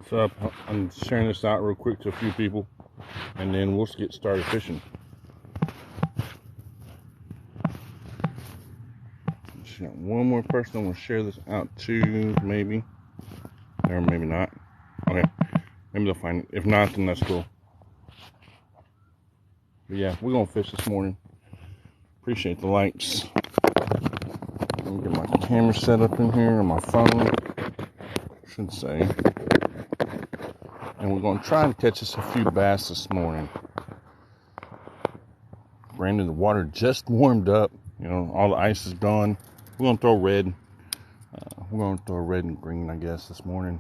What's up? I'm sharing this out real quick to a few people, and then we'll get started fishing. Just got one more person I'm going to share this out to, maybe. Or maybe not. Okay. Maybe they'll find it. If not, then that's cool. But yeah, we're going to fish this morning. Appreciate the likes. Let me get my camera set up in here on my phone. Should say. And we're going to try and catch us a few bass this morning. Brandon, the water just warmed up. You know, all the ice is gone. We're going to throw red. We're going to throw red and green, I guess, this morning.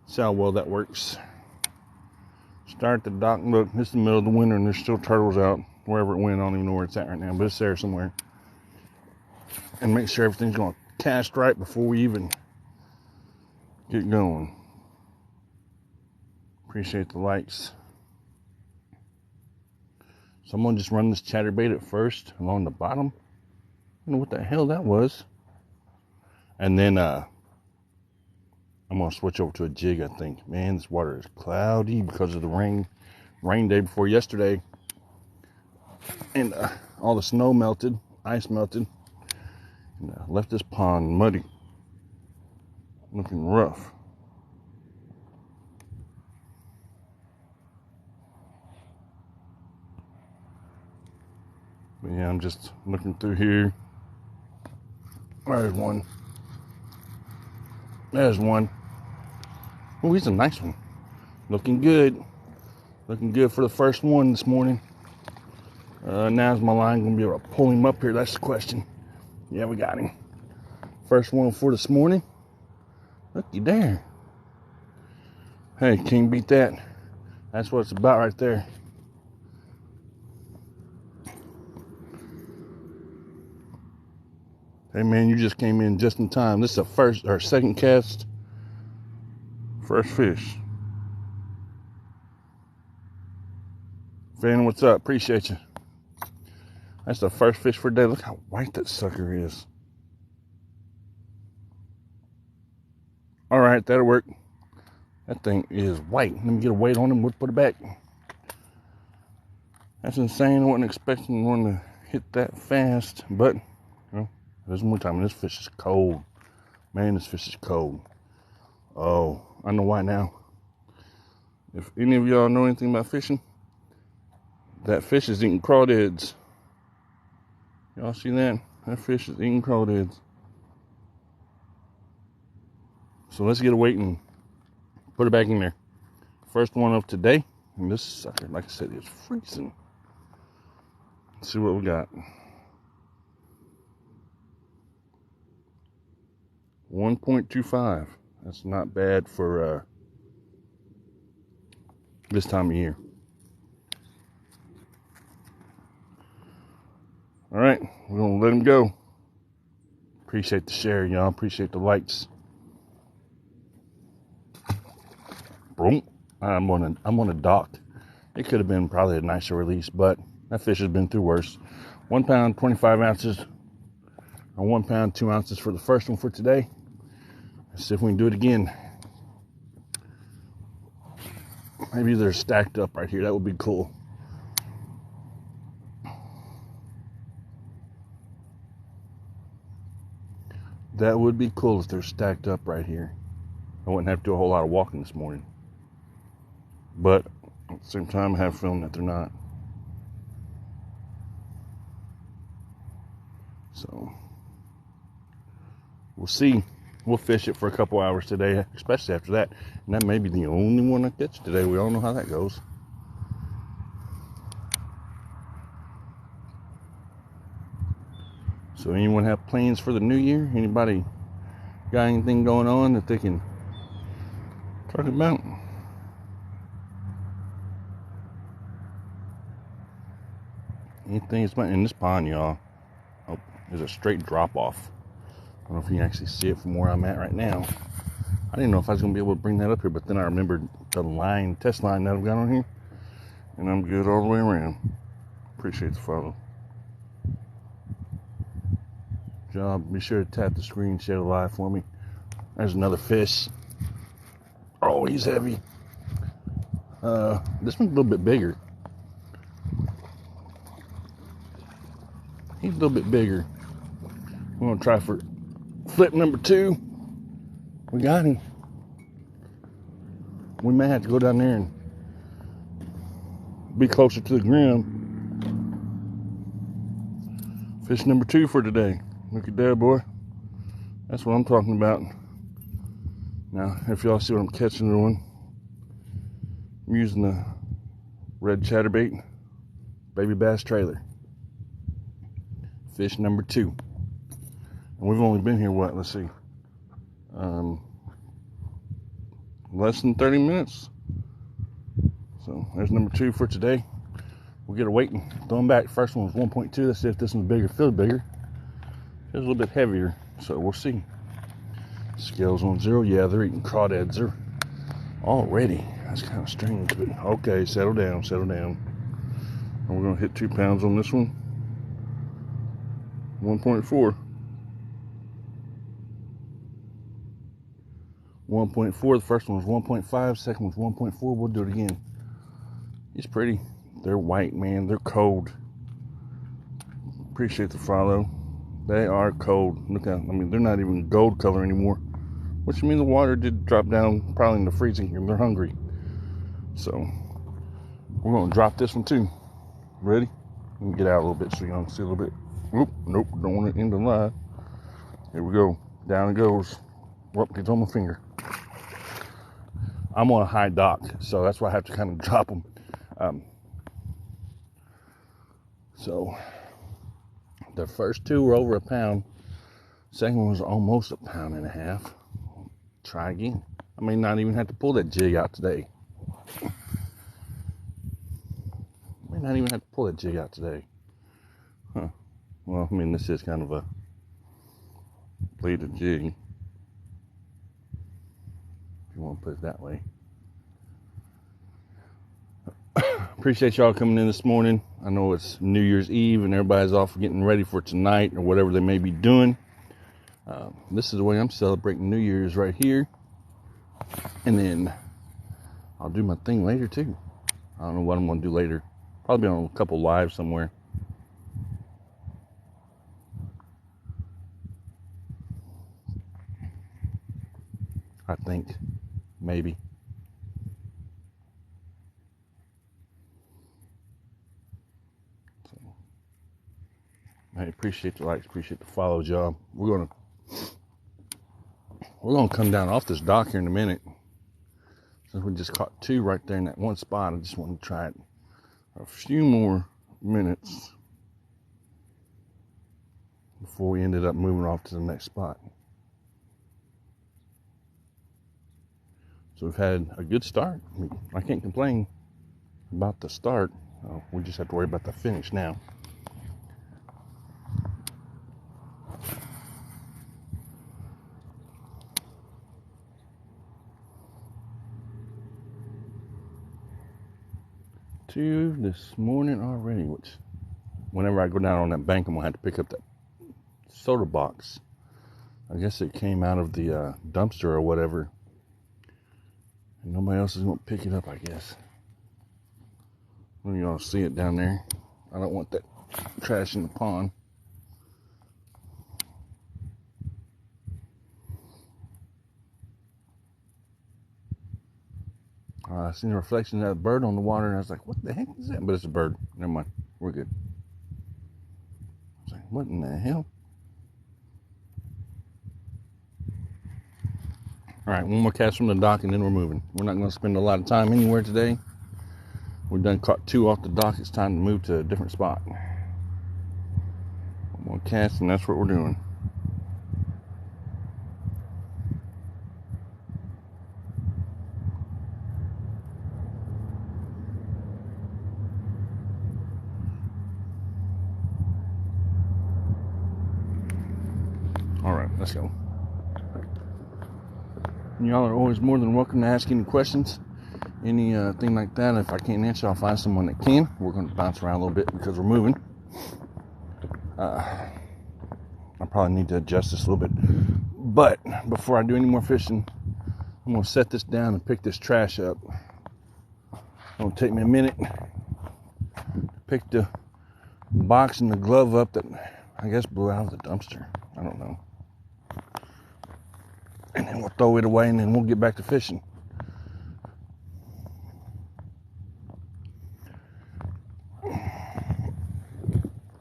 See how well that works. Start the dock. Look, it's the middle of the winter and there's still turtles out. Wherever it went, I don't even know where it's at right now, but it's there somewhere. And make sure everything's going to cast right before we even get going. Appreciate the likes. Someone just run this chatterbait at first along the bottom. I don't know what the hell that was. And then I'm going to switch over to a jig, I think. Man, this water is cloudy because of the rain day before yesterday. And all the snow melted, ice melted. And left this pond muddy. Looking rough. But yeah, I'm just looking through here. There's one. There's one. Oh, he's a nice one. Looking good. Looking good for the first one this morning. Now's my line going to be able to pull him up here? That's the question. Yeah, we got him. First one for this morning. Looky there. Hey, can't beat that. That's what it's about right there. Hey man, you just came in just in time. This is a first or second cast. First fish. Van, what's up? Appreciate you. That's the first fish for the day. Look how white that sucker is. All right, that'll work. That thing is white. Let me get a weight on him. We'll put it back. That's insane. I wasn't expecting one to hit that fast, but you know, there's more time. This fish is cold. Man, this fish is cold. Oh, I know why now. If any of y'all know anything about fishing, that fish is eating crawdads. Y'all see that? That fish is eating crawdads. So let's get a weight and put it back in there. First one of today. And this sucker, like I said, is freezing. Let's see what we got. 1.25. That's not bad for this time of year. All right, we're gonna let him go. Appreciate the share, y'all. Appreciate the likes. Boom. I'm on a dock. It could have been probably a nicer release, but that fish has been through worse. 1 pound, 25 ounces, or 1 pound, 2 ounces for the first one for today. Let's see if we can do it again. Maybe they're stacked up right here. That would be cool. That would be cool if they're stacked up right here. I wouldn't have to do a whole lot of walking this morning. But at the same time, I have a feeling that they're not. So we'll see. We'll fish it for a couple hours today, especially after that. And that may be the only one I catch today. We all know how that goes. So anyone have plans for the new year? Anybody got anything going on that they can talk about? Anything is in this pond, y'all. Oh, there's a straight drop off. I don't know if you can actually see it from where I'm at right now. I didn't know if I was going to be able to bring that up here, but then I remembered the test line that I've got on here. And I'm good all the way around. Appreciate the follow. Job, be sure to tap the screen, share the live for me. There's another fish. Oh, Oh, he's heavy. This one's a little bit bigger. He's a little bit bigger. I'm gonna try for flip number 2. We got him. We may have to go down there and be closer to the ground. Fish number 2 for today. Look at that, boy. That's what I'm talking about. Now, if y'all see what I'm catching on, I'm using the red chatterbait baby bass trailer. Fish number 2. And we've only been here, what, let's see, less than 30 minutes. So there's number 2 for today. We'll get a weight and throw them back. First one was 1.2. Let's see if this one's bigger. Feels bigger. Feels a little bit heavier. So we'll see. Scales on 0. Yeah, they're eating crawdads. They're already. That's kind of strange. But okay, settle down, settle down. And we're going to hit 2 pounds on this one. 1.4. 1.4. The first one was 1.5. Second was 1.4. We'll do it again. He's pretty. They're white, man. They're cold. Appreciate the follow. They are cold. Look at, I mean, they're not even gold color anymore. Which means the water did drop down probably in the freezing here. They're hungry. So we're going to drop this one too. Ready? Let me get out a little bit so you can see a little bit. Oop, nope, don't want it in the line. Here we go. Down it goes. Whoop, gets on my finger. I'm on a high dock, so that's why I have to kind of drop them. So the first 2 were over a pound. Second one was almost a pound and a half. Try again. I may not even have to pull that jig out today. May not even have to pull that jig out today. Huh. Well, I mean, this is kind of a bleeded jig, if you want to put it that way. Appreciate y'all coming in this morning. I know it's New Year's Eve and everybody's off getting ready for tonight or whatever they may be doing. This is the way I'm celebrating New Year's, right here. And then I'll do my thing later too. I don't know what I'm going to do later. Probably be on a couple lives somewhere. I think. Maybe. So, I appreciate the likes, appreciate the follows, y'all. We're gonna come down off this dock here in a minute. Since we just caught 2 right there in that one spot, I just want to try it a few more minutes before we ended up moving off to the next spot. So we've had a good start. I can't complain about the start. We just have to worry about the finish now. Two this morning already, which whenever I go down on that bank, I'm going to have to pick up that soda box. I guess it came out of the dumpster or whatever. And nobody else is going to pick it up, I guess. Well, you all see it down there. I don't want that trash in the pond. I seen the reflection of that bird on the water, and I was like, what the heck is that? But it's a bird. Never mind. We're good. I was like, what in the hell? All right, one more cast from the dock, and then we're moving. We're not going to spend a lot of time anywhere today. We've done caught 2 off the dock. It's time to move to a different spot. One more cast, and that's what we're doing. All right, let's go. And y'all are always more than welcome to ask any questions, anything like that. If I can't answer, I'll find someone that can. We're going to bounce around a little bit because we're moving. I probably need to adjust this a little bit. But before I do any more fishing, I'm gonna set this down and pick this trash up. It'll take me a minute to pick the box and the glove up that I guess blew out of the dumpster. I don't know. And then we'll throw it away and then we'll get back to fishing.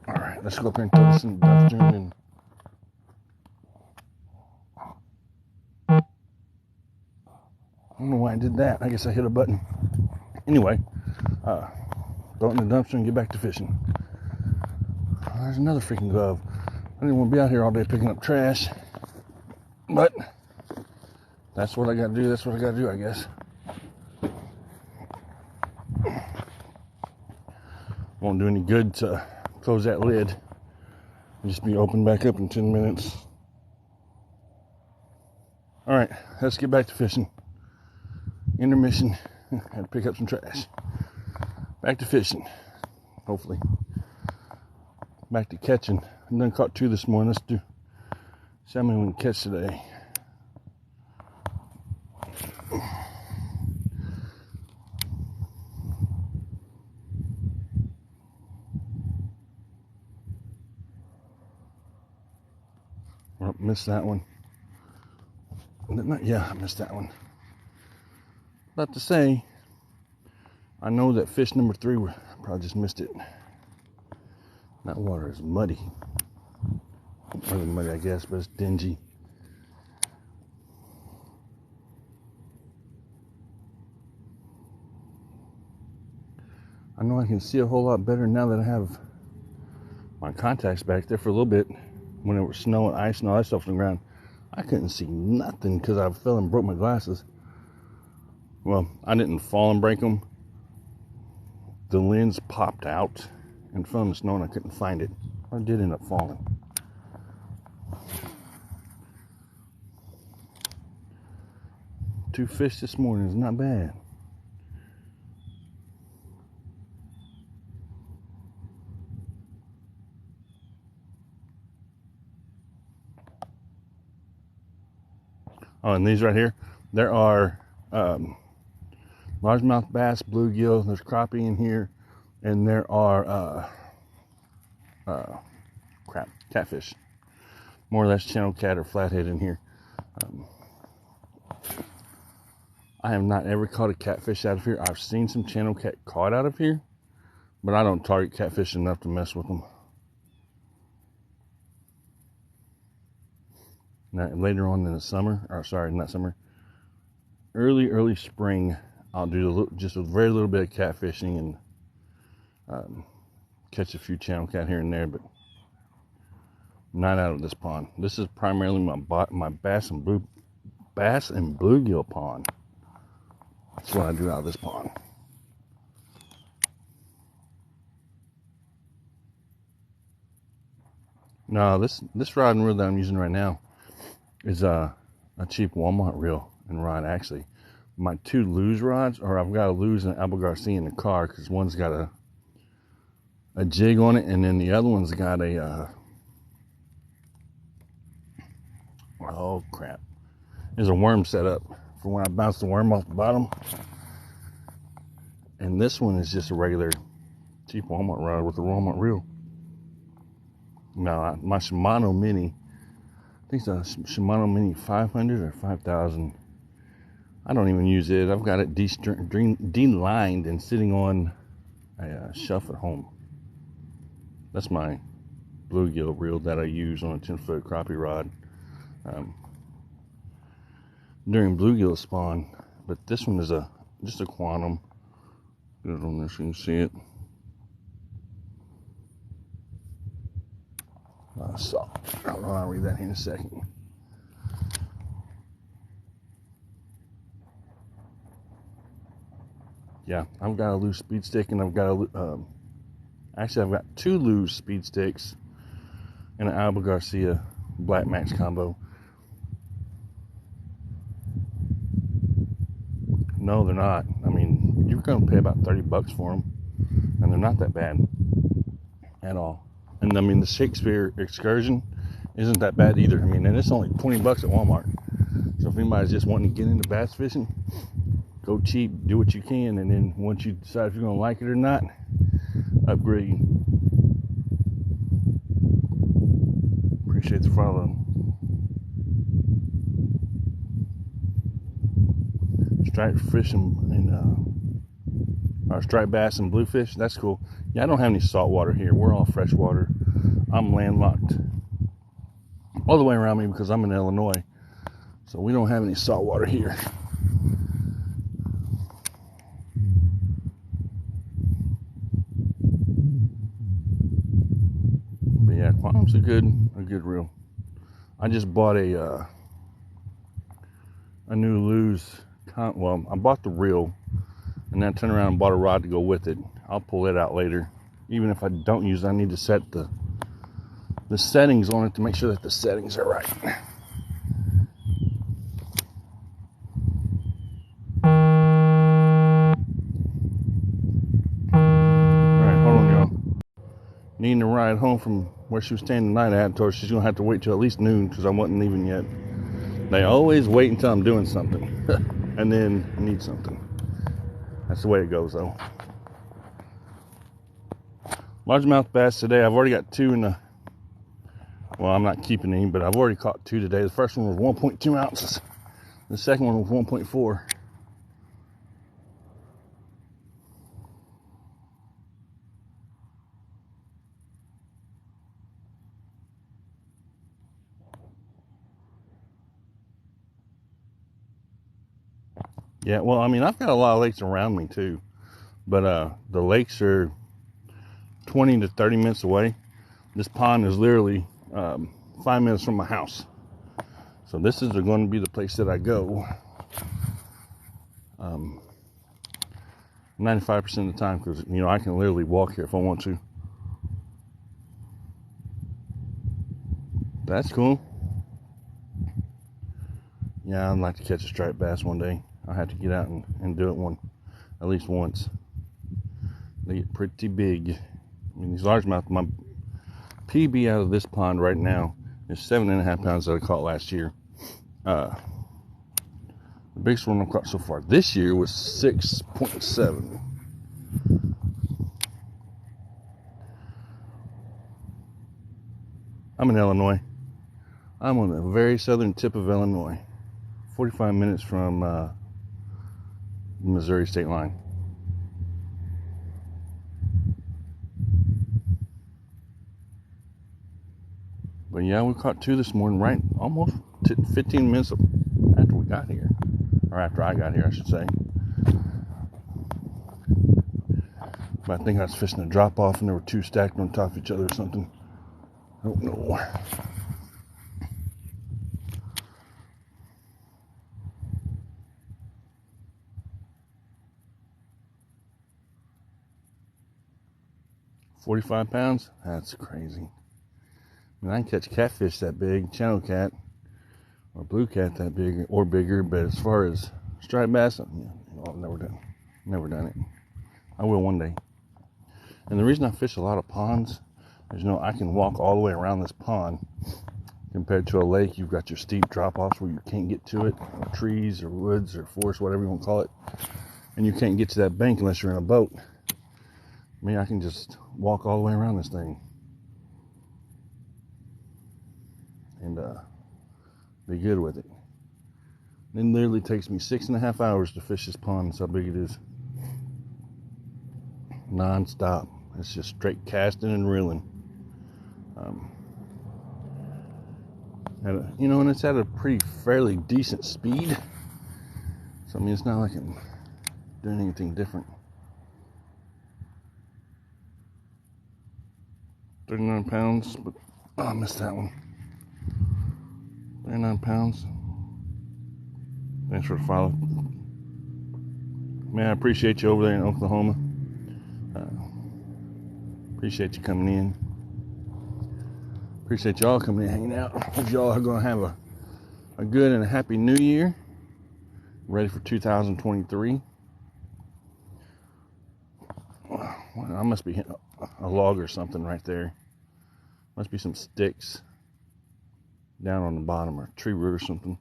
Alright, let's go up here and throw this in the dumpster and I don't know why I did that. I guess I hit a button. Anyway, throw it in the dumpster and get back to fishing. There's another freaking glove. I didn't want to be out here all day picking up trash. But that's what I got to do. That's what I got to do, I guess. Won't do any good to close that lid. It'll just be open back up in 10 minutes. All right, let's get back to fishing. Intermission. Had to pick up some trash. Back to fishing. Hopefully. Back to catching. I done caught 2 this morning. Let's see how many we can catch today. Oh, missed that one. Yeah, I missed that one. About to say, I know that fish number 3, I probably just missed it. That water is muddy. Really muddy, I guess, but it's dingy. I know I can see a whole lot better now that I have my contacts back there. For a little bit, when it was snow and ice and all that stuff on the ground, I couldn't see nothing because I fell and broke my glasses. Well, I didn't fall and break them. The lens popped out and fell in the snow and I couldn't find it. I did end up falling. Two fish this morning is not bad. Oh, and these right here, there are largemouth bass, bluegill, there's crappie in here, and there are catfish. More or less channel cat or flathead in here. I have not ever caught a catfish out of here. I've seen some channel cat caught out of here, but I don't target catfish enough to mess with them. Now, later on in the summer, or sorry, not summer, early spring, I'll do just a very little bit of catfishing and catch a few channel cat here and there, but not out of this pond. This is primarily my bass and bluegill pond. That's what I do out of this pond. No, this rod and reel that I'm using right now is a cheap Walmart reel and rod. Actually, my 2 Lew's rods, or I've got a Lew's and an Abu Garcia in the car because one's got a jig on it, and then the other one's got a oh crap! There's a worm set up for when I bounce the worm off the bottom, and this one is just a regular cheap Walmart rod with a Walmart reel. Now my Shimano Mini, I think it's a Shimano Mini 500 or 5000. I don't even use it. I've got it de-lined and sitting on a shelf at home. That's my bluegill reel that I use on a 10-foot crappie rod during bluegill spawn. But this one is just a Quantum. Get it on there so you can see it. So I'll read that here in a second. Yeah, I've got a Lew's speed stick, and I've got actually I've got 2 Lew's speed sticks and an Abu Garcia Black Max combo. No, they're not. I mean, you're going to pay about $30 for them, and they're not that bad at all. And I mean, the Shakespeare Excursion isn't that bad either. I mean, and it's only $20 at Walmart. So if anybody's just wanting to get into bass fishing, go cheap, do what you can, and then once you decide if you're going to like it or not, upgrade. Appreciate the follow. Striped fish and or striped bass and bluefish, that's cool. Yeah, I don't have any saltwater here. We're all freshwater. I'm landlocked all the way around me because I'm in Illinois, so we don't have any saltwater here. But yeah, Quantum's a good reel. I just bought a new Lew's. Well, I bought the reel and then turned around and bought a rod to go with it. I'll pull it out later. Even if I don't use it, I need to set the settings on it to make sure that the settings are right. Alright, hold on, y'all. Needing to ride home from where she was staying the night at. I told her she's going to have to wait till at least noon because I wasn't leaving yet. They always wait until I'm doing something and then need something. That's the way it goes, though. Largemouth bass today. I've already got 2 in the... Well, I'm not keeping any, but I've already caught 2 today. The first one was 1.2 ounces. The second one was 1.4. Yeah, well, I mean, I've got a lot of lakes around me, too. But the lakes are 20 to 30 minutes away. This pond is literally 5 minutes from my house. So this is going to be the place that I go 95% of the time because, you know, I can literally walk here if I want to. That's cool. Yeah, I'd like to catch a striped bass one day. I'll have to get out and do it at least once. They get pretty big. I mean, these largemouth, my PB out of this pond right now is 7.5 pounds that I caught last year. The biggest one I've caught so far this year was 6.7. I'm in Illinois. I'm on the very southern tip of Illinois. 45 minutes from the Missouri state line. But yeah, we caught 2 this morning, right almost 15 minutes after we got here. Or after I got here, I should say. But I think I was fishing a drop off and there were 2 stacked on top of each other or something. I don't know. $45 pounds? That's crazy. I mean, I can catch catfish that big, channel cat, or blue cat that big or bigger, but as far as striped bass, I've never done it. I will one day. And the reason I fish a lot of ponds is, you know, I can walk all the way around this pond. Compared to a lake, you've got your steep drop-offs where you can't get to it, or trees or woods or forest, whatever you want to call it, and you can't get to that bank unless you're in a boat. I mean, I can just walk all the way around this thing and be good with it. It literally takes me 6.5 hours to fish this pond. That's how big it is. Non-stop. It's just straight casting and reeling. And, you know, and it's at a pretty fairly decent speed. So I mean, it's not like I'm doing anything different. 39 pounds, but oh, I missed that one. 39 pounds. Thanks for the follow. Man, I appreciate you over there in Oklahoma. Appreciate you coming in. Appreciate y'all coming in, hanging out. Hope y'all are going to have a good and a happy new year. Ready for 2023. I must be hitting a log or something right there. Must be some sticks down on the bottom or a tree root or something.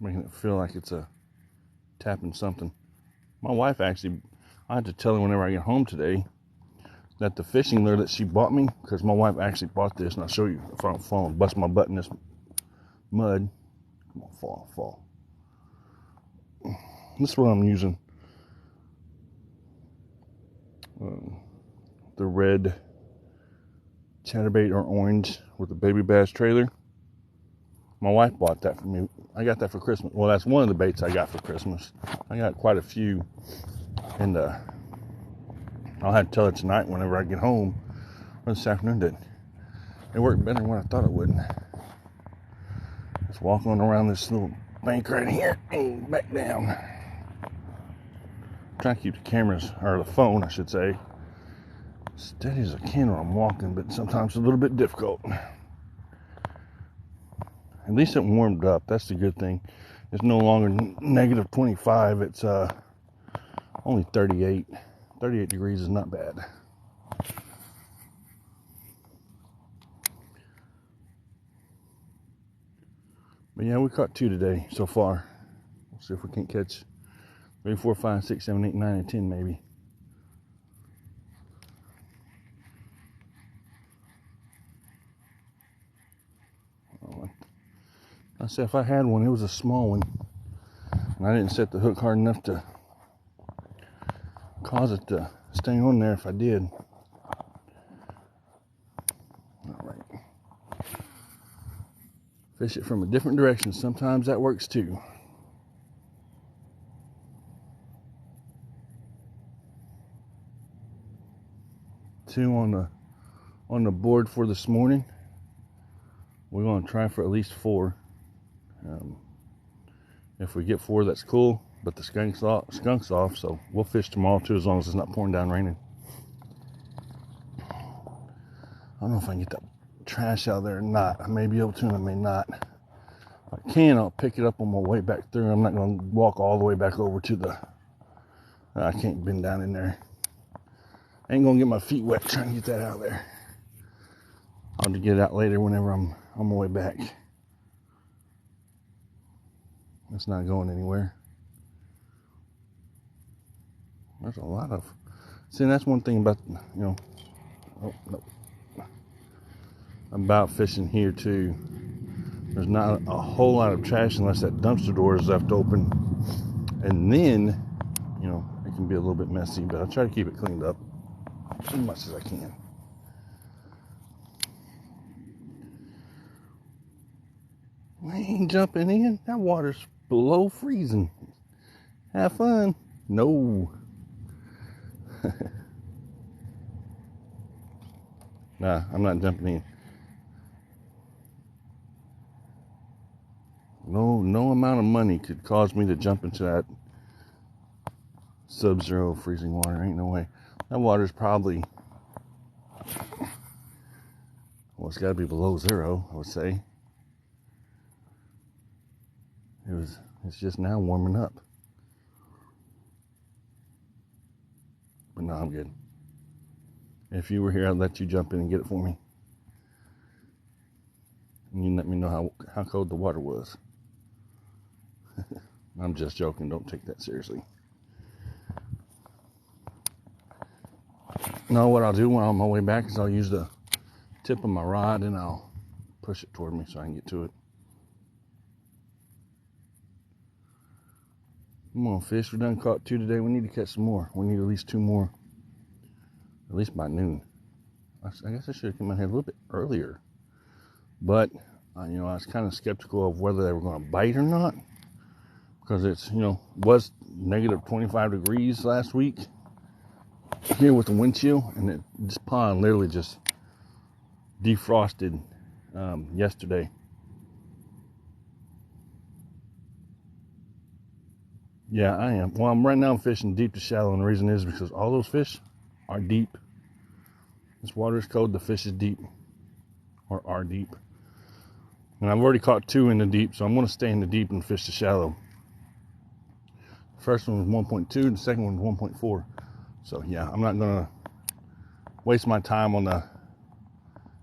making it feel like it's a tapping something. My wife actually, I had to tell her whenever I get home today that the fishing lure that she bought me, because my wife actually bought this, and I'll show you if I don't fall and bust my butt in this mud. Come on, fall. This is what I'm using. The red chatterbait or orange with the baby bass trailer. My wife bought that for me. I got that for Christmas. Well, that's one of the baits I got for Christmas. I got quite a few, and I'll have to tell her tonight whenever I get home, or this afternoon, that it worked better than what I thought it would. Just walking around this little bank right here and back down. Trying to keep the cameras, or the phone, I should say, steady as I can when I'm walking, but sometimes it's a little bit difficult. At least it warmed up. That's the good thing. It's no longer negative 25. It's only 38. 38 degrees is not bad. But yeah, we caught 2 today so far. We'll see if we can't catch 3, 4, 5, 6, 7, 8, 9, and 10 maybe. I said if I had one, it was a small one, and I didn't set the hook hard enough to cause it to stay on there if I did. All right. Fish it from a different direction. Sometimes that works too. Two on the board for this morning. We're going to try for at least 4. If we get 4, that's cool. But the skunk's off, so we'll fish tomorrow too, as long as it's not pouring down raining. I don't know if I can get that trash out of there or not. I may be able to, and I may not. If I can, I'll pick it up on my way back through. I'm not going to walk all the way back over to the... I can't bend down in there. I ain't going to get my feet wet trying to get that out of there. I'll just get it out later whenever I'm on my way back. It's not going anywhere. There's a lot of... See, that's one thing about, about fishing here too. There's not a whole lot of trash unless that dumpster door is left open. And then, it can be a little bit messy, but I'll try to keep it cleaned up as much as I can. I ain't jumping in. That water's below freezing. Have fun. No. Nah, I'm not jumping in. No amount of money could cause me to jump into that sub-zero freezing water. Ain't no way. That water's probably, well, it's got to be below 0, I would say. It's just now warming up. But no, I'm good. If you were here, I'd let you jump in and get it for me. And you can let me know how cold the water was. I'm just joking. Don't take that seriously. No, what I'll do when I'm on my way back is I'll use the tip of my rod and I'll push it toward me so I can get to it. Come on, fish. We done caught 2 today. We need to catch some more. We need at least 2 more. At least by noon. I guess I should have come in here a little bit earlier. But, I was kind of skeptical of whether they were going to bite or not. Because it's, was negative 25 degrees last week here with the wind chill. And this pond literally just defrosted yesterday. Yeah, I am. Well, right now I'm fishing deep to shallow, and the reason is because all those fish are deep. This water is cold, the fish is deep, or are deep. And I've already caught 2 in the deep, so I'm going to stay in the deep and fish the shallow. The first one was 1.2, and the second one was 1.4. So yeah, I'm not going to waste my time on the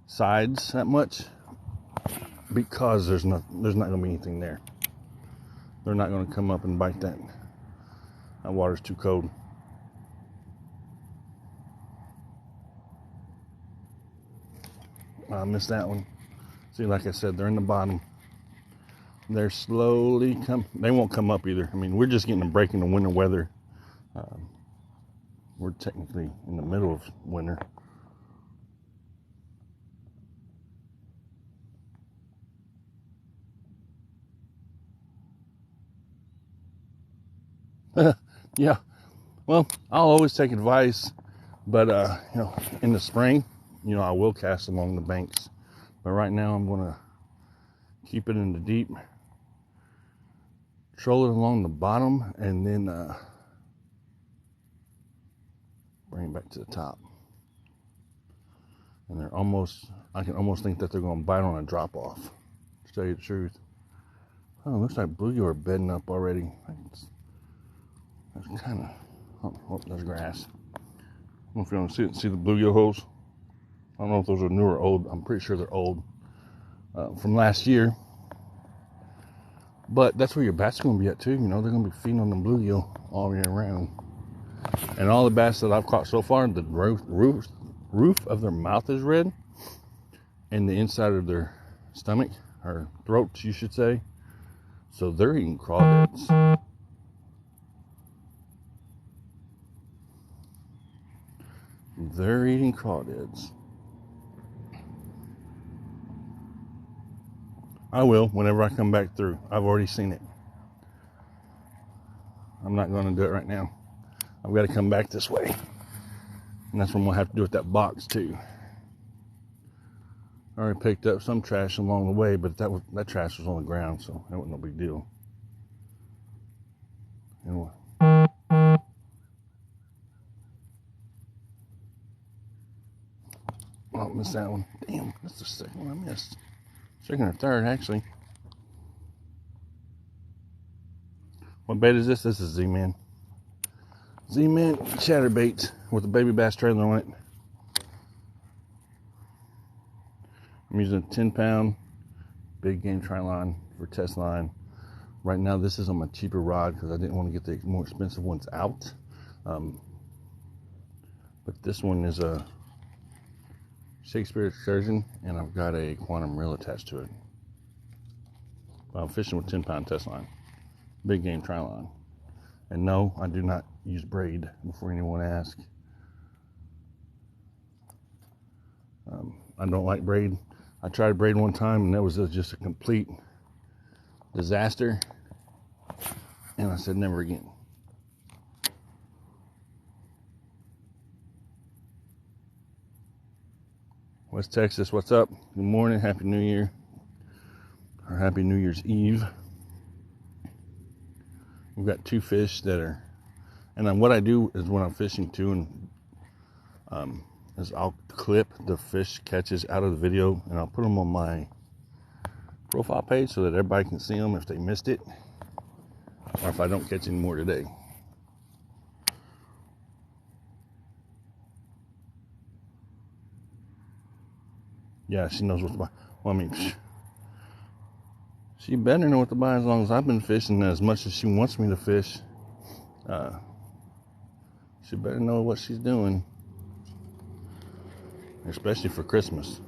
sides that much because there's not going to be anything there. they're not going to come up and bite that. That water's too cold. I missed that one. See, like I said, they're in the bottom. They're slowly they won't come up either. I mean, we're just getting a break in the winter weather. We're technically in the middle of winter. Yeah, well, I'll always take advice, but in the spring, I will cast along the banks. But right now, I'm gonna keep it in the deep, troll it along the bottom, and then bring it back to the top. And I can almost think that they're gonna bite on a drop off, to tell you the truth. Oh, it looks like bluegill are bedding up already. That's kind of, oh, there's grass. I don't know if you want to see the bluegill holes. I don't know if those are new or old. I'm pretty sure they're old, from last year. But that's where your bass are going to be at too. They're going to be feeding on the bluegill all year round. And all the bass that I've caught so far, the roof of their mouth is red, and the inside of their stomach, or throats, you should say. So they're eating crawdads. They're eating crawdads. I will whenever I come back through. I've already seen it. I'm not going to do it right now. I've got to come back this way. And that's what I'm going to have to do with that box too. I already picked up some trash along the way, but that trash was on the ground, so that wasn't no big deal. Anyway. Oh, I missed that one. Damn, that's the second one I missed. Second or third, actually. What bait is this? This is Z-Man. Z-Man chatterbait with a baby bass trailer on it. I'm using a 10-pound big game tri-line for test line. Right now, this is on my cheaper rod because I didn't want to get the more expensive ones out. But this one is a Shakespeare Excursion, and I've got a quantum reel attached to it. I'm fishing with 10-pound test line, big game tri-line. And no, I do not use braid, before anyone asks. I don't like braid. I tried braid one time, and that was just a complete disaster. And I said never again. West Texas, what's up? Good morning, Happy New Year. Or Happy New Year's Eve. We've got two fish that are, and then what I do is when I'm fishing too, and is I'll clip the fish catches out of the video, and I'll put them on my profile page so that everybody can see them if they missed it, or if I don't catch any more today. Yeah, she knows what to buy. Well, I mean, she better know what to buy as long as I've been fishing. As much as she wants me to fish, she better know what she's doing, especially for Christmas.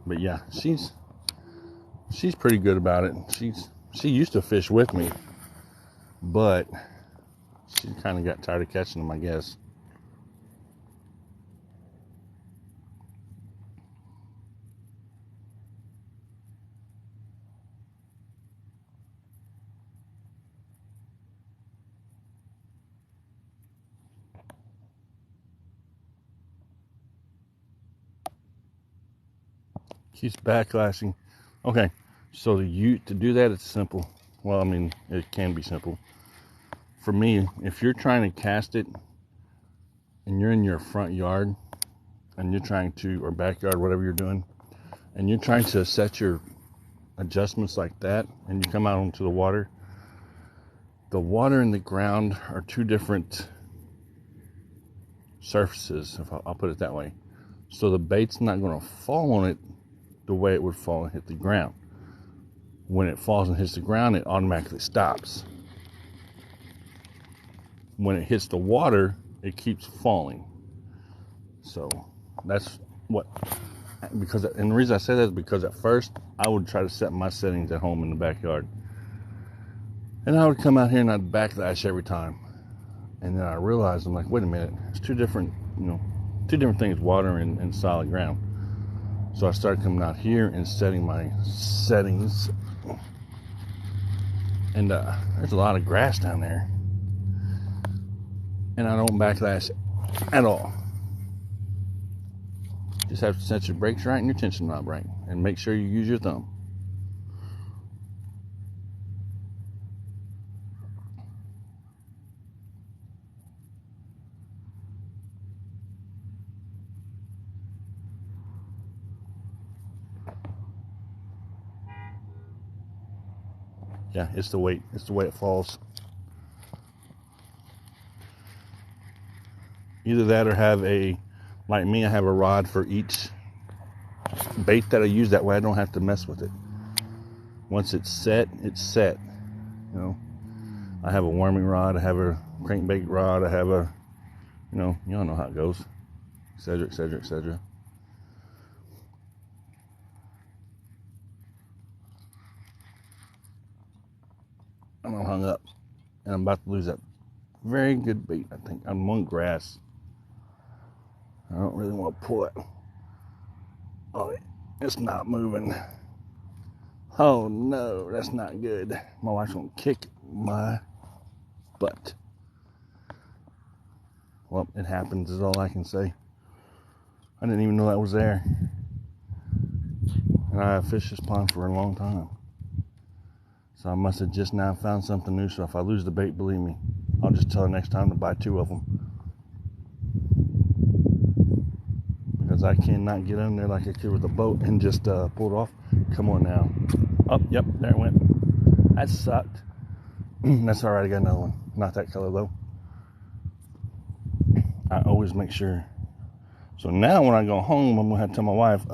But yeah, she's pretty good about it. She used to fish with me, but she kind of got tired of catching them, I guess. Keeps backlashing. Okay, so to do that, it's simple. Well, I mean, it can be simple. For me, if you're trying to cast it and you're in your front yard and you're trying to, or backyard, whatever you're doing, and you're trying to set your adjustments like that, and you come out onto the water and the ground are two different surfaces, if I'll put it that way. So the bait's not going to fall on it the way it would fall and hit the ground. when it falls and hits the ground, it automatically stops. When it hits the water, it keeps falling. So that's what, because, and the reason I say that is because at first I would try to set my settings at home in the backyard, and I would come out here and I'd backlash every time. And then I realized, I'm like, wait a minute, it's two different things, water and solid ground. So I started coming out here and setting my settings, and there's a lot of grass down there, and I don't backlash at all. Just have to set your brakes right and your tension knob right, and make sure you use your thumb. Yeah, it's the weight. It's the way it falls. Either that or have like me, I have a rod for each bait that I use. That way I don't have to mess with it. Once it's set, it's set. I have a worming rod, I have a crankbait rod, I have a, y'all know how it goes, etc., etc., etc. I'm all hung up, and I'm about to lose that very good bait. I think I'm on grass. I don't really want to pull it. Oh, it's not moving. Oh no, that's not good. My wife's gonna kick my butt. Well, it happens is all I can say. I didn't even know that was there. And I have fished this pond for a long time. So I must have just now found something new. So if I lose the bait, believe me, I'll just tell her next time to buy 2 of them. Because I cannot get in there like I could with a boat and just pull it off. Come on now. Oh, yep, there it went. That sucked. That's alright, I got another one. Not that color though. I always make sure. So now when I go home, I'm going to have to tell my wife,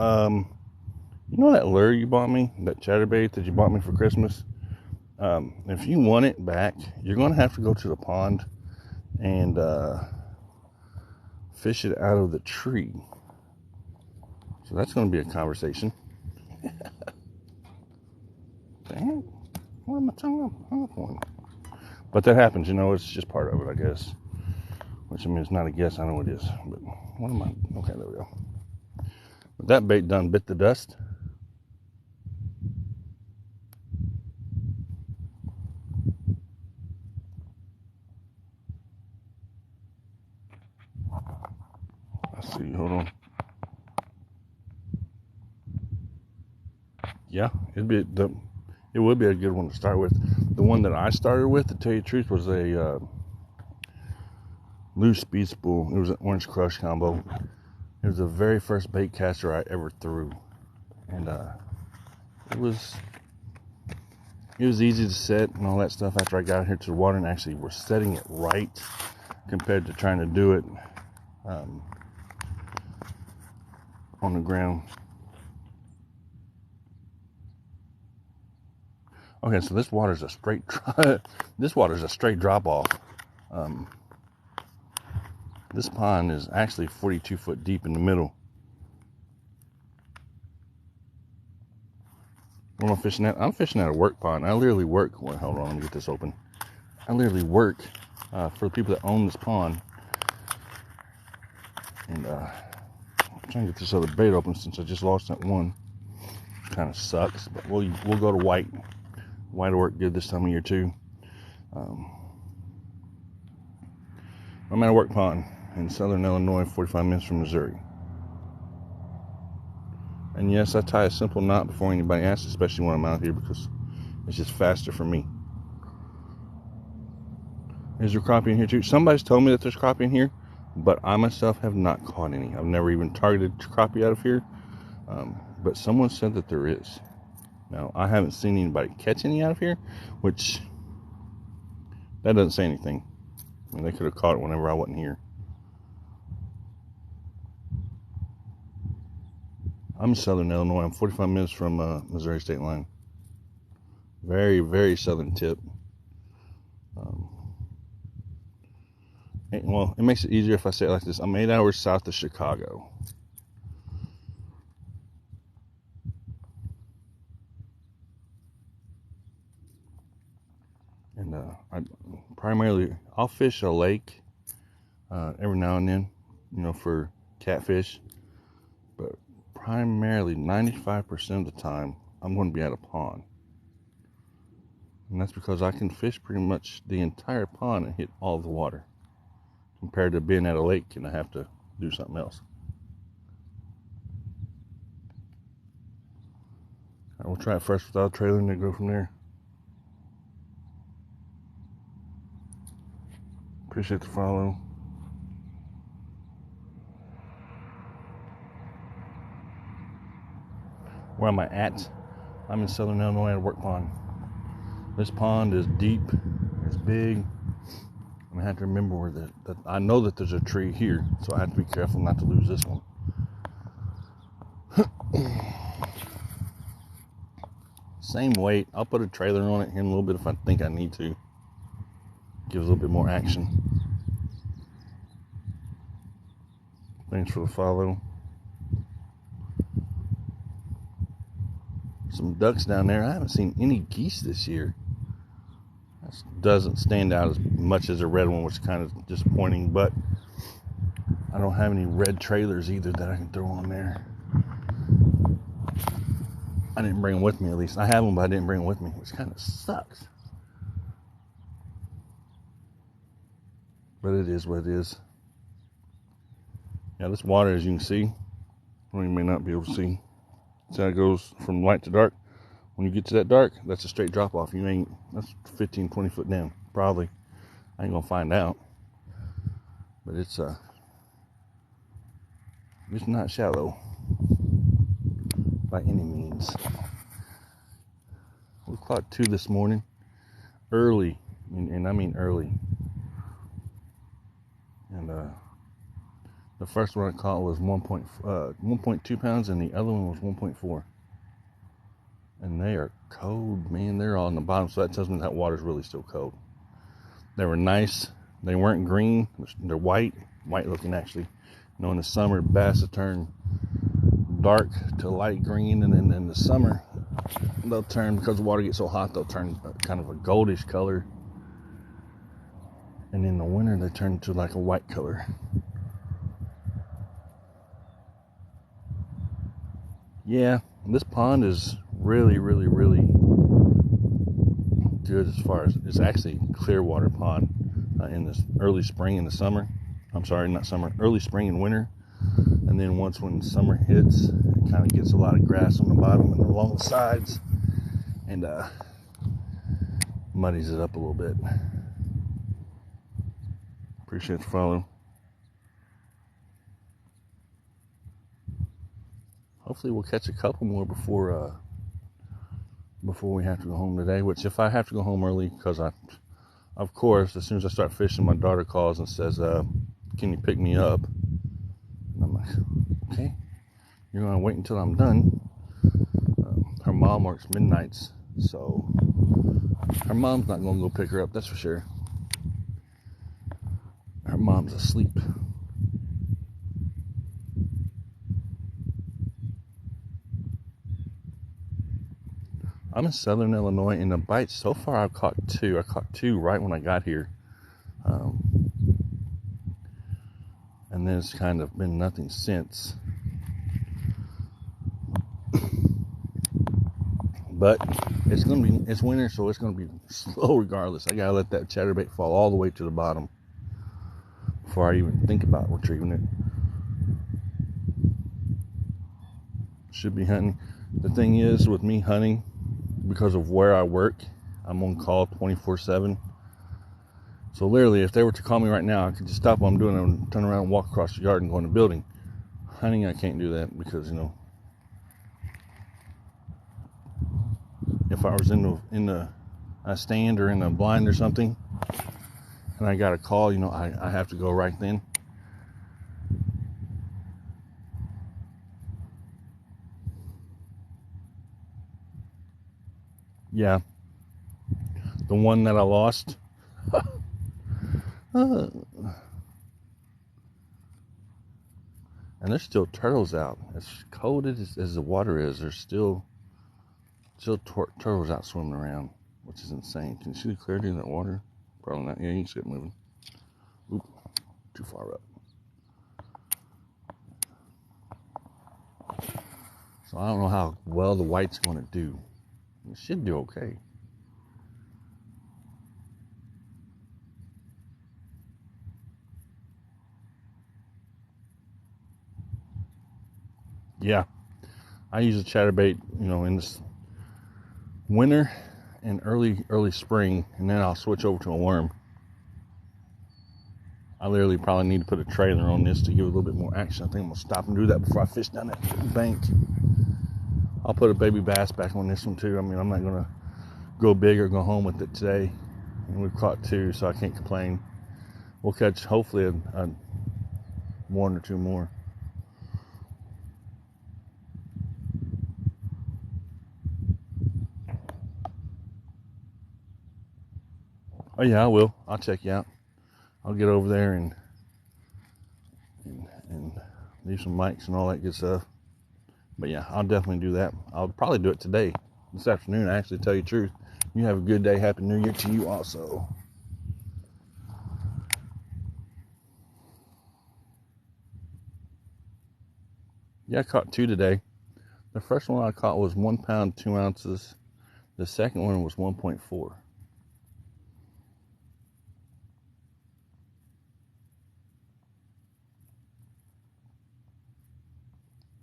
you know that lure you bought me? That chatterbait that you bought me for Christmas? If you want it back, you're going to have to go to the pond and fish it out of the tree. So that's going to be a conversation. Dang, why am I hung up on? But that happens, it's just part of it, I guess. Which, I mean, it's not a guess, I know it is. But what am I? Okay, there we go. But that bait done bit the dust. Let's see, hold on. Yeah, it would be a good one to start with. The one that I started with, to tell you the truth, was a loose speed spool. It was an Orange Crush combo. It was the very first bait caster I ever threw, and it was easy to set and all that stuff. After I got here to the water and actually were setting it right, compared to trying to do it on the ground. Okay, so this water's a straight drop off. This pond is actually 42 foot deep in the middle. What am I fishing at? I'm fishing at a work pond. I literally work. Well, hold on, let me get this open. I literally work for the people that own this pond. And I'm trying to get this other bait open since I just lost that one. Kind of sucks, but we'll go to white. White will work good this time of year too. I'm at a work pond in southern Illinois, 45 minutes from Missouri. And yes, I tie a simple knot before anybody asks, especially when I'm out here, because it's just faster for me. Is there crappie in here too? Somebody's told me that there's crappie in here, but I myself have not caught any. I've never even targeted crappie out of here, but someone said that there is. Now, I haven't seen anybody catch any out of here, which, that doesn't say anything. I mean, they could have caught it whenever I wasn't here. I'm in southern Illinois. I'm 45 minutes from Missouri state line. Very, very southern tip. Well, it makes it easier if I say it like this. I'm 8 hours south of Chicago. And I'll fish a lake every now and then, for catfish. But primarily 95% of the time, I'm going to be at a pond. And that's because I can fish pretty much the entire pond and hit all the water. Compared to being at a lake and I have to do something else. All right, we'll try it first without trailing and go from there. Appreciate the follow. Where am I at? I'm in Southern Illinois at a work pond. This pond is deep, it's big. I have to remember where that I know that there's a tree here, so I have to be careful not to lose this one. Same weight. I'll put a trailer on it here in a little bit if I think I need to. Gives a little bit more action. Thanks for the follow. Some ducks down there. I haven't seen any geese this year. That doesn't stand out as much as a red one, which is kind of disappointing, but I don't have any red trailers either that I can throw on there. I didn't bring them with me, at least. I have them, but I didn't bring them with me, which kind of sucks. But it is what it is. Yeah, this water, as you can see, well, you may not be able to see. See how it goes from light to dark. When you get to that dark, that's a straight drop off. That's 15, 20 foot down, probably. I ain't gonna find out. But it's not shallow by any means. We caught 2 this morning, early, and I mean early. And the first one I caught was 1.2 pounds, and the other one was 1.4. And they are cold, man. They're all on the bottom, so that tells me that water's really still cold. They were nice. They weren't green. They're white looking actually. In the summer, bass will turn dark to light green, and then in the summer, they'll turn, because the water gets so hot, they'll turn kind of a goldish color. And in the winter, they turn to like a white color. Yeah, this pond is really, really, really good as far as it's actually clear water pond in this early spring and the summer. I'm sorry, not summer, early spring and winter. And then when summer hits, it kind of gets a lot of grass on the bottom and along the sides, and muddies it up a little bit. Appreciate the follow. Hopefully we'll catch a couple more before we have to go home today. Which, if I have to go home early, because of course, as soon as I start fishing, my daughter calls and says, "Can you pick me up?" And I'm like, "Okay, you're gonna wait until I'm done." Her mom works midnights, so her mom's not gonna go pick her up. That's for sure. Her mom's asleep. I'm in Southern Illinois, and the bites so far I've caught 2. I caught 2 right when I got here, and then it's kind of been nothing since. But it's winter, so it's gonna be slow regardless. I gotta let that chatterbait fall all the way to the bottom before I even think about retrieving it. Should be hunting. The thing is, with me hunting, because of where I work, I'm on call 24/7. So literally, if they were to call me right now, I could just stop what I'm doing and turn around and walk across the yard and go in the building. Hunting, I can't do that because, if I was in a stand or in a blind or something, and I got a call, I have to go right then. Yeah, The one that I lost. And there's still turtles out. As cold as the water is, there's still turtles out swimming around, which is insane. Can you see the clarity in that water? Probably not. Yeah, you can see it moving. Oop, too far up. So I don't know how well the white's going to do. It should do okay. Yeah, I use a chatterbait, in this winter and early spring, and then I'll switch over to a worm. I literally probably need to put a trailer on this to give it a little bit more action. I think I'm going to stop and do that before I fish down that bank. I'll put a baby bass back on this one too. I mean, I'm not going to go big or go home with it today. And we've caught 2, so I can't complain. We'll catch hopefully a 1 or 2 more. Oh yeah, I will. I'll check you out. I'll get over there and leave some mics and all that good stuff. But yeah, I'll definitely do that. I'll probably do it today, this afternoon, actually, to tell you the truth. You have a good day. Happy New Year to you also. Yeah, I caught 2 today. The first one I caught was 1 pound, 2 ounces. The second one was 1.4.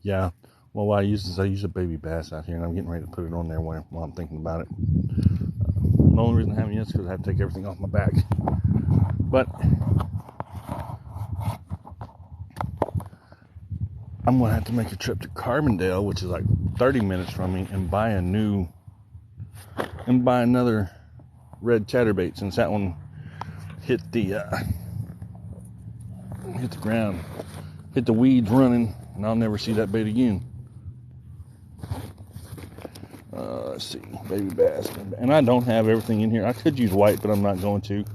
Yeah, well, what I use is I use a baby bass out here, and I'm getting ready to put it on there while I'm thinking about it. The only reason I haven't yet is because I have to take everything off my back. But I'm going to have to make a trip to Carbondale, which is like 30 minutes from me, and buy another red chatterbait, since that one hit the ground, hit the weeds running, and I'll never see that bait again. Let's see, baby bass, and I don't have everything in here. I could use white, but I'm not going to.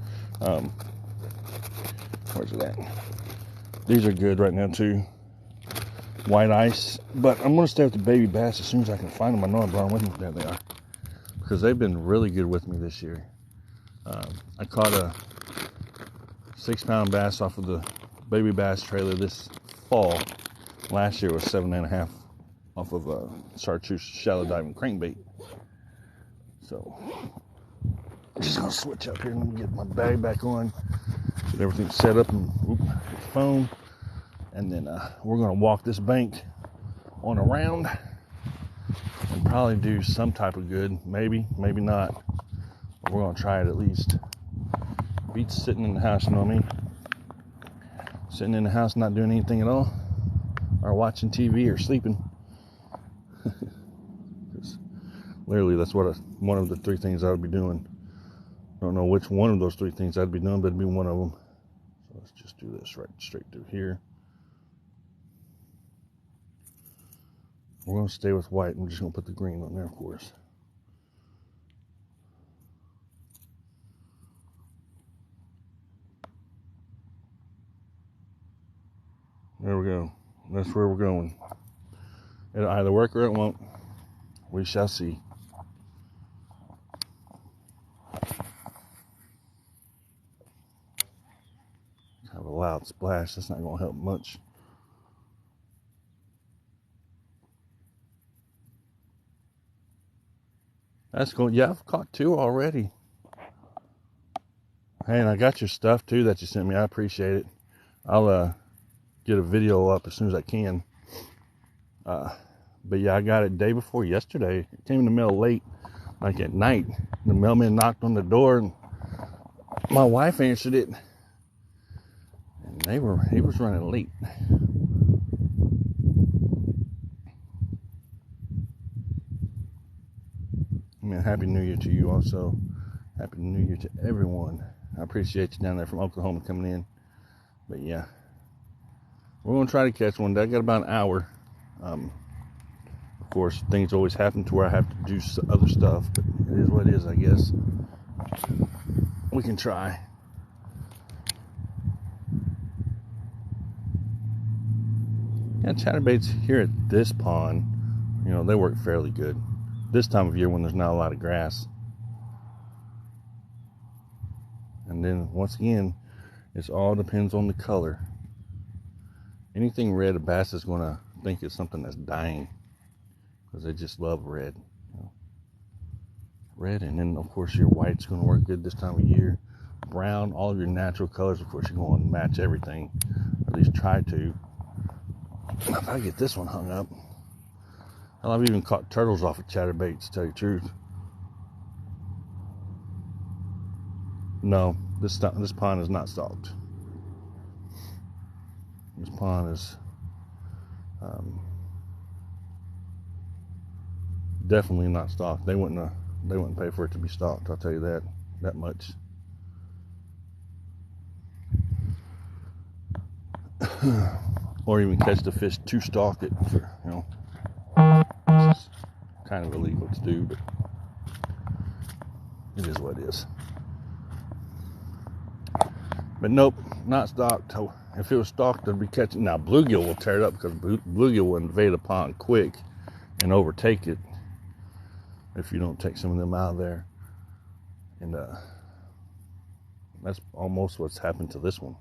Where's it at? These are good right now too. White ice, but I'm going to stay with the baby bass as soon as I can find them. I know I brought them with me. There they are, because they've been really good with me this year. I caught a 6-pound bass off of the baby bass trailer this fall. Last year was 7.5 off of a chartreuse shallow diving crankbait. So I'm just gonna switch up here and get my bag back on, get everything set up, and get the phone, and then we're gonna walk this bank on around and probably do some type of good. Maybe not. But we're gonna try it at least. Beats sitting in the house, you know what I mean? Sitting in the house not doing anything at all, or watching TV or sleeping. Literally, that's what one of the 3 things I would be doing. I don't know which one of those 3 things I'd be doing, but it'd be one of them. So let's just do this right straight through here. We're going to stay with white, and we're just going to put the green on there, of course. There we go. That's where we're going. It'll either work or it won't. We shall see. Have a loud splash. That's not going to help much. That's cool. Yeah, I've caught 2 already. Hey, and I got your stuff too that you sent me. I appreciate it. I'll get a video up as soon as I can. But yeah, I got it day before yesterday. It came in the mail late, like at night. The mailman knocked on the door, and my wife answered it, and he was running late. I mean, Happy New Year to you also. Happy New Year to everyone. I appreciate you down there from Oklahoma coming in. But yeah, we're going to try to catch one. I got about an hour. Of course, things always happen to where I have to do other stuff, but it is what it is, I guess. we can try. Yeah, chatterbaits here at this pond, you know, they work fairly good this time of year when there's not a lot of grass. And then once again, it all depends on the color. Anything red, a bass is going to think it's something that's dying because they just love red. You know? Red, and then of course your white's going to work good this time of year. Brown, all of your natural colors, of course, you're going to match everything, or at least try to. If I get this one hung up, hell, I've even caught turtles off of chatterbaits, to tell you the truth. No, this pond is not stocked. This pond is definitely not stocked. They wouldn't pay for it to be stocked. I'll tell you that much. Or even catch the fish to stock it, for, you know, it's kind of illegal to do, but it is what it is. But nope, not stocked. If it was stocked, I'd be catching. Now bluegill will tear it up because bluegill will invade a pond quick and overtake it if you don't take some of them out of there. And that's almost what's happened to this one.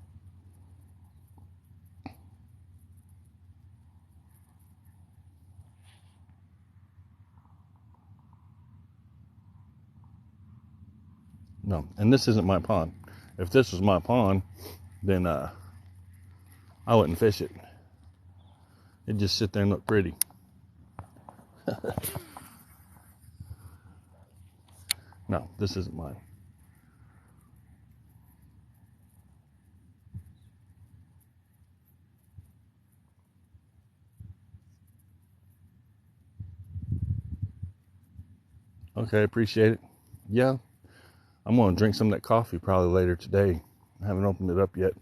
No, and this isn't my pond. If this was my pond, then I wouldn't fish it. It'd just sit there and look pretty. No, this isn't mine. Okay, appreciate it. Yeah, I'm going to drink some of that coffee probably later today. I haven't opened it up yet.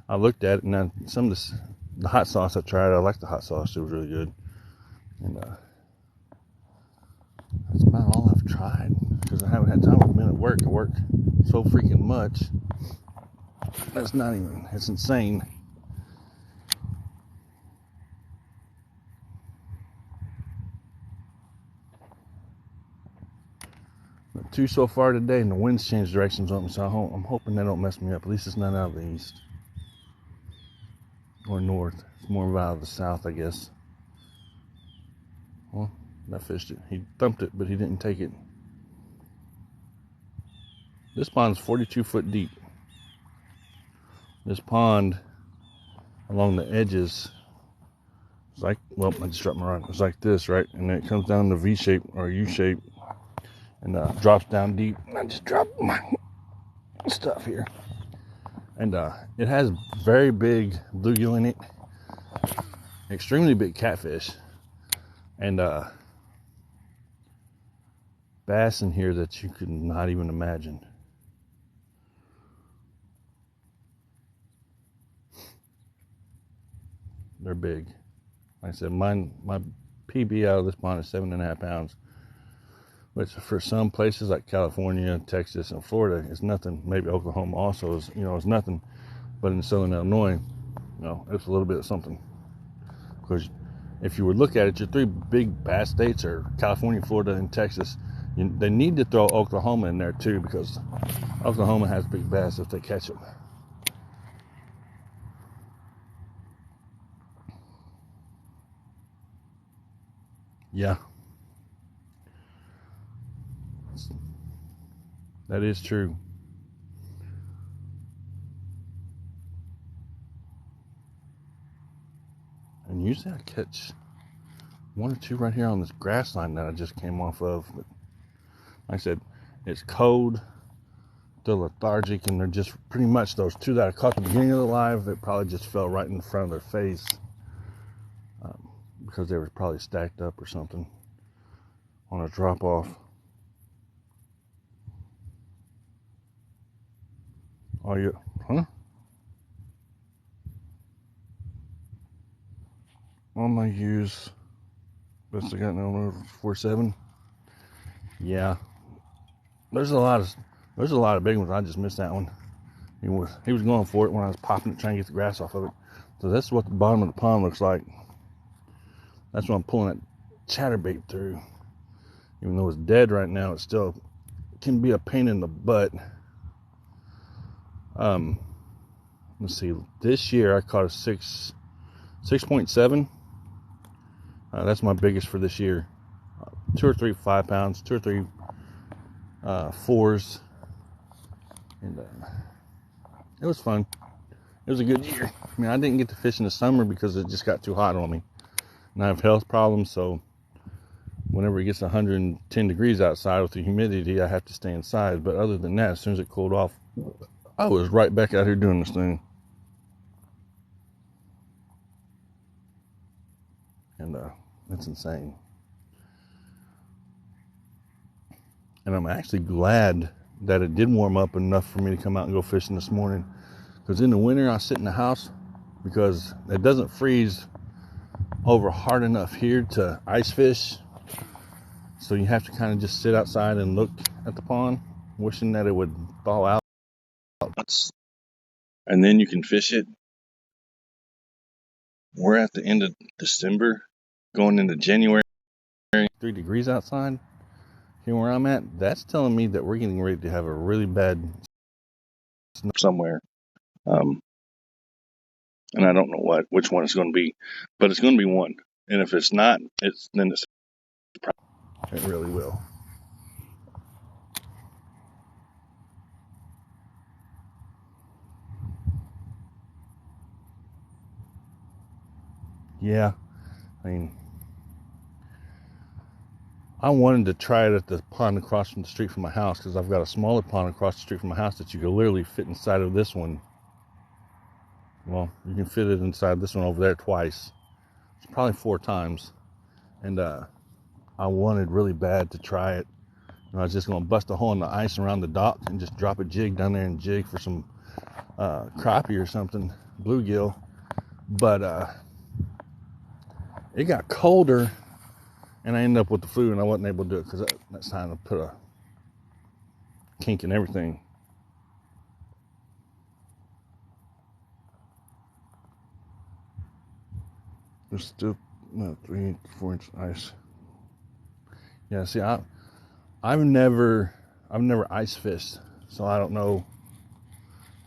I looked at it, and then some of the hot sauce I tried, I liked the hot sauce. It was really good. And that's about all I've tried because I haven't had time. I've been at work. I work so freaking much. That's not even, it's insane. But 2 so far today, and the wind's changed directions on me, so I'm hoping they don't mess me up. At least it's not out of the east or north. It's more out of the south, I guess. Well, I fished it. He thumped it, but he didn't take it. This pond's 42 foot deep. This pond along the edges is like, well, I just dropped my rod. It's like this, right? And then it comes down the V shape or U shape and drops down deep. And I just dropped my stuff here. And it has very big bluegill in it, extremely big catfish, and bass in here that you could not even imagine. They're big. Like I said, my PB out of this pond is 7.5 pounds, which for some places like California, Texas, and Florida is nothing. Maybe Oklahoma also is, is nothing. But in Southern Illinois, it's a little bit of something. Because if you would look at it, your 3 big bass states are California, Florida, and Texas. They need to throw Oklahoma in there too, because Oklahoma has big bass if they catch them. Yeah. That is true. And usually I catch 1 or 2 right here on this grass line that I just came off of. But like I said, it's cold, they're lethargic, and they're just pretty much those 2 that I caught at the beginning of the live that probably just fell right in front of their face because they were probably stacked up or something on a drop off. Oh, yeah, huh? On my use, best I got now, 4.7. Yeah, there's a lot of There's a lot of big ones. I just missed that one. He was going for it when I was popping it, trying to get the grass off of it. So that's what the bottom of the pond looks like. That's what I'm pulling that chatterbait through. Even though it's dead right now, it still can be a pain in the butt. Let's see. This year I caught a 6.7. That's my biggest for this year. 2 or 3 5 pounds, 2 or 3 4s, and it was fun. It was a good year. I mean, I didn't get to fish in the summer because it just got too hot on me, and I have health problems. So whenever it gets 110 degrees outside with the humidity, I have to stay inside. But other than that, as soon as it cooled off, I was right back out here doing this thing. And it's insane. And I'm actually glad that it did warm up enough for me to come out and go fishing this morning. Because in the winter, I sit in the house because it doesn't freeze over hard enough here to ice fish. So you have to kind of just sit outside and look at the pond, wishing that it would thaw out. And then you can fish it. We're at the end of December, going into January. 3 degrees outside. Here where I'm at, that's telling me that we're getting ready to have a really bad snow somewhere. And I don't know which one it's going to be, but it's going to be one. And if it's not, it really will. Yeah, I mean, I wanted to try it at the pond across from the street from my house because I've got a smaller pond across the street from my house that you could literally fit inside of this one. Well, you can fit it inside this one over there twice. It's probably 4 times. And I wanted really bad to try it. And I was just going to bust a hole in the ice around the dock and just drop a jig down there and jig for some crappie or something, bluegill. But it got colder. And I ended up with the flu, and I wasn't able to do it because that's time to put a kink in everything. There's still 3 4 inch ice. Yeah, see, I've never ice fished, so I don't know.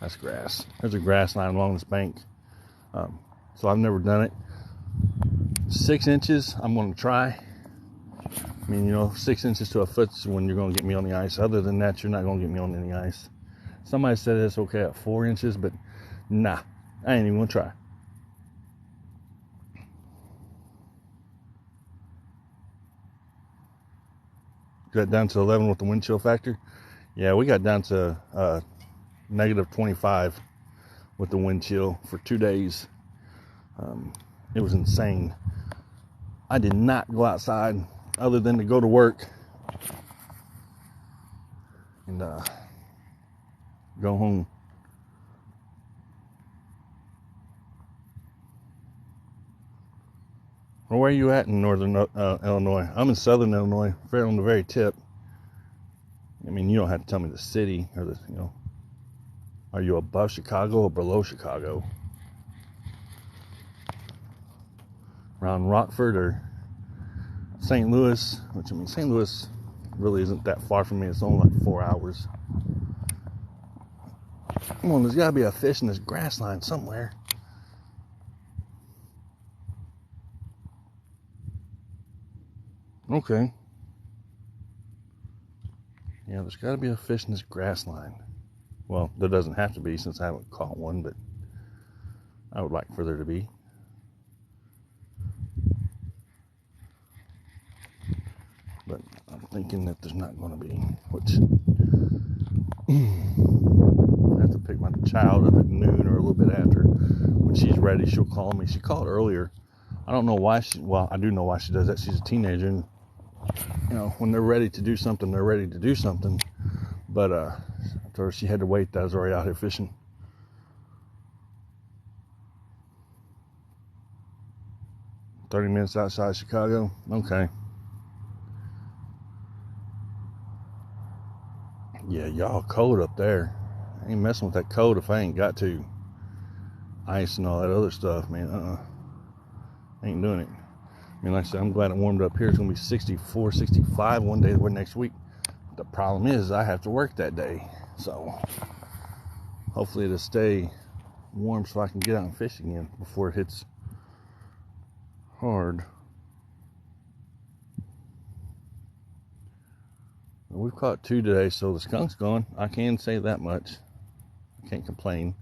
That's grass. There's a grass line along this bank, so I've never done it. 6 inches, I'm going to try. I mean, 6 inches to a foot is when you're going to get me on the ice. Other than that, you're not going to get me on any ice. Somebody said it's okay at 4 inches, but nah, I ain't even going to try. Got down to 11 with the wind chill factor. Yeah, we got down to negative 25 with the wind chill for 2 days. It was insane. I did not go outside other than to go to work and go home. Well, where are you at in northern Illinois? I'm in southern Illinois, right on the very tip. I mean, you don't have to tell me the city or are you above Chicago or below Chicago? Around Rockford or St. Louis, which I mean, St. Louis really isn't that far from me. It's only like 4 hours. Come on, there's got to be a fish in this grass line somewhere. Okay. Yeah, there's got to be a fish in this grass line. Well, there doesn't have to be since I haven't caught one, but I would like for there to be. But I'm thinking that there's not going to be, which I have to pick my child up at noon or a little bit after. When she's ready, she'll call me. She called earlier. I don't know why I do know why she does that. She's a teenager, and when they're ready to do something, they're ready to do something. But I told her she had to wait. That I was already out here fishing. "30 minutes outside Chicago." Okay. Yeah, y'all cold up there. I ain't messing with that cold if I ain't got to. Ice and all that other stuff, man. Ain't doing it. I mean, like I said, I'm glad it warmed up here. It's gonna be 64, 65 one day or next week. The problem is I have to work that day. So hopefully it'll stay warm so I can get out and fish again before it hits hard. We've caught 2 today, so the skunk's gone. I can say that much. I can't complain.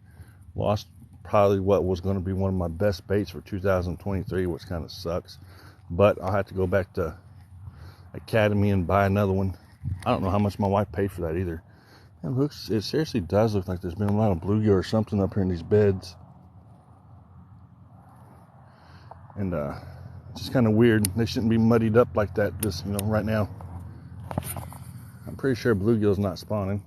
Lost probably what was going to be one of my best baits for 2023, which kind of sucks. But I'll have to go back to Academy and buy another one. I don't know how much my wife paid for that either. It seriously does look like there's been a lot of bluegill or something up here in these beds. And it's just kind of weird. They shouldn't be muddied up like that just, right now. I'm pretty sure bluegill's not spawning.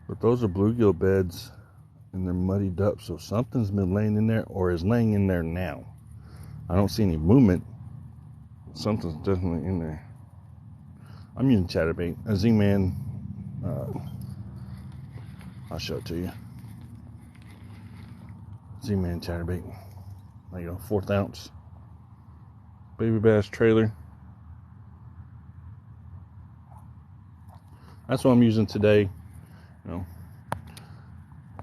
But those are bluegill beds, and they're muddied up, so something's been laying in there or is laying in there now. I don't see any movement. Something's definitely in there. I'm using chatterbait, a Z-Man. I'll show it to you. Z-Man chatterbait. There you go, 4th ounce. Baby bass trailer. That's what I'm using today.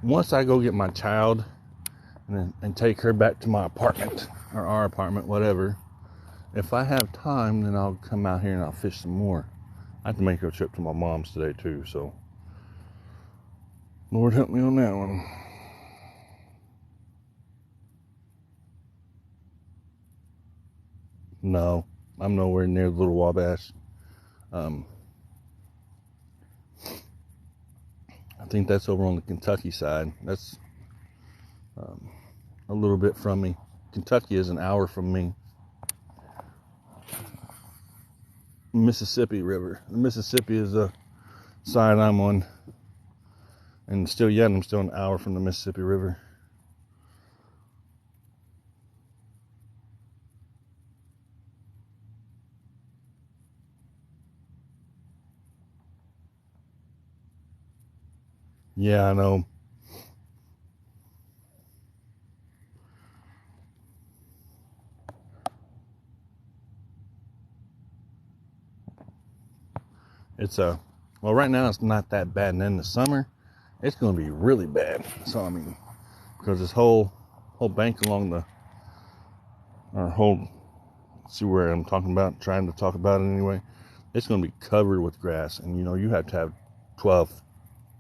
Once I go get my child and take her back to my apartment or our apartment, whatever, if I have time, then I'll come out here and I'll fish some more. I have to make a trip to my mom's today too, so Lord help me on that one. No, I'm nowhere near the Little Wabash. I think that's over on the Kentucky side. That's a little bit from me. Kentucky is an hour from me. Mississippi River. The Mississippi is the side I'm on. And still yet, I'm still an hour from the Mississippi River. Yeah, I know. Well, right now it's not that bad, and in the summer it's going to be really bad. So I mean, because this whole bank along see where I'm trying to talk about it anyway, it's going to be covered with grass, and you have to have 12,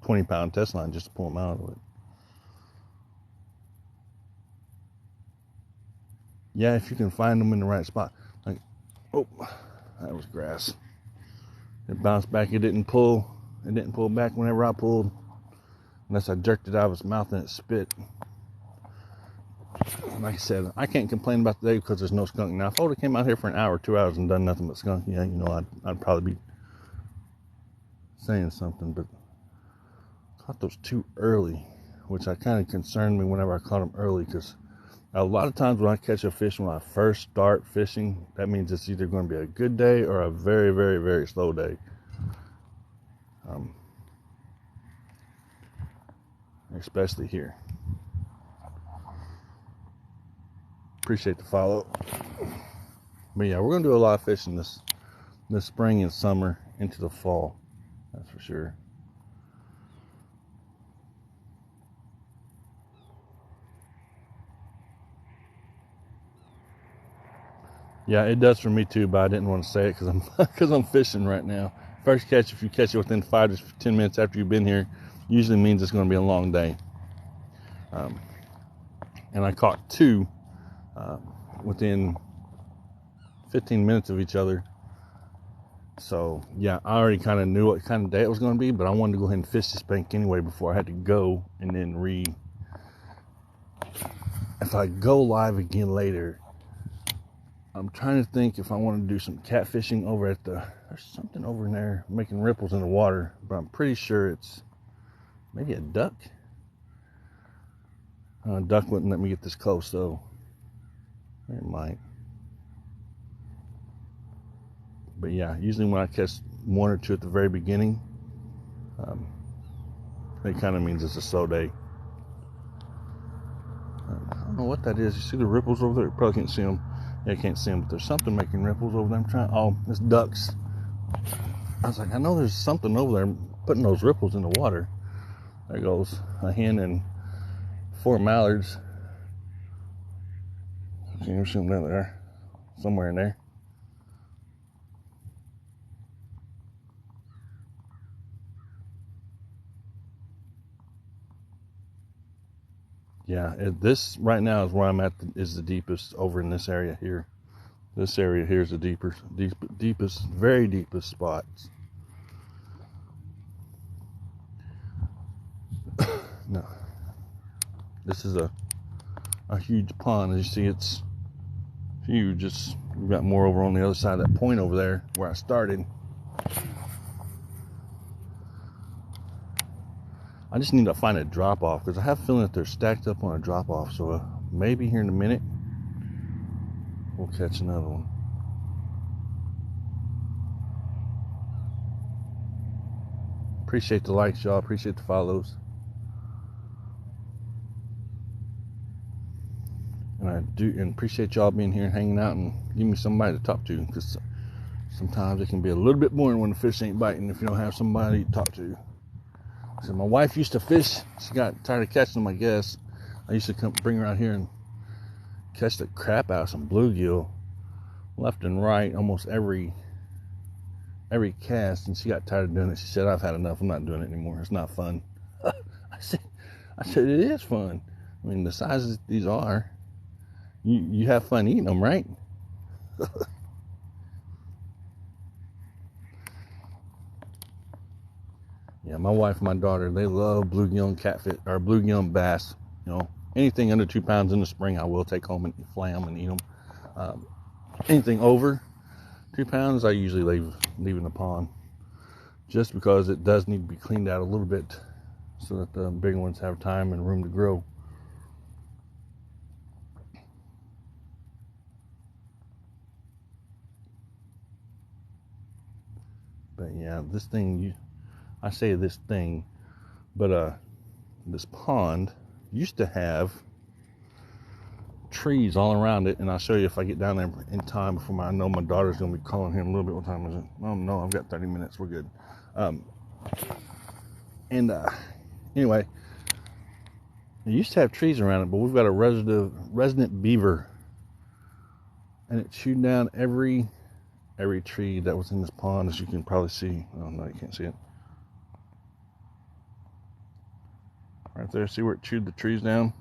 20 pound test line just to pull them out of it. Yeah, if you can find them in the right spot. Like, oh, that was grass. It bounced back. It didn't pull back whenever I pulled, unless I jerked it out of its mouth and it spit. Like I said, I can't complain about the day because there's no skunk. Now, if I would have came out here for an hour, 2 hours and done nothing but skunk, yeah, I'd probably be saying something. But caught those too early, which I kind of concerned me whenever I caught them early, because a lot of times when I catch a fish when I first start fishing, that means it's either going to be a good day or a very, very, very slow day. Especially here. Appreciate the follow. But yeah, we're going to do a lot of fishing this spring and summer into the fall. That's for sure. Yeah, it does for me too, but I didn't want to say it because I'm fishing right now. First catch, if you catch it within 5 to 10 minutes after you've been here, usually means it's going to be a long day. And I caught 2 within 15 minutes of each other. So yeah, I already kind of knew what kind of day it was going to be, but I wanted to go ahead and fish this bank anyway before I had to go and then if I go live again later, I'm trying to think if I want to do some catfishing over at there's something over in there making ripples in the water, but I'm pretty sure it's maybe a duck. Duck wouldn't let me get this close though. It might. But yeah, usually when I catch one or two at the very beginning. It kind of means it's a slow day. I don't know what that is. You see the ripples over there? You probably can't see them. Yeah, I can't see them, but there's something making ripples over there. I'm trying. Oh, it's ducks. I was like, I know there's something over there putting those ripples in the water. There goes a hen and 4 mallards. Can you see them down there? Somewhere in there. Yeah, this right now is where I'm at, is the deepest over in this area here. This area here is the deepest, very deepest spots. No, this is a huge pond. As you see, it's huge. We've got more over on the other side of that point over there where I started. I just need to find a drop off because I have a feeling that they're stacked up on a drop off. So maybe here in a minute we'll catch another one. Appreciate the likes, y'all. Appreciate the follows. And I do, and appreciate y'all being here and hanging out and giving me somebody to talk to, because sometimes it can be a little bit boring when the fish ain't biting if you don't have somebody to talk to. So my wife used to fish. She got tired of catching them, I guess. I used to come bring her out here and catch the crap out of some bluegill left and right almost every cast, and she got tired of doing it. She said, I've had enough. I'm not doing it anymore. It's not fun. I said it is fun. I mean, the sizes these are, you have fun eating them, right? Yeah, my wife and my daughter, they love bluegill and catfish, or bluegill and bass. You know, anything under 2 pounds in the spring, I will take home and flay them and eat them. Anything over 2 pounds, I usually leave in the pond, just because it does need to be cleaned out a little bit so that the big ones have time and room to grow. But yeah, this thing, I say this thing, but this pond used to have trees all around it, and I'll show you if I get down there in time before I know my daughter's going to be calling here in a little bit. What time is it? Oh no, I've got 30 minutes. We're good. Anyway, it used to have trees around it, but we've got a resident beaver, and it chewed down every tree that was in this pond, as you can probably see. Oh no, you can't see it. Right there, see where it chewed the trees down?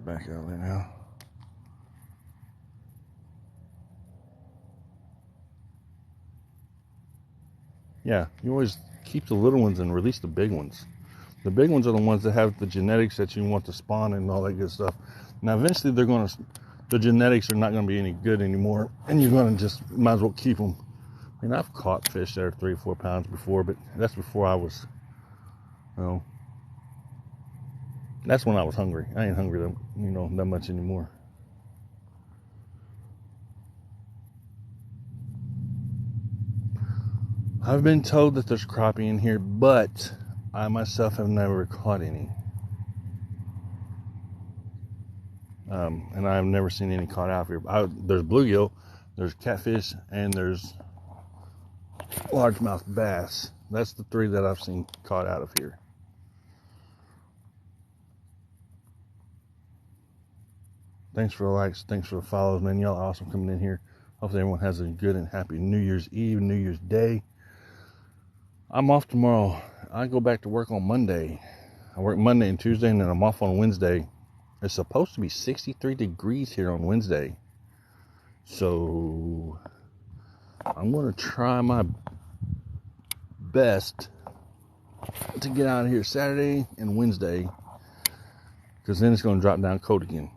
Back out there now. Yeah, you always keep the little ones and release the big ones. The big ones are the ones that have the genetics that you want to spawn and all that good stuff. Now, eventually, the genetics are not going to be any good anymore, and you're going to just might as well keep them. I mean, I've caught fish that are 3 or 4 pounds before, but that's before I was, that's when I was hungry. I ain't hungry that much anymore. I've been told that there's crappie in here, but I myself have never caught any. And I've never seen any caught out here. There's bluegill, there's catfish, and there's largemouth bass. That's the 3 that I've seen caught out of here. Thanks for the likes. Thanks for the follows, man. Y'all are awesome coming in here. Hopefully everyone has a good and happy New Year's Eve, New Year's Day. I'm off tomorrow. I go back to work on Monday. I work Monday and Tuesday, and then I'm off on Wednesday. It's supposed to be 63 degrees here on Wednesday. So I'm going to try my best to get out of here Saturday and Wednesday, because then it's going to drop down cold again.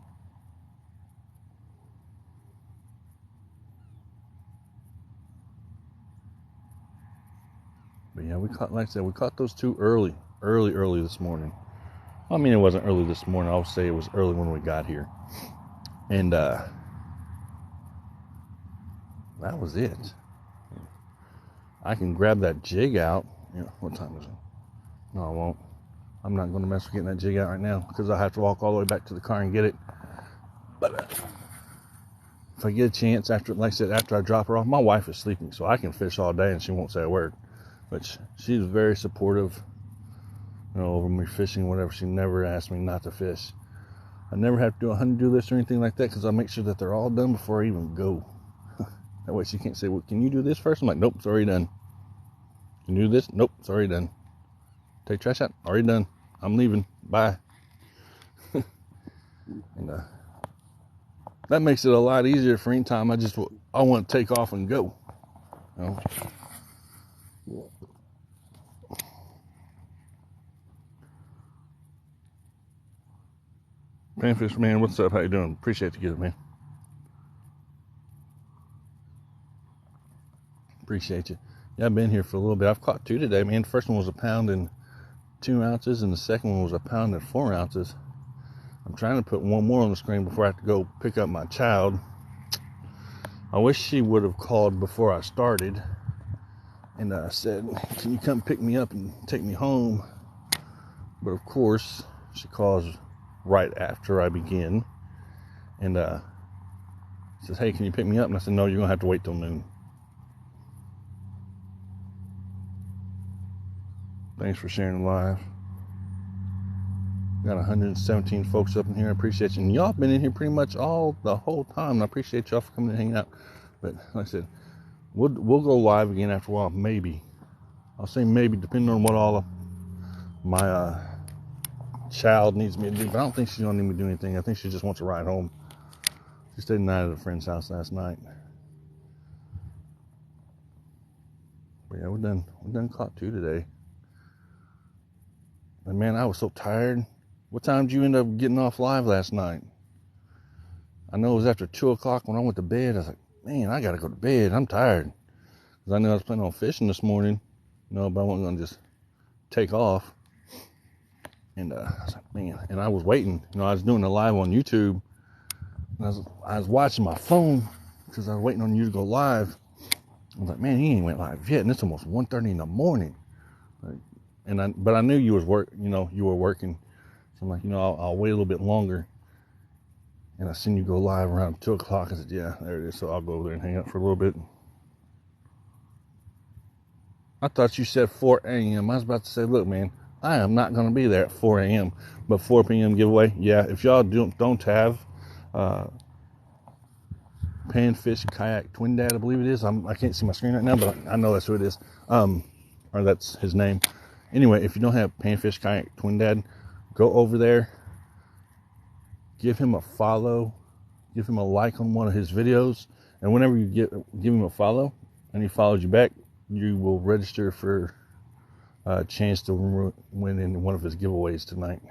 But yeah, like I said, we caught those 2 early this morning. I mean, it wasn't early this morning. I'll say it was early when we got here. And that was it. I can grab that jig out. What time is it? No, I won't. I'm not going to mess with getting that jig out right now because I have to walk all the way back to the car and get it. But if I get a chance, after I drop her off, my wife is sleeping, so I can fish all day and she won't say a word. But she's very supportive, over me fishing, whatever. She never asked me not to fish. I never have to do a honey-do list or anything like that because I make sure that they're all done before I even go. That way she can't say, well, can you do this first? I'm like, nope, it's already done. Can you do this? Nope, it's already done. Take trash out? Already done. I'm leaving. Bye. And that makes it a lot easier for any time I want to take off and go. Panfish man, what's up? How you doing? Appreciate you getting, man. Appreciate you. Yeah, I've been here for a little bit. I've caught 2 today, man. The first one was 1 pound and 2 ounces, and the second one was 1 pound and 4 ounces. I'm trying to put one more on the screen before I have to go pick up my child. I wish she would have called before I started and said, can you come pick me up and take me home? But of course, she calls right after I begin and says, hey, can you pick me up? And I said, no, you're going to have to wait till noon. Thanks for sharing the live. Got 117 folks up in here. I appreciate you. And y'all been in here pretty much the whole time. And I appreciate y'all for coming and hanging out. But like I said, we'll go live again after a while. Maybe. I'll say maybe, depending on what all of my child needs me to do. But I don't think she's going to need me to do anything. I think she just wants a ride home. She stayed the night at a friend's house last night. But yeah, we're done caught 2 today. And man, I was so tired. What time did you end up getting off live last night? I know it was after 2 o'clock when I went to bed. I was like, man, I got to go to bed. I'm tired. Because I knew I was planning on fishing this morning. But I wasn't going to just take off. And I was like, man. And I was waiting. I was doing a live on YouTube. And I was watching my phone because I was waiting on you to go live. I was like, man, he ain't went live yet. And it's almost 1:30 in the morning. But I knew you was you were working. So I'm like, I'll wait a little bit longer. And I seen you go live around 2 o'clock. I said, yeah, there it is. So I'll go over there and hang out for a little bit. I thought you said 4 a.m. I was about to say, look, man, I am not going to be there at 4 a.m. But 4 p.m. giveaway, yeah, if y'all don't have Panfish Kayak Twin Dad, I believe it is. I can't see my screen right now, but I know that's who it is. Or that's his name. Anyway, if you don't have Panfish Kayak Twin Dad, go over there, give him a follow, give him a like on one of his videos, and whenever you give him a follow and he follows you back, you will register for a chance to win in one of his giveaways tonight.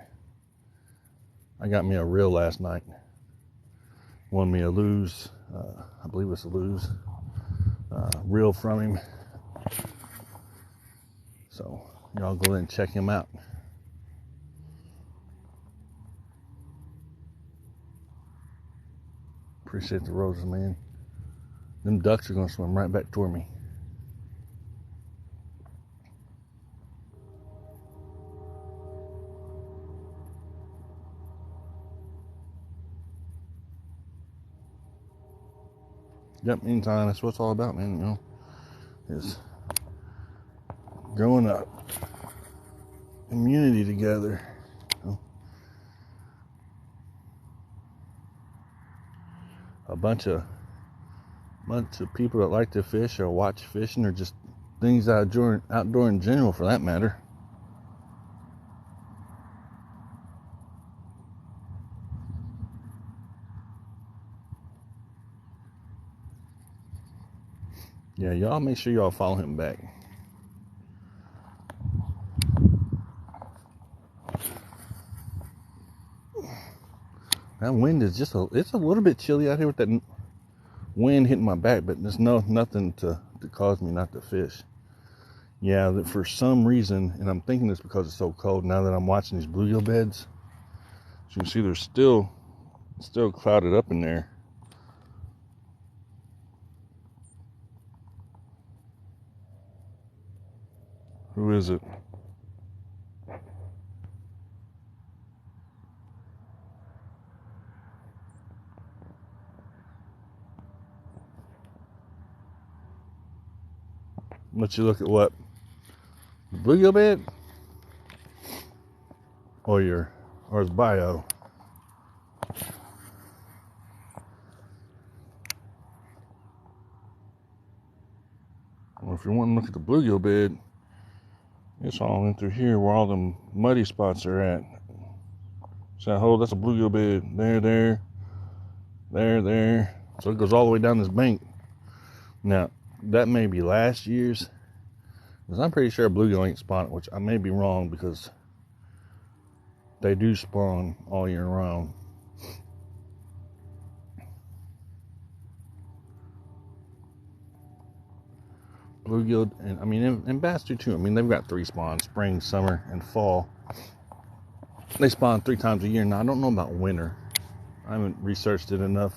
I got me a reel last night. Won me a lose, I believe it's a lose, reel from him. So y'all go ahead and check him out. Appreciate the roses, man. Them ducks are going to swim right back toward me. Yep, meantime, that's what it's all about, man, is growing up, community together. A bunch of people that like to fish or watch fishing or just things outdoor in general, for that matter. Yeah, y'all make sure y'all follow him back. That wind is it's a little bit chilly out here with that wind hitting my back, but there's nothing to cause me not to fish. Yeah, that for some reason, and I'm thinking it's because it's so cold now that I'm watching these bluegill beds. So you can see they're still clouded up in there. Who is it? Let you look at what? The bluegill bed? Or his bio? Well, if you want to look at the bluegill bed, it's all in through here where all them muddy spots are at. So that hole, that's a bluegill bed. There. So it goes all the way down this bank. Now, that may be last year's, because I'm pretty sure a bluegill ain't spawned, which I may be wrong because they do spawn all year round. Bluegill, and I mean, and bass do too. I mean, they've got 3 spawns: spring, summer, and fall. They spawn 3 times a year. Now, I don't know about winter. I haven't researched it enough.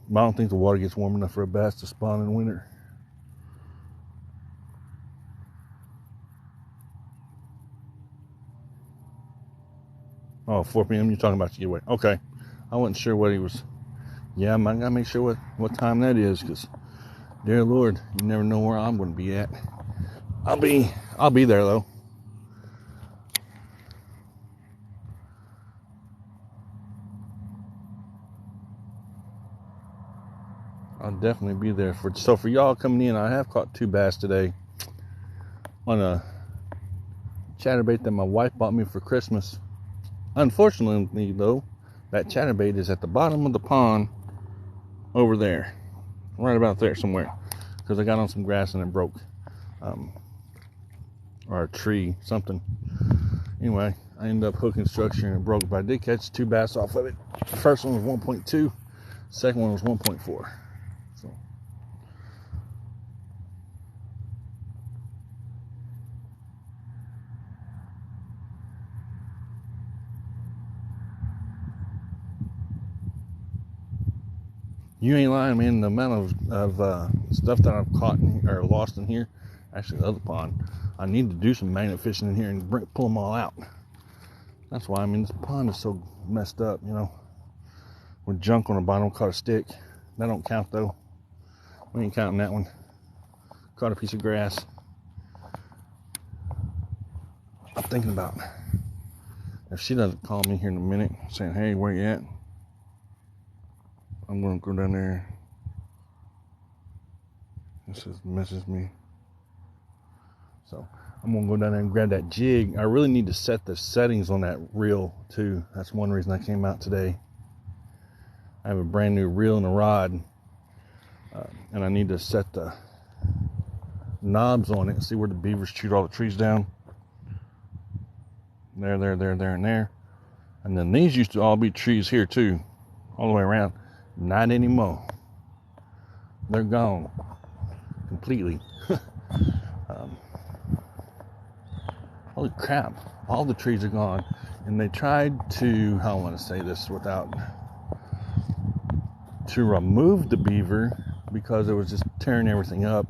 But I don't think the water gets warm enough for a bass to spawn in winter. Oh, 4 p.m. You're talking about the giveaway. Okay. I wasn't sure what he was. Yeah, I gotta make sure what time that is, because dear Lord, you never know where I'm going to be at. I'll be there though. I'll definitely be there so for y'all coming in. I have caught 2 bass today on a chatterbait that my wife bought me for Christmas. Unfortunately though, that chatterbait is at the bottom of the pond over there, right about there somewhere, because I got on some grass and it broke, or a tree, something. Anyway, I ended up hooking structure and it broke, but I did catch 2 bass off of it. The first one was 1.2, second one was 1.4. So you ain't lying, man. The amount of stuff that I've caught or lost in here, actually the other pond, I need to do some magnet fishing in here and pull them all out. That's why, I mean, this pond is so messed up, you know, with junk on the bottom. Caught a stick. That don't count though. We ain't counting that one. Caught a piece of grass. I'm thinking about, if she doesn't call me here in a minute saying, hey, where you at? I'm gonna go down there. It says message me. So I'm gonna go down there and grab that jig. I really need to set the settings on that reel too. That's one reason I came out today. I have a brand new reel and a rod, and I need to set the knobs on it and see where the beavers chewed all the trees down. There, and there. And then these used to all be trees here too, all the way around. Not anymore. They're gone completely. Holy crap, all the trees are gone. And they tried to, how I want to say this without, to remove the beaver because it was just tearing everything up.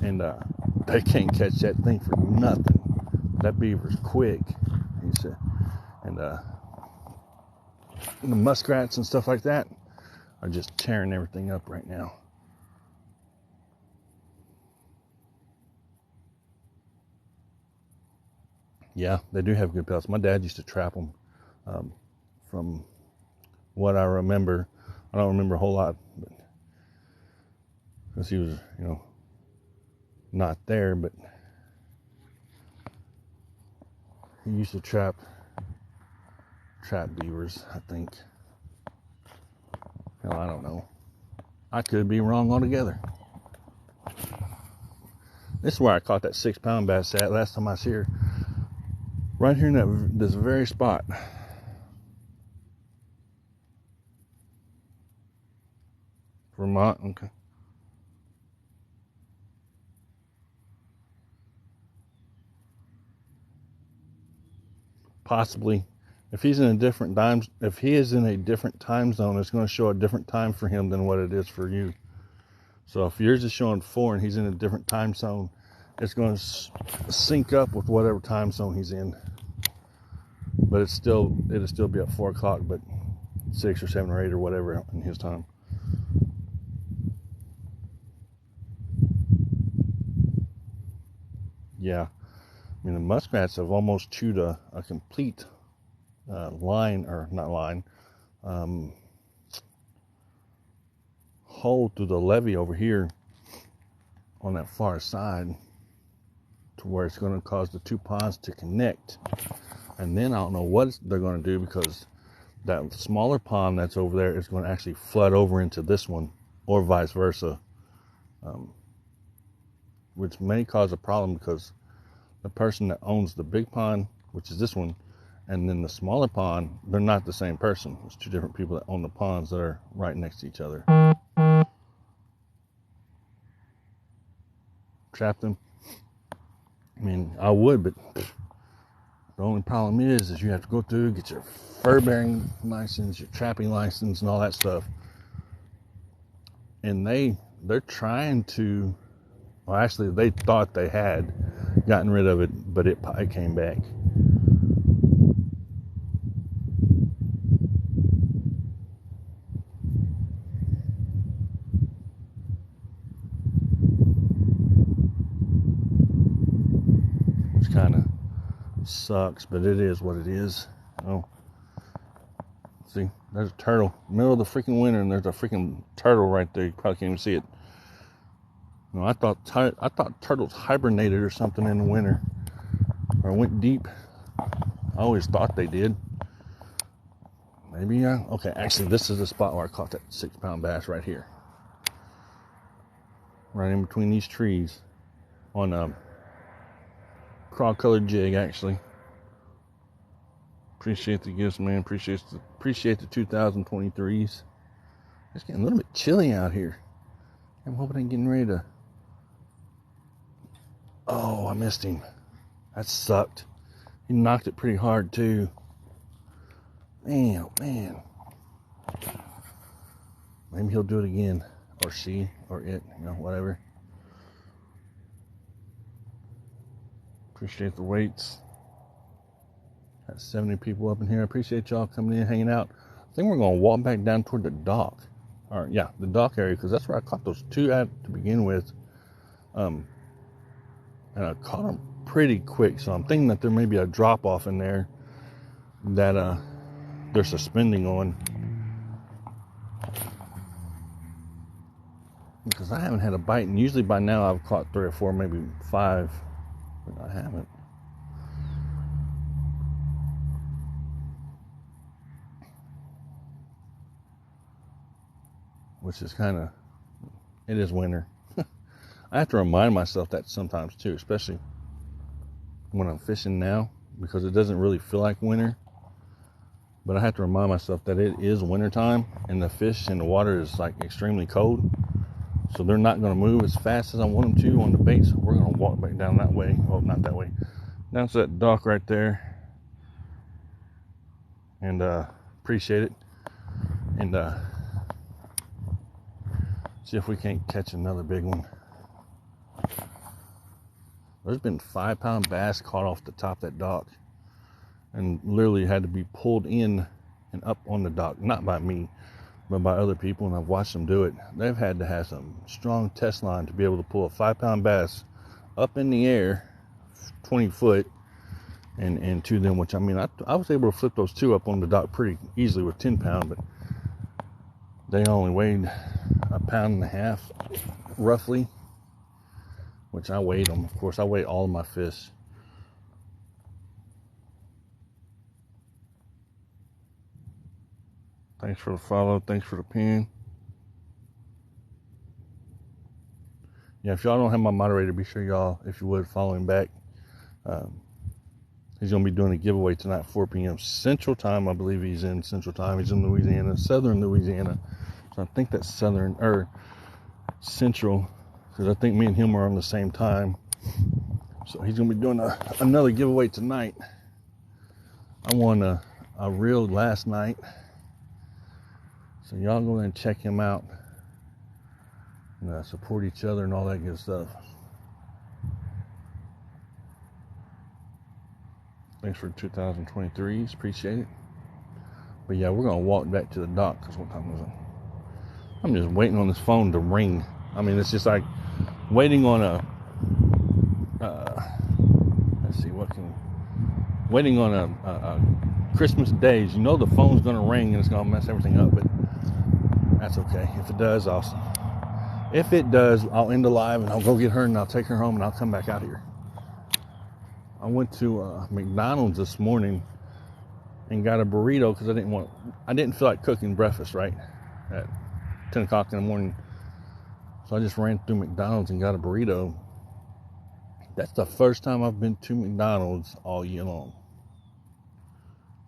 And they can't catch that thing for nothing. That beaver's quick, he said. And the muskrats and stuff like that are just tearing everything up right now. Yeah, they do have good pelts. My dad used to trap them, from what I remember. I don't remember a whole lot, but because he was, you know, not there, but he used to trap beavers, I think. Hell, I don't know. I could be wrong altogether. This is where I caught that 6-pound bass at last time I was here. Right here in this very spot. Vermont, okay. Possibly. If he is in a different time zone, it's going to show a different time for him than what it is for you. So if yours is showing 4 and he's in a different time zone, it's going to sync up with whatever time zone he's in. But it'll still be at 4 o'clock, but 6 or 7 or 8 or whatever in his time. Yeah, I mean the muskrats have almost chewed a complete hole through the levee over here on that far side, to where it's going to cause the two ponds to connect. And then I don't know what they're going to do, because that smaller pond that's over there is going to actually flood over into this one, or vice versa, which may cause a problem, because the person that owns the big pond, which is this one, and then the smaller pond, they're not the same person. It's two different people that own the ponds that are right next to each other. Trap them? I mean, I would, but the only problem is you have to go through, get your fur bearing license, your trapping license, and all that stuff. And they're trying to, well, actually, they thought they had gotten rid of it, but it came back. Which kind of sucks, but it is what it is. Oh, see, there's a turtle, middle of the freaking winter, and there's a freaking turtle right there. You probably can't even see it. No, I thought turtles hibernated or something in the winter, or went deep. I always thought they did. Maybe, yeah. Okay, actually, this is the spot where I caught that 6-pound bass right here, right in between these trees, on a craw-colored jig, actually. Appreciate the gifts, man. Appreciate the 2023s. It's getting a little bit chilly out here. I'm hoping I'm getting ready to. Oh, I missed him. That sucked. He knocked it pretty hard too. Man, oh man. Maybe he'll do it again, or she, or it, whatever. Appreciate the weights. Got 70 people up in here. I appreciate y'all coming in, hanging out. I think we're going to walk back down toward the dock. Or, yeah, the dock area, because that's where I caught those two at to begin with. And I caught them pretty quick, so I'm thinking that there may be a drop-off in there that they're suspending on. Because I haven't had a bite, and usually by now I've caught 3 or 4, maybe 5, but I haven't. Which is kind of, it is winter. I have to remind myself that sometimes too, especially when I'm fishing now, because it doesn't really feel like winter. But I have to remind myself that it is winter time, and the fish in the water is like extremely cold. So they're not going to move as fast as I want them to on the bait. So we're going to walk back down that way. Oh, not that way. Down to that dock right there. And appreciate it. And see if we can't catch another big one. There's been 5-pound bass caught off the top of that dock, and literally had to be pulled in and up on the dock, not by me, but by other people, and I've watched them do it. They've had to have some strong test line to be able to pull a 5-pound bass up in the air, 20 foot, and to them, which I mean, I was able to flip those two up on the dock pretty easily with 10-pound, but they only weighed 1.5 pounds, roughly, which I weighed them. Of course, I weigh all of my fish. Thanks for the follow. Thanks for the pin. Yeah, if y'all don't have my moderator, be sure y'all, if you would, follow him back. He's going to be doing a giveaway tonight, 4 p.m. Central Time. I believe he's in Central Time. He's in Louisiana, Southern Louisiana. So I think that's Southern, or Central, because I think me and him are on the same time. So he's going to be doing another giveaway tonight. I won a reel last night. So y'all go and check him out. And support each other and all that good stuff. Thanks for 2023s. Appreciate it. But yeah, we're going to walk back to the dock because what time is it? I'm just waiting on this phone to ring. I mean, it's just like waiting on a, waiting on a Christmas days. You know the phone's going to ring and it's going to mess everything up, but that's okay. If it does, awesome. If it does, I'll end the live and I'll go get her and I'll take her home and I'll come back out here. I went to McDonald's this morning and got a burrito because I didn't feel like cooking breakfast right at 10 o'clock in the morning. So I just ran through McDonald's and got a burrito. That's the first time I've been to McDonald's all year long.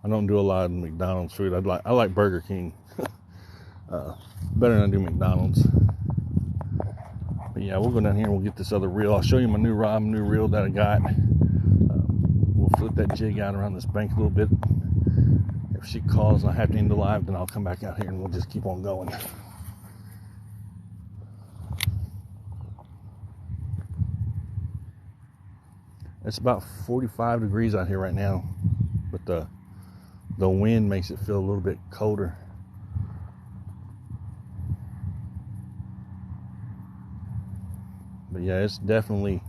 I don't do a lot of McDonald's food. I like Burger King better than I do McDonald's. But yeah, we'll go down here and we'll get this other reel. I'll show you my new rod, new reel that I got. We'll flip that jig out around this bank a little bit. If she calls and I have to end the live, then I'll come back out here and we'll just keep on going. It's about 45 degrees out here right now, but the wind makes it feel a little bit colder. But yeah, it's definitely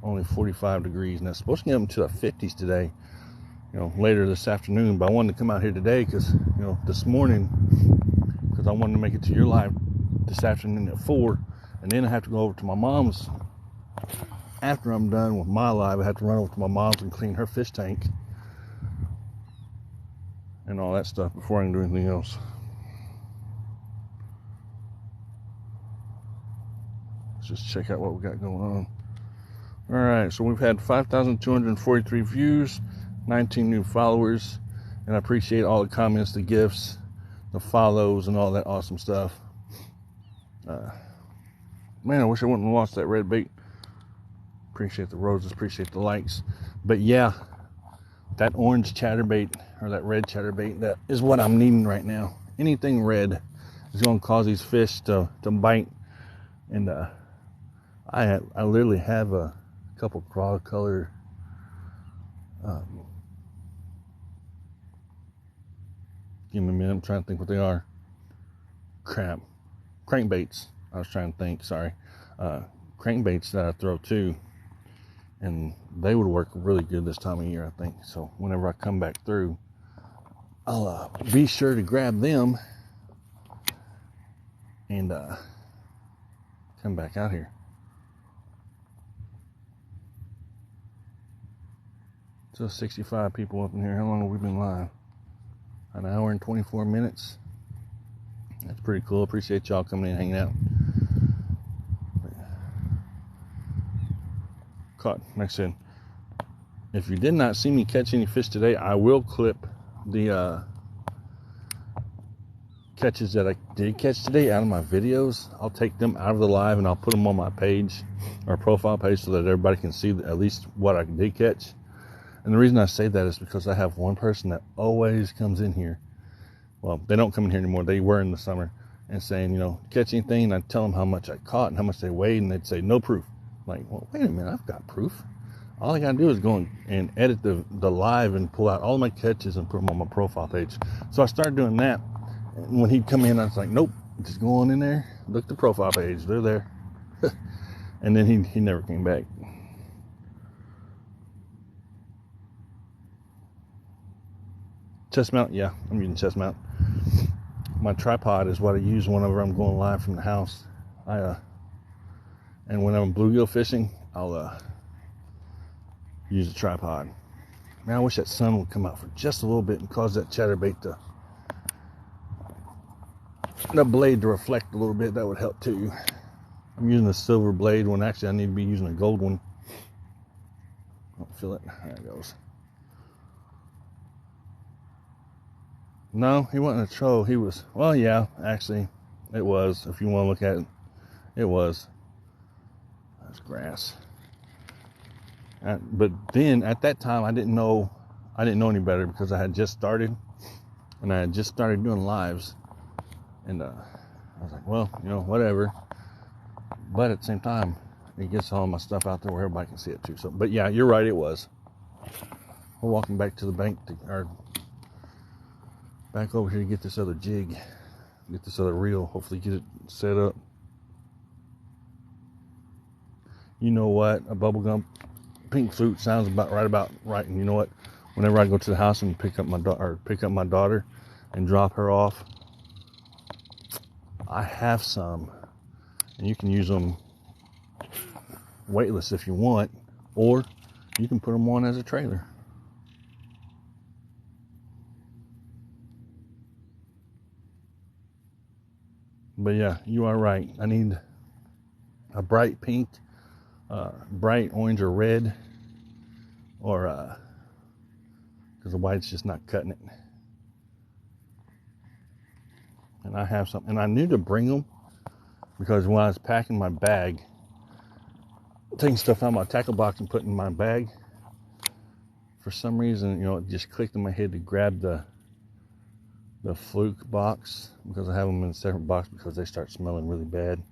only 45 degrees, and it's supposed to get up to the 50s today, later this afternoon. But I wanted to come out here today because, this morning, because I wanted to make it to your live this afternoon at 4, and then I have to go over to my mom's. After I'm done with my live, I have to run over to my mom's and clean her fish tank and all that stuff before I can do anything else. Let's just check out what we got going on. All right, so we've had 5,243 views, 19 new followers, and I appreciate all the comments, the gifts, the follows, and all that awesome stuff. Man, I wish I wouldn't have lost that red bait. Appreciate the roses, appreciate the likes. But yeah, that orange chatterbait or that red chatterbait, that is what I'm needing right now. Anything red is going to cause these fish to bite. And I literally have a couple craw color give me a minute, I'm trying to think what they are. Crankbaits. I was trying to think, sorry. Crankbaits that I throw too. And they would work really good this time of year, I think. So whenever I come back through, I'll be sure to grab them and come back out here. So 65 people up in here. How long have we been live? An hour and 24 minutes. That's pretty cool. Appreciate y'all coming in and hanging out. Caught, like I said, if you did not see me catch any fish today, I will clip the catches that I did catch today out of my videos. I'll take them out of the live and I'll put them on my page or profile page so that everybody can see at least what I did catch. And the reason I say that is because I have one person that always comes in here. Well, they don't come in here anymore. They were in the summer, and saying, catch anything, and I tell them how much I caught and how much they weighed, and they'd say no proof. Like, well, wait a minute, I've got proof. All I gotta do is go and edit the live and pull out all my catches and put them on my profile page. So I started doing that. And when he'd come in, I was like, nope, just go on in there, look at the profile page, they're there. And then he never came back. Chest mount, yeah, I'm using chest mount. My tripod is what I use whenever I'm going live from the house. And when I'm bluegill fishing, I'll use a tripod. Man, I wish that sun would come out for just a little bit and cause that chatterbait the blade to reflect a little bit. That would help too. I'm using a silver blade when actually I need to be using a gold one. I don't feel it. There it goes. No, he wasn't a troll. He was, well, yeah, actually, it was. If you want to look at it, it was. That's grass. But then at that time, I didn't know any better because I had just started, and I had just started doing lives, and I was like, well, whatever. But at the same time, it gets all my stuff out there where everybody can see it too. So, but yeah, you're right, it was. We're walking back to the bank, or back over here to get this other jig, get this other reel, hopefully get it set up. You know what? A bubblegum pink flute sounds about right. And you know what? Whenever I go to the house and pick up my daughter and drop her off, I have some, and you can use them weightless if you want, or you can put them on as a trailer. But yeah, you are right. I need a bright pink, bright orange or red, or because the white's just not cutting it. And I have some, and I knew to bring them because when I was packing my bag, taking stuff out of my tackle box and putting in my bag, for some reason, it just clicked in my head to grab the Fluke box, because I have them in a separate box because they start smelling really bad,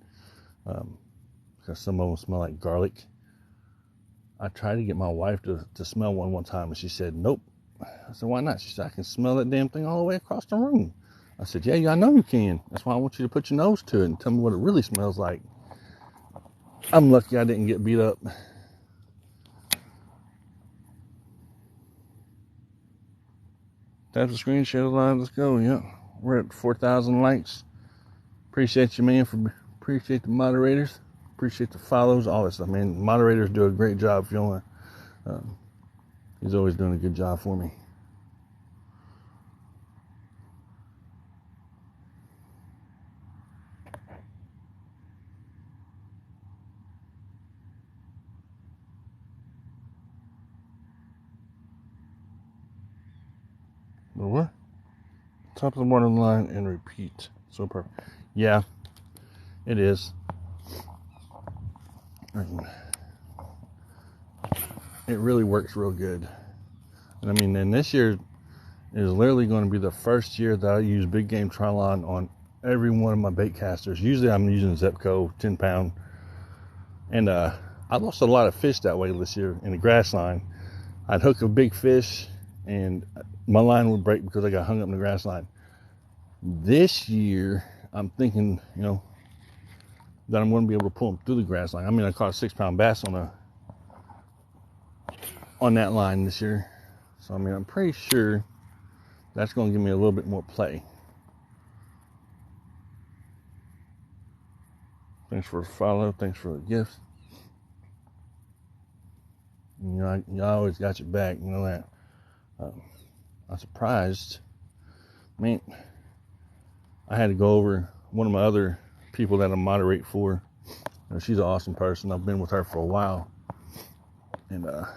because some of them smell like garlic. I tried to get my wife to smell one time, and she said nope. I said, why not? She said, I can smell that damn thing all the way across the room. I said, yeah, I know you can. That's why I want you to put your nose to it and tell me what it really smells like. I'm lucky I didn't get beat up. Tap the screen, share the live, let's go. Yeah, we're at 4,000 likes. Appreciate you, man. Appreciate the moderators. Appreciate the follows, all this stuff, man. Moderators do a great job. Fiona, he's always doing a good job for me. The what? Top of the water line and repeat. So perfect. Yeah, it is. It really works real good. And and this year is literally going to be the first year that I use Big Game Trilon on every one of my bait casters. Usually I'm using Zepco 10 pound. And I lost a lot of fish that way this year in the grass line. I'd hook a big fish and my line would break because I got hung up in the grass line. This year, I'm thinking, that I'm going to be able to pull them through the grass line. I caught a 6 pound bass on that line this year. So, I'm pretty sure that's going to give me a little bit more play. Thanks for the follow. Thanks for the gifts. I always got your back. You know that. I'm surprised. I had to go over one of my other people that I moderate for. She's an awesome person. I've been with her for a while. And I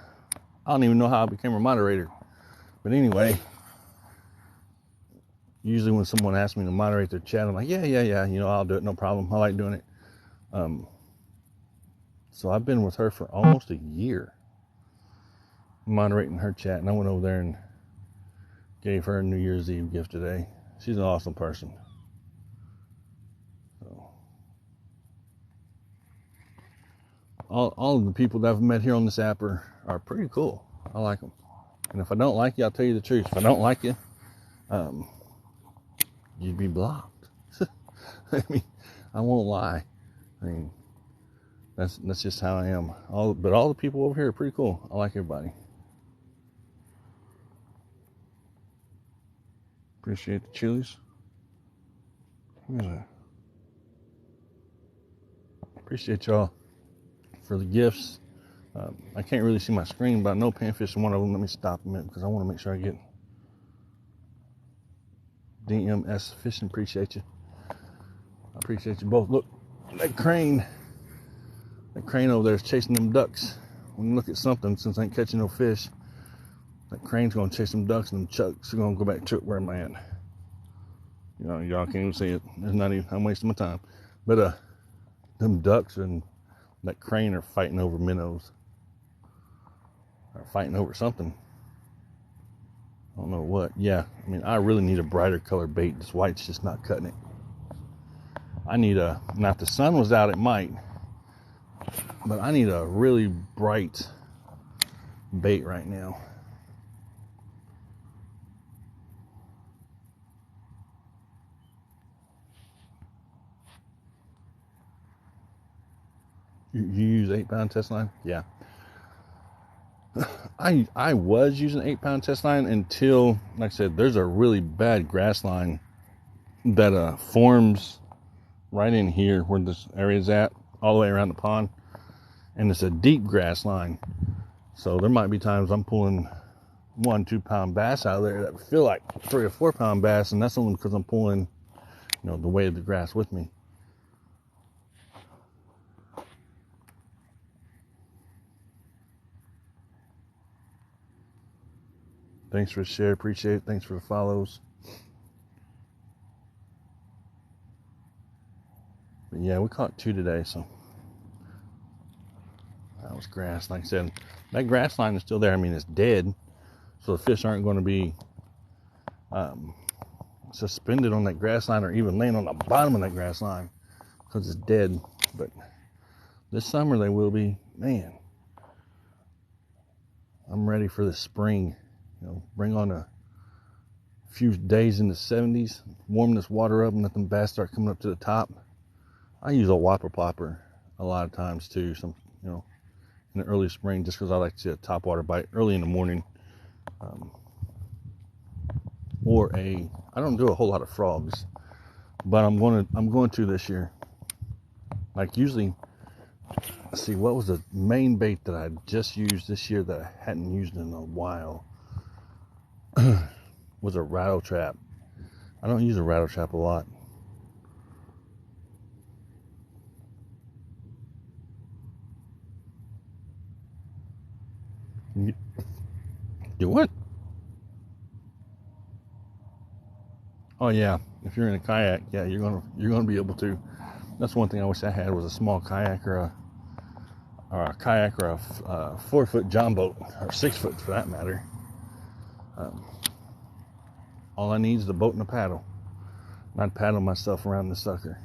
don't even know how I became a moderator. But anyway, usually when someone asks me to moderate their chat, I'm like, yeah, I'll do it, no problem. I like doing it. So I've been with her for almost a year, moderating her chat, and I went over there and gave her a New Year's Eve gift today. She's an awesome person. So, all of the people that I've met here on this app are pretty cool. I like them. And if I don't like you, I'll tell you the truth. If I don't like you, you'd be blocked. I won't lie. That's just how I am. But all the people over here are pretty cool. I like everybody. Appreciate the chilies. Appreciate y'all for the gifts. I can't really see my screen, but I know Panfish is one of them. Let me stop a minute because I want to make sure I get DMS Fishing. Appreciate you. I appreciate you both. Look, that crane over there is chasing them ducks. When you look at something, since I ain't catching no fish, that crane's going to chase them ducks, and them chucks are going to go back to it. Where am I at? Y'all can't even see it. I'm wasting my time. But them ducks and that crane are fighting over minnows. Or fighting over something. I don't know what. Yeah, I really need a brighter color bait. This white's just not cutting it. I need now if the sun was out, it might. But I need a really bright bait right now. You use 8-pound test line? Yeah. I was using 8-pound test line until, like I said, there's a really bad grass line that forms right in here where this area is at, all the way around the pond, and it's a deep grass line. So there might be times I'm pulling 1-2 pound bass out of there that feel like 3 or 4 pound bass, and that's only because I'm pulling, the weight of the grass with me. Thanks for the share, appreciate it. Thanks for the follows. But yeah, we caught 2 today, so that was grass. Like I said, that grass line is still there. I mean, it's dead, so the fish aren't going to be suspended on that grass line or even laying on the bottom of that grass line because it's dead. But this summer they will be. Man, I'm ready for the spring. Bring on a few days in the 70s, warm this water up and let them bass start coming up to the top. I use a whopper plopper a lot of times too, in the early spring, just because I like to see a topwater bite early in the morning. I don't do a whole lot of frogs, but I'm going to this year. Like usually, let's see, what was the main bait that I just used this year that I hadn't used in a while? Was a rattle trap. I don't use a rattle trap a lot. Do what? Oh yeah, if you're in a kayak, yeah, you're gonna be able to. That's one thing I wish I had, was a small kayak or a kayak or a 4-foot john boat, or 6-foot for that matter. All I need is a boat and a paddle. I'd paddle myself around the sucker,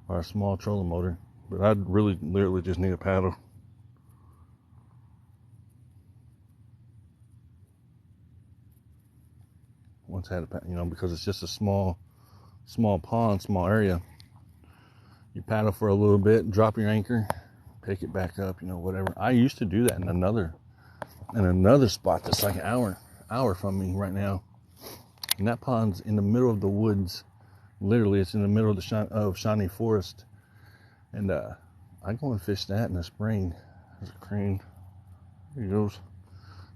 or a small trolling motor, but I'd really literally just need a paddle. Once I had a, because it's just a small pond, small area. You paddle for a little bit, drop your anchor, pick it back up, whatever. I used to do that in another spot that's like an hour from me right now. And that pond's in the middle of the woods. Literally, it's in the middle of Shawnee Forest. And I go and fish that in the spring. There's a crane. There he goes.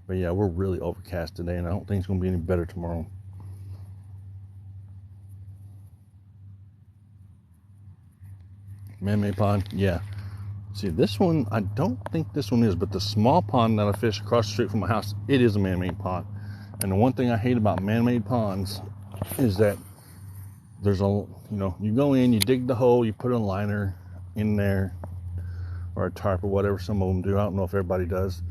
But yeah, we're really overcast today, and I don't think it's going to be any better tomorrow. Man-made pond, yeah. See, this one, I don't think this one is, but the small pond that I fish across the street from my house, it is a man-made pond. And the one thing I hate about man-made ponds is that there's you go in, you dig the hole, you put a liner in there, or a tarp or whatever some of them do. I don't know if everybody does.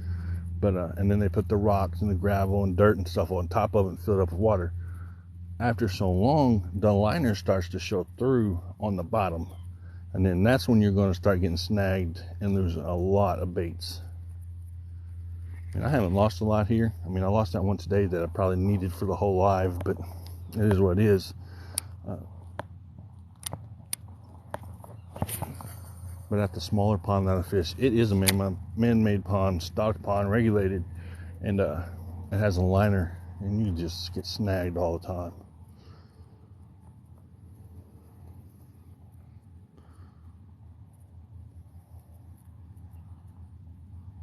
But and then they put the rocks and the gravel and dirt and stuff on top of it and fill it up with water. After so long, the liner starts to show through on the bottom. And then that's when you're going to start getting snagged and lose a lot of baits. And I haven't lost a lot here. I mean, I lost that one today that I probably needed for the whole live, but it is what it is. But at the smaller pond that I fish, it is a man-made pond, stocked pond, regulated, and it has a liner, and you just get snagged all the time.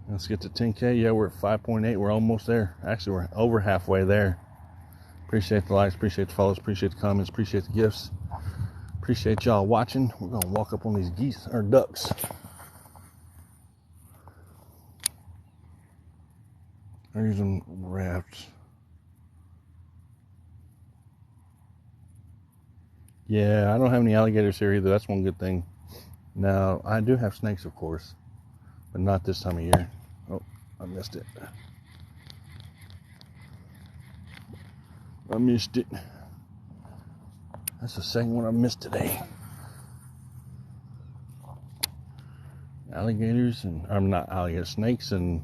Let's get to 10K. Yeah, we're at 5.8. We're almost there. Actually, we're over halfway there. Appreciate the likes, appreciate the follows, appreciate the comments, appreciate the gifts. Appreciate y'all watching. We're going to walk up on these geese, or ducks. They're using rafts. Yeah, I don't have any alligators here either. That's one good thing. Now, I do have snakes, of course, but not this time of year. Oh, I missed it. That's the second one I missed today. Alligators and, I'm not alligators, snakes and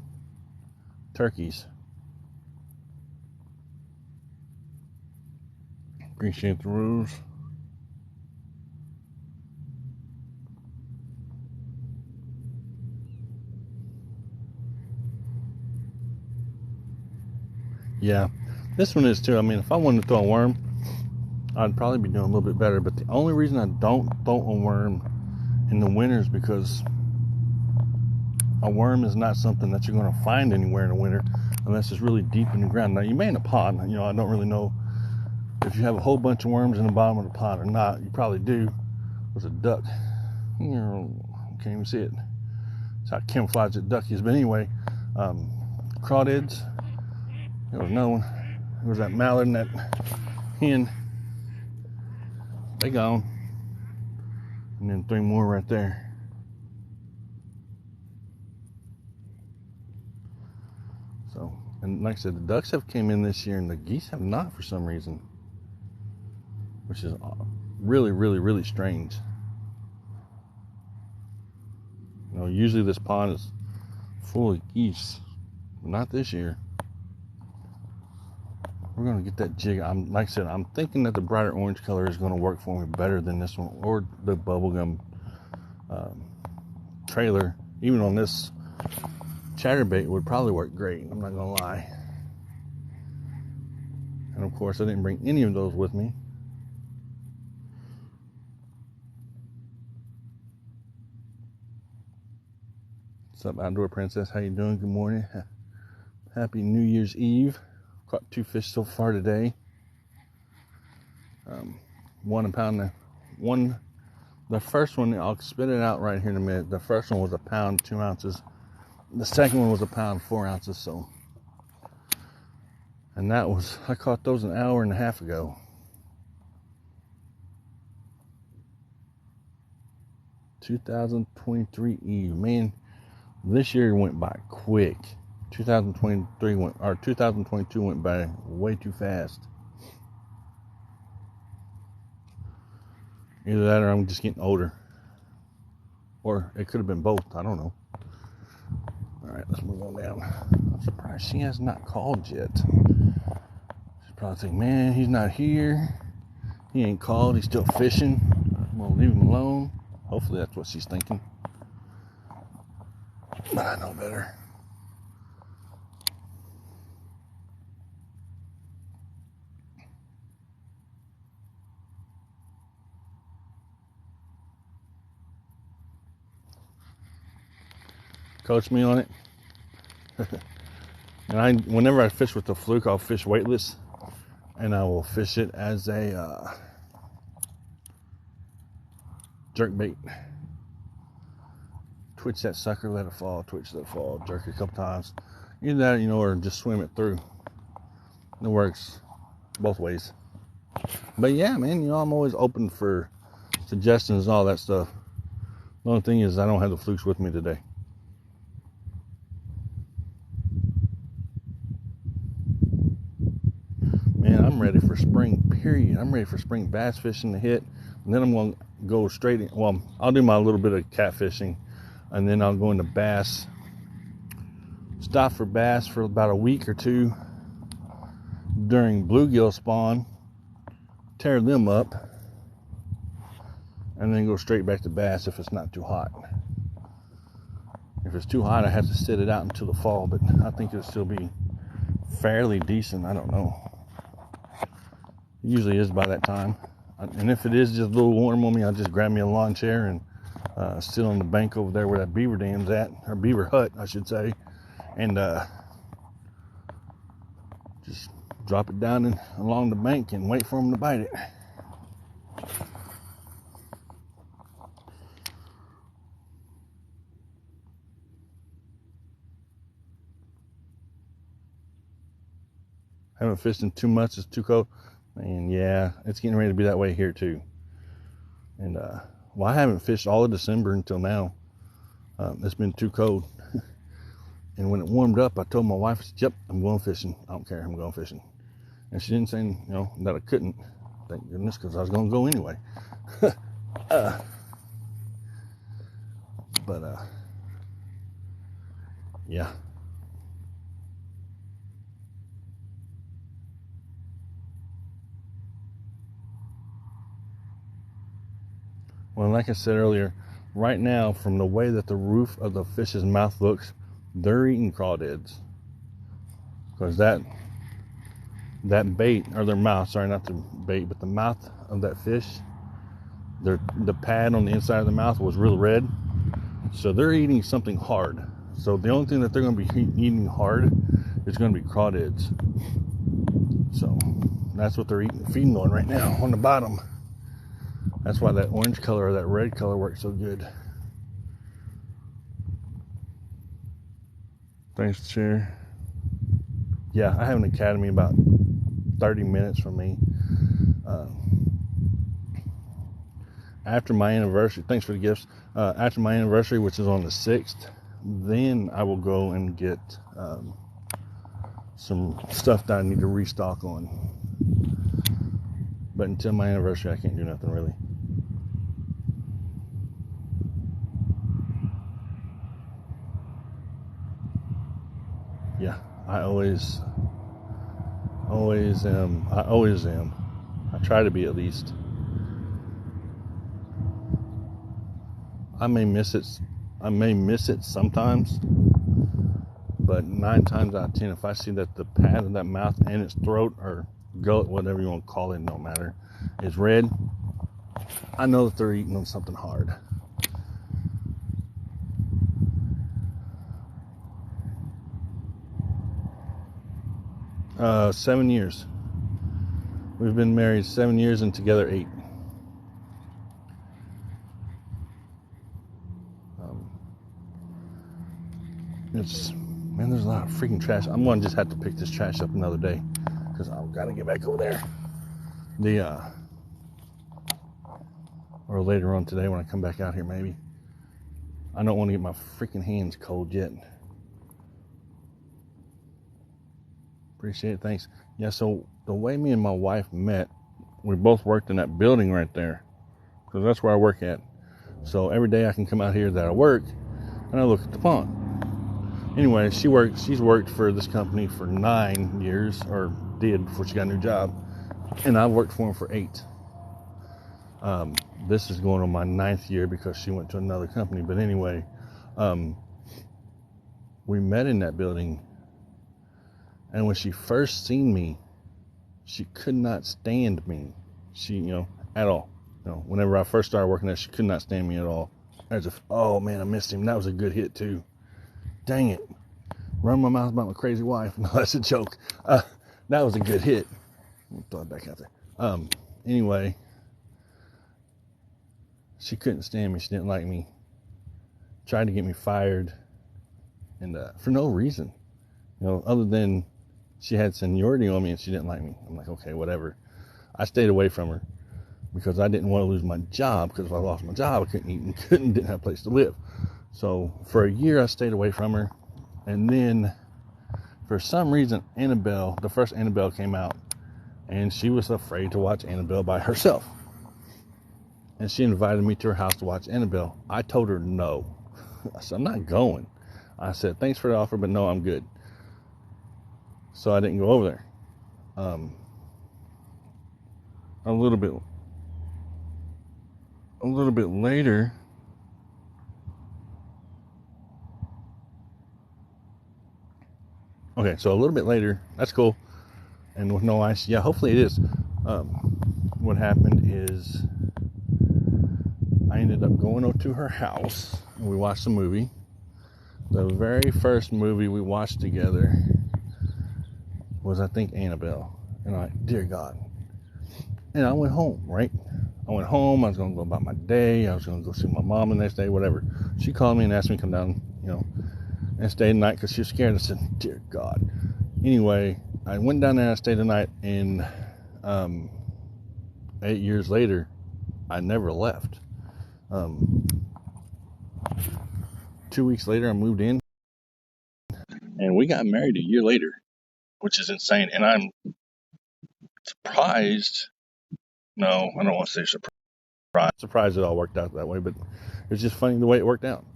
turkeys. Appreciate the rules. Yeah, this one is too. I mean, if I wanted to throw a worm, I'd probably be doing a little bit better. But the only reason I don't throw a worm in the winter is because a worm is not something that you're going to find anywhere in the winter unless it's really deep in the ground. Now, you may in a pond. You know, I don't really know if you have a whole bunch of worms in the bottom of the pond or not. You probably do. There's a duck. You can't even see it. That's how camouflaged that duck is. But anyway, crawdads. There was another one. There was that mallard and that hen. They gone. And then 3 more right there. So, and like I said, the ducks have came in this year and the geese have not for some reason, which is really, really, really strange. You know, usually this pond is full of geese, but not this year. We're going to get that jig. Like I said, I'm thinking that the brighter orange color is going to work for me better than this one, or the bubblegum trailer. Even on this chatterbait would probably work great. I'm not going to lie. And of course, I didn't bring any of those with me. What's up, Outdoor Princess? How you doing? Good morning. Happy New Year's Eve. Caught 2 fish so far today. 1 pound. The first one, I'll spit it out right here in a minute. The first one was 1 pound, 2 ounces. The second one was 1 pound, 4 ounces. So, and I caught those an hour and a half ago. 2023 Eve, man. This year went by quick. 2022 went by way too fast. Either that or I'm just getting older. Or it could have been both. I don't know. Alright, let's move on down. I'm surprised she has not called yet. She's probably thinking, man, he's not here. He ain't called. He's still fishing. I'm going to leave him alone. Hopefully that's what she's thinking. But I know better. Coach me on it. And whenever I fish with the fluke, I'll fish weightless, and I will fish it as a jerk bait. Twitch that sucker, let it fall. Twitch, let it fall. Jerk it a couple times. Either that, or just swim it through. It works both ways. But yeah, man, I'm always open for suggestions and all that stuff. The only thing is I don't have the flukes with me today. Man, I'm ready for spring, period. I'm ready for spring bass fishing to hit. And then I'm going to go straight in. Well, I'll do my little bit of catfishing. And then I'll go into bass. Stop for bass for about a week or 2 during bluegill spawn. Tear them up. And then go straight back to bass if it's not too hot. If it's too hot, I have to sit it out until the fall. But I think it'll still be fairly decent. I don't know. It usually is by that time. And if it is just a little warm on me, I'll just grab me a lawn chair and sit on the bank over there where that beaver dam's at, or beaver hut, I should say, and just drop it down along the bank and wait for them to bite it. Haven't fished in 2 months. It's too cold. And yeah, it's getting ready to be that way here too. And I haven't fished all of December until now. It's been too cold. And when it warmed up, I told my wife, yep, I'm going fishing. I don't care, I'm going fishing. And she didn't say, that I couldn't. Thank goodness, because I was going to go anyway. Yeah. Well, like I said earlier, right now, from the way that the roof of the fish's mouth looks, they're eating crawdads. Because that that bait, or their mouth, sorry, not the bait, but the mouth of that fish, the pad on the inside of the mouth was real red. So they're eating something hard. So the only thing that they're going to be eating hard is going to be crawdads. So that's what they're feeding on right now on the bottom. That's why that orange color or that red color works so good. Thanks, Chair. Yeah, I have an academy about 30 minutes from me. After my anniversary, thanks for the gifts. After my anniversary, which is on the 6th, then I will go and get some stuff that I need to restock on. But until my anniversary, I can't do nothing really. Yeah, I always am. I try to be, at least. I may miss it sometimes, but 9 times out of 10, if I see that the pad of that mouth and its throat or gullet, whatever you want to call it, no matter, is red, I know that they're eating on something hard. Uh, 7 years. We've been married 7 years and together 8. Man, there's a lot of freaking trash. I'm going to just have to pick this trash up another day because I've got to get back over there. Or later on today when I come back out here, maybe. I don't want to get my freaking hands cold yet. Appreciate it, thanks. Yeah, so the way me and my wife met, we both worked in that building right there, because that's where I work at. So every day I can come out here that I work, and I look at the pond. Anyway, she's worked for this company for 9 years, or did before she got a new job, and I've worked for them for 8. This is going on my 9th year because she went to another company. But anyway, we met in that building, and when she first seen me, she could not stand me. At all. Whenever I first started working there, she could not stand me at all. As if, oh man, I missed him. That was a good hit too. Dang it. Run my mouth about my crazy wife. No, that's a joke. That was a good hit. I'll throw it back out there. Anyway, she couldn't stand me. She didn't like me. Tried to get me fired. And for no reason. Other than she had seniority on me and she didn't like me. I'm like, okay, whatever. I stayed away from her because I didn't want to lose my job, because if I lost my job, I couldn't eat and didn't have a place to live. So for a year, I stayed away from her. And then for some reason, the first Annabelle came out, and she was afraid to watch Annabelle by herself. And she invited me to her house to watch Annabelle. I told her no. I said, I'm not going. I said, thanks for the offer, but no, I'm good. So I didn't go over there. A little bit later, okay, so a little bit later, that's cool. And with no ice, yeah, hopefully it is. What happened is I ended up going over to her house and we watched a movie. The very first movie we watched together was, I think, Annabelle. And I'm like, dear God. And I went home, right? I went home. I was going to go about my day. I was going to go see my mom the next day, whatever. She called me and asked me to come down, and stay the night because she was scared. I said, dear God. Anyway, I went down there and I stayed the night. And 8 years later, I never left. 2 weeks later, I moved in. And we got married a year later, which is insane. And I'm surprised. No, I don't want to say surprised it all worked out that way, but it's just funny the way it worked out.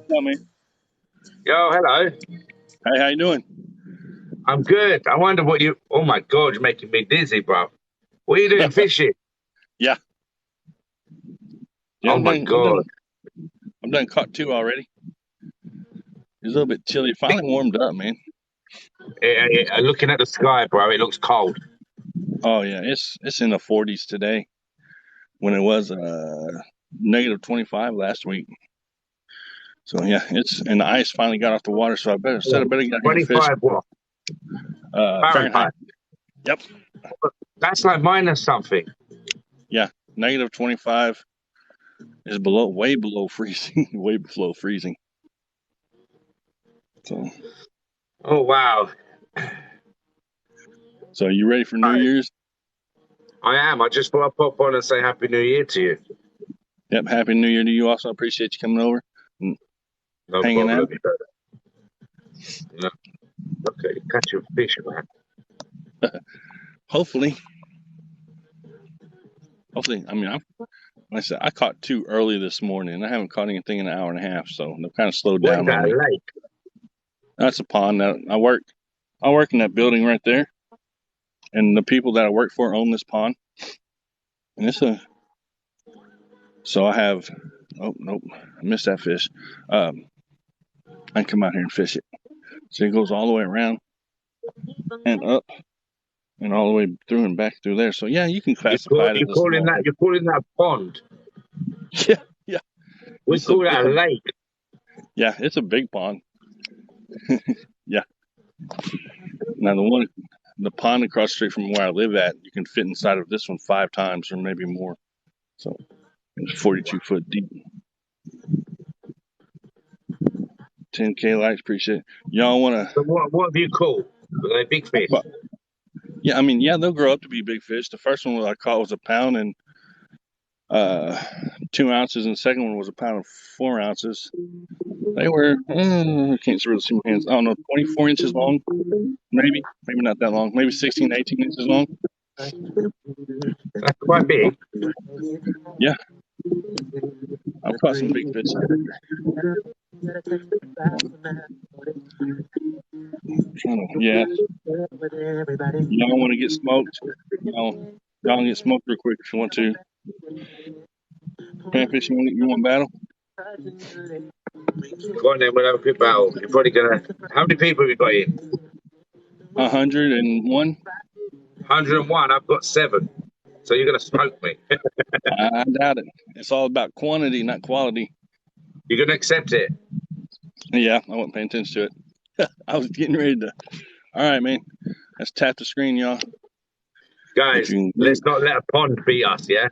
Tell me. Yo, hello. Hey, how you doing? I'm good. I wonder what you... Oh, my God, you're making me dizzy, bro. What are you doing, fishing? Yeah. Oh, my God. I've done caught 2 already. It's a little bit chilly. Finally warmed up, man. Looking at the sky, bro, it looks cold. Oh yeah, it's in the 40s today, when it was negative 25 last week. So yeah, and the ice finally got off the water. So I better get out here and fish. 25 what? Fahrenheit. Yep. That's like minus something. Yeah, negative 25 is way below freezing, way below freezing. So. Oh wow. So you ready for New Year's? I am. I just thought I'd pop on and say Happy New Year to you. Yep, Happy New Year to you also. I appreciate you coming over and hanging out. No. Okay, catch your fish, man. Hopefully. I mean, like I said, I caught 2 early this morning. I haven't caught anything in an hour and a half, so they've kind of slowed down. Where's that lake? That's a pond. That I work in that building right there, and the people that I work for own this pond. And so I have. Oh nope, I missed that fish. I can come out here and fish it. So it goes all the way around and up, and all the way through and back through there. So yeah, you can classify it. You're calling that pond. Yeah. We call that a lake. Yeah, it's a big pond. Yeah. Now the pond across the street from where I live at, you can fit inside of this one 5 times or maybe more. So it's 42 foot deep. 10K likes, appreciate it. Y'all want to? So what have you caught? Are they big fish? Yeah, I mean, yeah, they'll grow up to be big fish. The first one I caught was 1 pound and 2 ounces, and the second one was 1 pound and 4 ounces. They were, I can't really see my hands. I don't know, 24 inches long, maybe not that long, maybe 16 to 18 inches long. That's quite big. Yeah, I've caught some big fish. Yeah, y'all want to get smoked? Y'all can get smoked real quick if you want to. Panfish, you want battle? Go on then, we'll have a quick battle. You're probably gonna. How many people have you got in? 101. 101. I've got 7. So you're gonna smoke me. I doubt it. It's all about quantity, not quality. You're gonna accept it? Yeah, I wasn't paying attention to it. I was getting ready to. All right, man. Let's tap the screen, y'all. Guys, let's not let a pond beat us, yeah?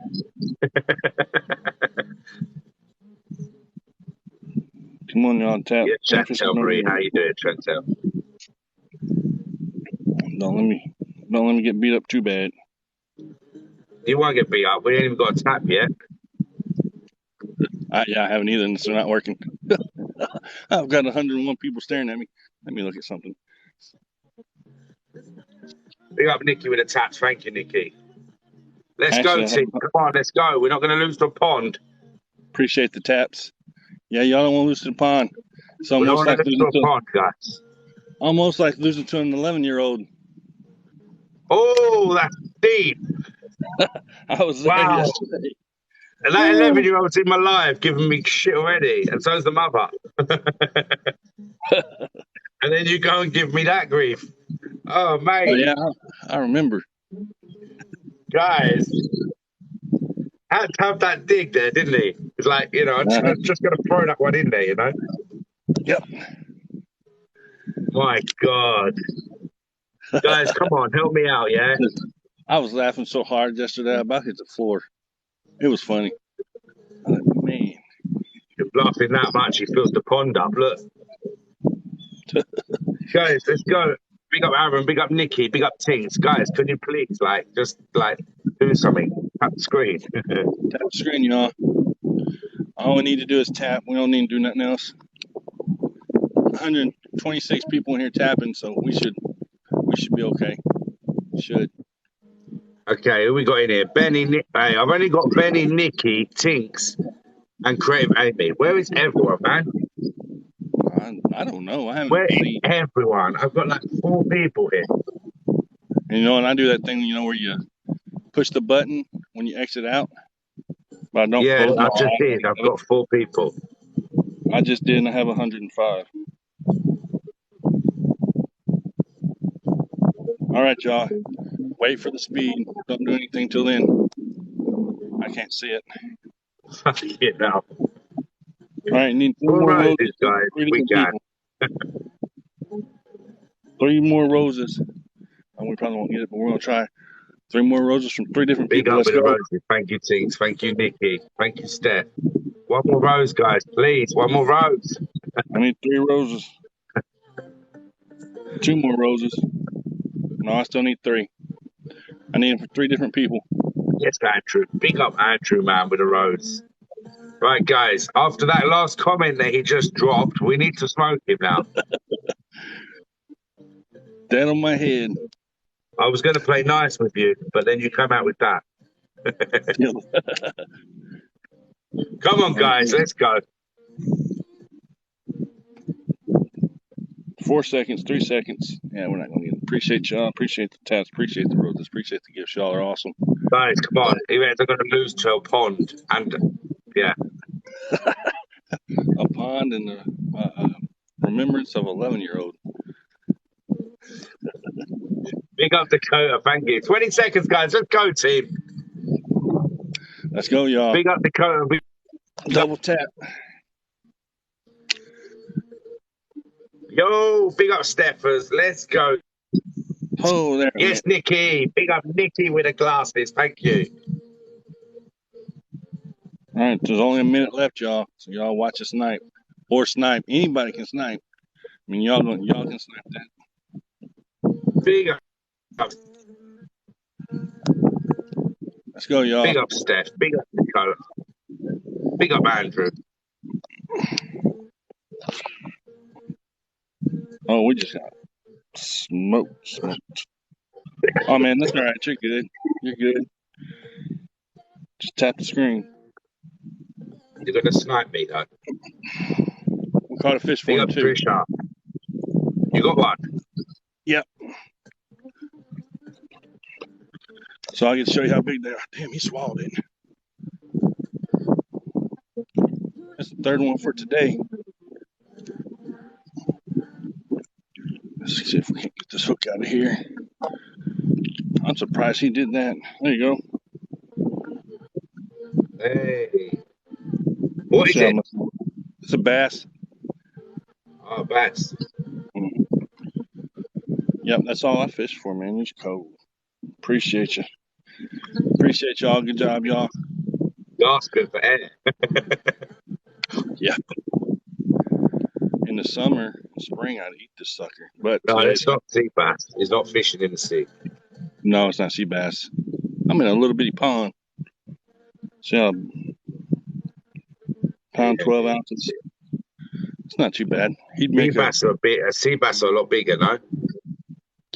Come on, y'all, tap. Yeah, Chantel Marie, how you doing, Chantel? Don't let me get beat up too bad. You won't get beat up. We ain't even got a tap yet. Yeah, I haven't either, and it's not working. I've got 101 people staring at me. Let me look at something. Big up Nikki with the taps. Thank you, Nikki. Let's go, team. Come on, let's go. We're not going to lose to a pond. Appreciate the taps. Yeah, y'all don't want to lose to the pond. It's almost like losing to a pond, guys. Almost like losing to an 11-year-old. Oh, that's deep. I was there yesterday. And that 11-year-old's in my life giving me shit already, and so's the mother. And then you go and give me that grief. Oh, mate. Oh, yeah, I remember. Guys, had to have that dig there, didn't he? It's like, you know, I'm just going to throw that one in there, you know? Yep. My God. Guys, come on, help me out, yeah? I was laughing so hard yesterday, I about hit the floor. It was funny. Man. You're laughing that much, you filled the pond up, look. Guys, let's go. Big up Aaron, big up Nikki, big up Tings. Guys, can you please, just do something? Tap the screen. Tap the screen, y'all. All we need to do is tap. We don't need to do nothing else. 126 people in here tapping, so we should be okay. Should. Okay, who we got in here? Benny, hey, I've only got Benny, Nikki, Tinks, and Creative Amy. Where is everyone, man? I don't know. I haven't Where seen everyone? I've got 4 people here. And and I do that thing, where you push the button when you exit out. But I don't. Yeah, I just did. I've got 4 people. I just did, and I have 105. All right, y'all. Wait for the speed. Don't do anything till then. I can't see it. You know. All right, need 3 More more roses, roses from guys. 3 We different can. people. 3 more roses. And we probably won't get it, but we're going to try. 3 more roses from 3 different Big people. up Let's with the go. roses. Thank you, Tinks. Thank you, Nikki. Thank you, Steph. One more rose, guys, please. One more rose. I need 3 roses. 2 more roses. No, I still need 3. I need them for 3 different people. Yes, Andrew. Big up Andrew, man, with a rose. Right, guys. After that last comment that he just dropped, we need to smoke him now. Dead on my head. I was going to play nice with you, but then you come out with that. Come on, guys. Let's go. 4 seconds, 3 seconds. Yeah, we're not going to get it. Appreciate y'all. Appreciate the taps. Appreciate the roses. Appreciate the gifts. Y'all are awesome. Guys, come on. They're going to lose to a pond. And, yeah. A pond and a remembrance of 11-year-old. Big up Dakota. Thank you. 20 seconds, guys. Let's go, team. Let's go, y'all. Big up Dakota. Double tap. Yo, big up Steffers. Let's go. Oh, there. Yes, Nikki. Big up Nikki with the glasses. Thank you. All right, there's only a minute left, y'all. So y'all watch a snipe or snipe. Anybody can snipe. I mean, y'all can snipe that. Big up. Let's go, y'all. Big up Steph. Big up Dakota. Big up Andrew. Oh, we just got smoked. Oh man, that's all right. You're good. You're good. Just tap the screen. You're gonna snipe me though. We caught a fish for Big him up too. Trisha. You got one? Yep. So I get to show you how big they are. Damn, he swallowed it. That's the 3rd one for today. Let's see if we can get this hook out of here. I'm surprised he did that. There you go. Hey. What is it? It's a bass. Oh, bass. Yep, that's all I fish for, man. It's cold. Appreciate you. Appreciate y'all. Good job, y'all. Gasping for air. Yeah. In the summer, spring, I'd eat this sucker. But No, today, it's not sea bass. It's not fishing in the sea. no, it's not sea bass. I'm in a little bitty pond. See how pound 12 ounces. It's not too bad. He'd make Sea bass are a lot bigger, no?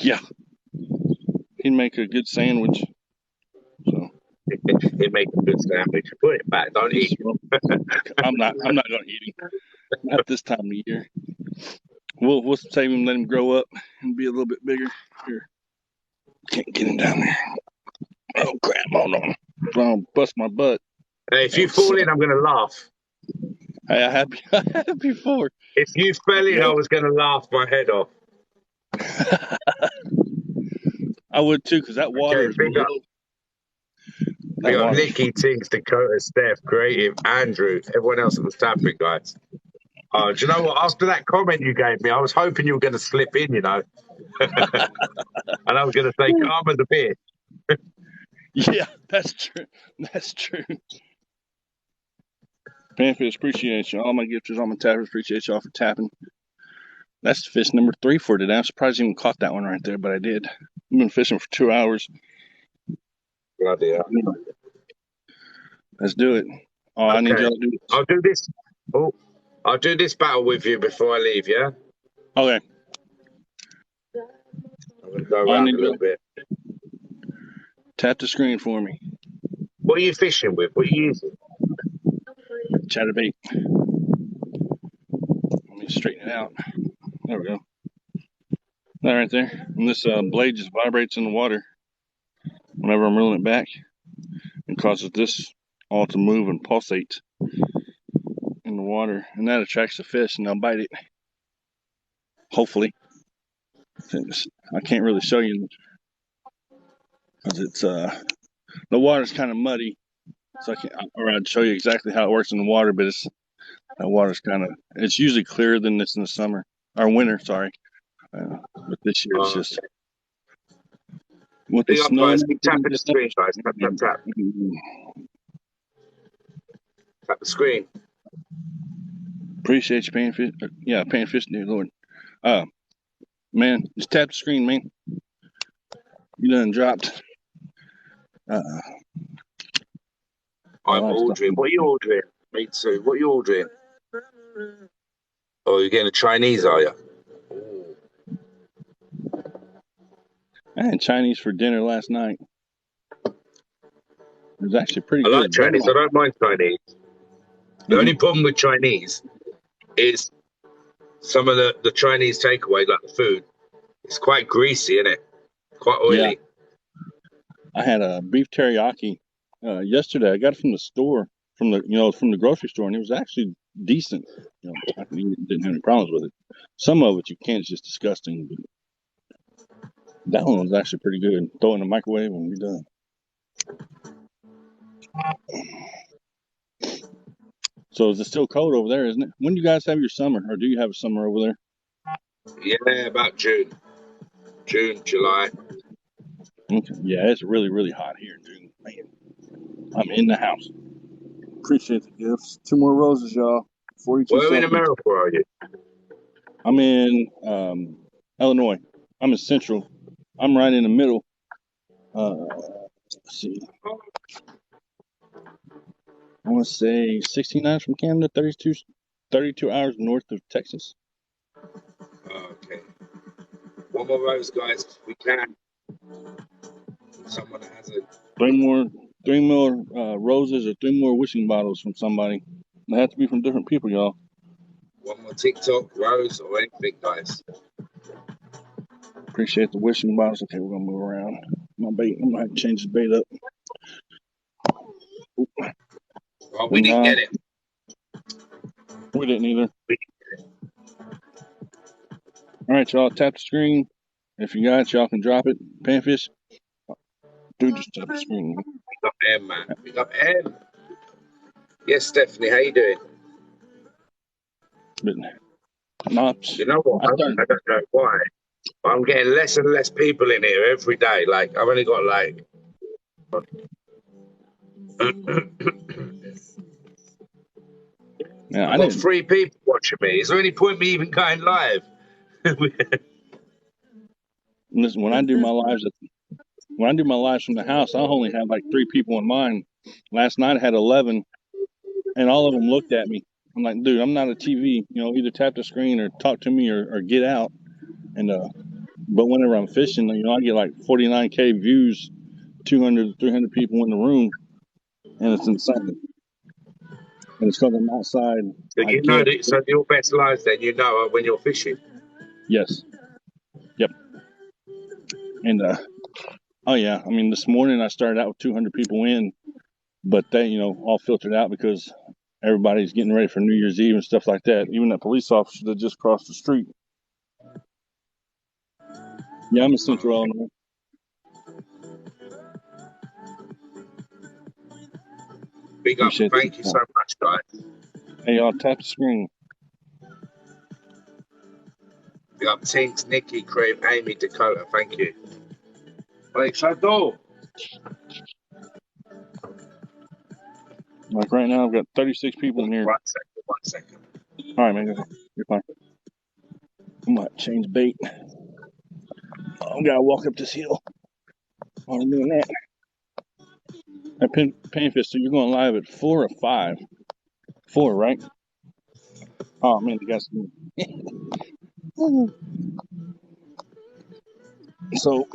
Yeah. He'd make a good sandwich. So He'd make a good sandwich. Put it back, don't eat. I'm not gonna eat him. Not this time of year. We'll save him, let him grow up and be a little bit bigger. Here. Can't get him down there. Oh crap, hold on. I'll bust my butt. Hey, if you fall in, I'm gonna laugh. Hey, I had before. If you fell in, I was gonna laugh my head off. I would too, because that water is below. We got Nicky, Tinks, Dakota, Steph, Creative, Andrew, everyone else that was tapping, guys. Oh, do you know what? After that comment you gave me, I was hoping you were going to slip in, you know. And I was going to say, calm as a bitch. Yeah, that's true. That's true. Panfish, appreciate you. All my gifters, all my tappers, appreciate y'all for tapping. That's fish number 3 for today. I'm surprised I even caught that one right there, but I did. I've been fishing for 2 hours. Bloody hell. Let's do it. Oh, okay. I need y'all to do this. I'll do this. Oh, I'll do this battle with you before I leave, yeah? Okay. I'm going to go around a little bit. Tap the screen for me. What are you fishing with? What are you using? Chatterbait. Let me straighten it out. There we go. That right there. And this blade just vibrates in the water whenever I'm reeling it back and causes this all to move and pulsate in the water, and that attracts the fish, and they'll bite it. Hopefully. I can't really show you because it's the water's kind of muddy, so I'd show you exactly how it works in the water, but the water's it's usually clearer than this in the summer or winter. Sorry, but this year it's just with the snow. Keep tapping the screen, guys. Tap. Tap the screen. Appreciate you paying fish. Yeah, paying fish, dear Lord. Man, just tap the screen, man. You done dropped. I'm ordering. What are you ordering? Me too. What are you ordering? Oh, you're getting a Chinese, are you? I had Chinese for dinner last night. It was actually pretty good. I like Chinese. I don't mind Chinese. The only problem with Chinese is some of the Chinese takeaway, like the food, it's quite greasy, isn't it? Quite oily. Yeah. I had a beef teriyaki yesterday. I got it from the store, from the grocery store, and it was actually decent. I didn't have any problems with it. Some of it you can't; it's just disgusting. But that one was actually pretty good. Throw it in the microwave and we're done. So is it still cold over there, isn't it? When do you guys have your summer, or do you have a summer over there? Yeah, about June, July. Okay. Yeah, it's really, really hot here in June. Man, I'm in the house. Appreciate the gifts. 2 more roses, y'all. 42 Where in America are you? I'm in Illinois. I'm in Central. I'm right in the middle. Let's see. I want to say 16 hours from Canada, 32 hours north of Texas. Okay. One more rose, guys. We can. Someone has it. 3 more roses or 3 more wishing bottles from somebody. They have to be from different people, y'all. One more TikTok, rose, or anything, guys. Appreciate the wishing bottles. Okay, we're gonna move around. My bait. I'm gonna have to change the bait up. Well, we didn't get it. We didn't either. All right, y'all. Tap the screen. If you got it, y'all can drop it. Panfish. Dude, just tap the screen. Pick up M, man. Pick up M. Yes, Stephanie. How you doing? Knops. You know what? I don't know why. I'm getting less and less people in here every day. Like, I've only got like. Yeah, I've got 3 people watching me. Is there any point me even going live? Listen, when I do my lives from the house, I only have like 3 people in mine. Last night I had 11, and all of them looked at me. I'm like, dude, I'm not a TV. Either tap the screen or talk to me or get out. And but whenever I'm fishing, I get like 49K views, 200 to 300 people in the room, and it's insane. And it's because I'm outside. So so your best lives then, when you're fishing. Yes. Yep. And oh yeah, I mean, this morning I started out with 200 people in, but they all filtered out because everybody's getting ready for New Year's Eve and stuff like that. Even that police officer that just crossed the street. Yeah, I'm in Central Illinois. Big up. Thank you so much, guys. Hey, y'all, tap the screen. Big up Tinks, Nikki, Crave, Amy, Dakota. Thank you. Hey, Shadow. Like right now, I've got 36 people in here. 1 second. All right, man. You're fine. I might change bait. I gotta walk up this hill while I'm doing that. Hey, Panfish, so you're going live at 4 or 5? 4, right? Oh man, you guys. So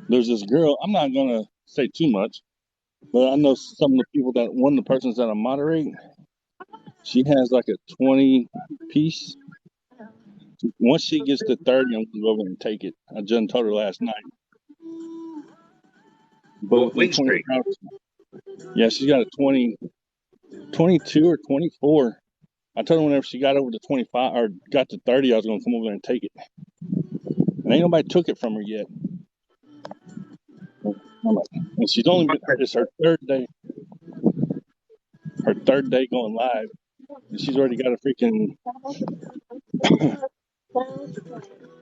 there's this girl. I'm not gonna say too much, but I know some of the people one of the persons that I moderate. She has like a 20 piece. Once she gets to 30, I'm gonna go over and take it. I just told her last night. But yeah, she's got a 22 or 24. I told her whenever she got over to 25 or got to 30, I was gonna come over there and take it. And ain't nobody took it from her yet. And she's only been, it's her third day going live, and she's already got a freaking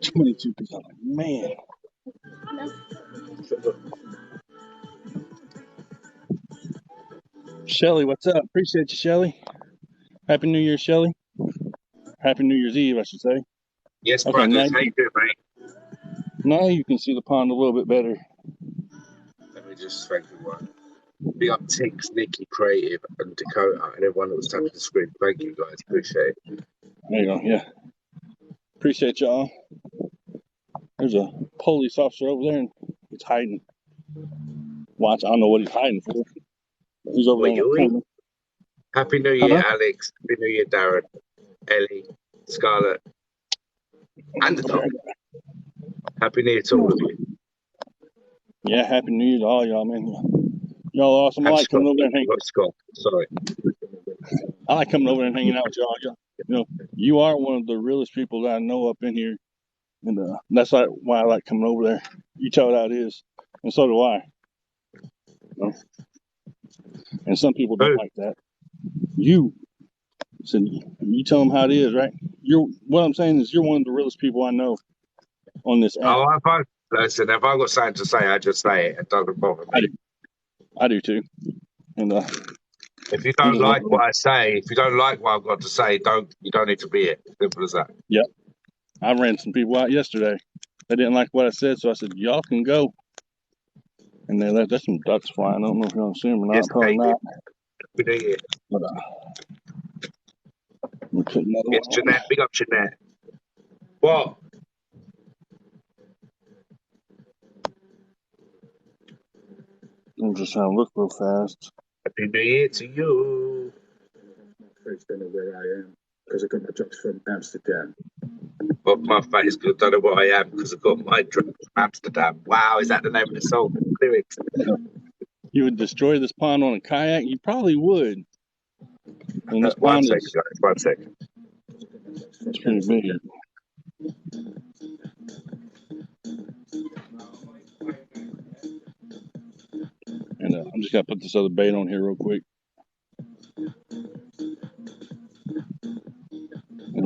22%. Like, man. Shelly, what's up? Appreciate you, Shelly. Happy New Year, Shelly. Happy New Year's Eve, I should say. Yes, okay, brothers. How you doing, mate? Now you can see the pond a little bit better. Let me just thank you, one. Big up Tinks, Nikki, Creative, and Dakota, and everyone that was tapping the screen. Thank you, guys. Appreciate it. There you go. Yeah. Appreciate y'all. There's a police officer over there, and he's hiding. Watch. I don't know what he's hiding for. He's over there. Happy New Year, Alex. Happy New Year, Darren, Ellie, Scarlett, and the dog. Happy New Year to all of you. Yeah, Happy New Year to all y'all, man. Y'all awesome. I like coming over there and hanging out. Scott, sorry. I like coming over there and hanging out with y'all. You know, you are one of the realest people that I know up in here, and that's why I like coming over there. You tell it how it is, and so do I. You know? And some people don't like that. You tell them how it is, right? What I'm saying is you're one of the realest people I know on this app. Oh, listen, if I've got something to say, I just say it. It doesn't bother me. I do too. And if you don't like what I say, if you don't like what I've got to say, you don't need to be it. Simple as that. Yep. I ran some people out yesterday. They didn't like what I said, so I said, y'all can go. And they left. There's some ducks flying. I don't know if y'all see them or not. Yes, probably not. Good idea. But yes, Jeanette. Big up Jeanette. What? I'm just trying to look real fast. Happy New Year to you. I don't know where I am because I got my drugs from Amsterdam. Well, my face, I don't know what I am because I got my drugs from Amsterdam. Wow, is that the name of the song? Lyrics. You would destroy this pond on a kayak? You probably would. And this One pond second, guys. 1 second. It's pretty big. And I'm just gonna put this other bait on here real quick, and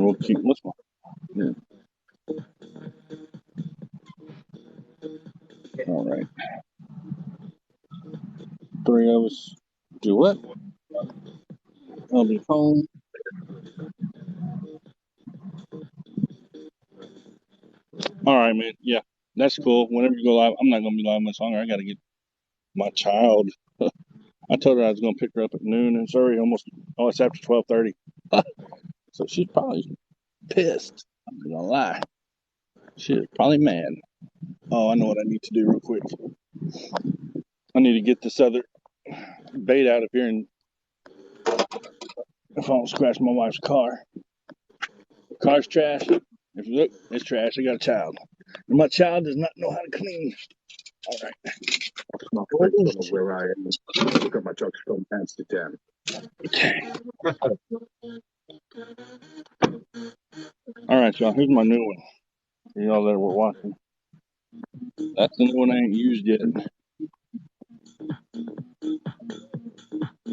we'll keep. What's my? Yeah. All right. 3 of us. Do what? I'll be home. All right, man. Yeah, that's cool. Whenever you go live, I'm not gonna be live much longer. I gotta get my child. I told her I was gonna pick her up at noon, and it's already it's after 12:30. So she's probably pissed. I'm not gonna lie. She's probably mad. Oh, I know what I need to do real quick. I need to get this other bait out of here, and if I don't scratch my wife's car. The car's trash. If you look, it's trash. I got a child. And my child does not know how to clean. All right. My friends don't know where I am. I got my drugs from Amsterdam. Okay. All right, y'all. Here's my new one. For y'all that were watching. That's the new one I ain't used yet.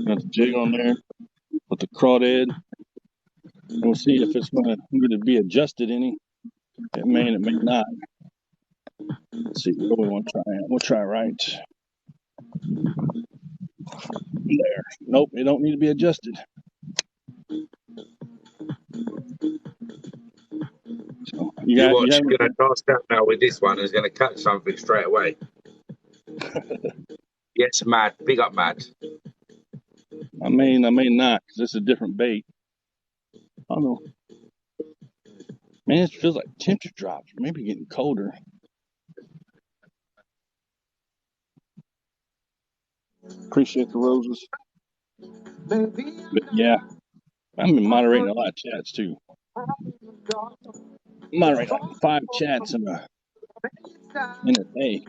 Got the jig on there with the crawdad. We'll see if it's going to be adjusted any. It may and it may not. Let's see what we want to try. We'll try right there. Nope, it don't need to be adjusted. So you're going to cast out now with this one. Who's going to catch something straight away? Yes, Mad. Big up, Mad. I may not, because this is a different bait. I don't know. Man, it feels like temperature drops. Maybe getting colder. Appreciate the roses. But yeah, I've been moderating a lot of chats too. Moderating like 5 chats in a day.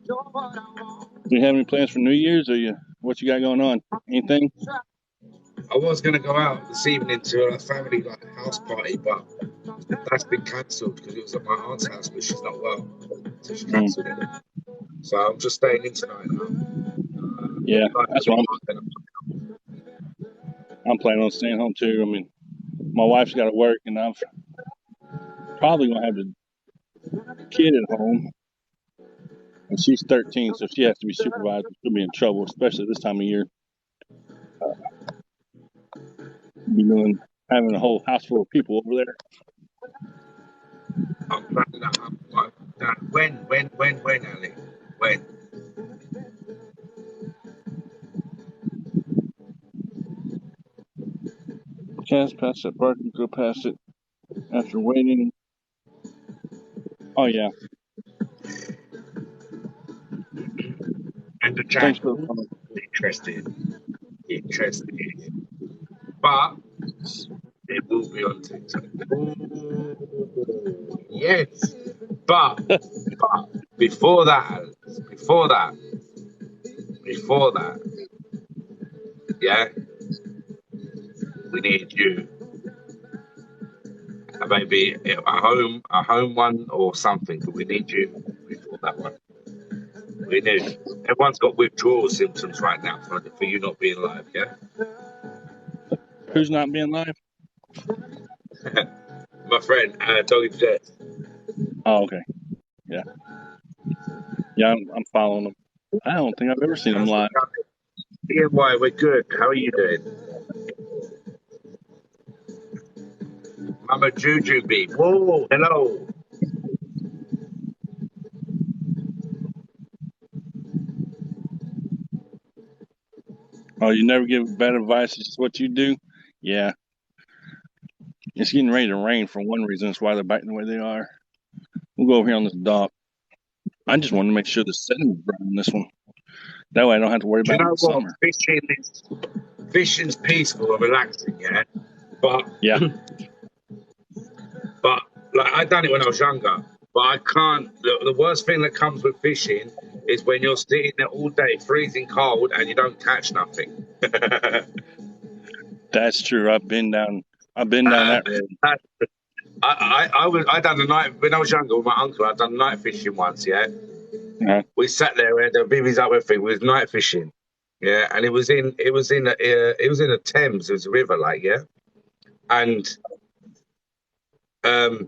Do you have any plans for New Year's, or what you got going on? Anything? I was going to go out this evening to a family house party, but that's been cancelled because it was at my aunt's house, but she's not well, so she cancelled it. So I'm just staying in tonight now. Yeah, that's what I'm planning on staying home too. I mean, my wife's got to work, and I'm probably gonna have the kid at home, and she's 13, so she has to be supervised. She'll be in trouble, especially this time of year. Having a whole house full of people over there. I'm planning that. When, Ali? When? Chance past that parking, go past it after waiting. Oh yeah. And the chat. Interesting. But it will be on TikTok. Ooh, yes. But before that, yeah, we need you. Maybe a home one or something, but we need you before that one. We need. Everyone's got withdrawal symptoms right now for you not being live, yeah? Who's not being live? My friend, Doggy Jet. Oh, okay. Yeah. Yeah, I'm following him. I don't think I've ever seen him live. Why we're good. How are you doing? Mama Juju B. Whoa, hello. Oh, you never give bad advice. It's just what you do? Yeah. It's getting ready to rain for one reason. That's why they're biting the way they are. We'll go over here on this dock. I just want to make sure the setting is right on this one. That way I don't have to worry about it in the summer. Fishing's peaceful and relaxing, yeah? But like I done it when I was younger. But I can't. The worst thing that comes with fishing is when you're sitting there all day, freezing cold, and you don't catch nothing. That's true. I've been down that road. I done the night when I was younger with my uncle. I done night fishing once. Yeah, we sat there and the BB's up with thing. We was night fishing. Yeah, and it was in the Thames. It was a river, like and I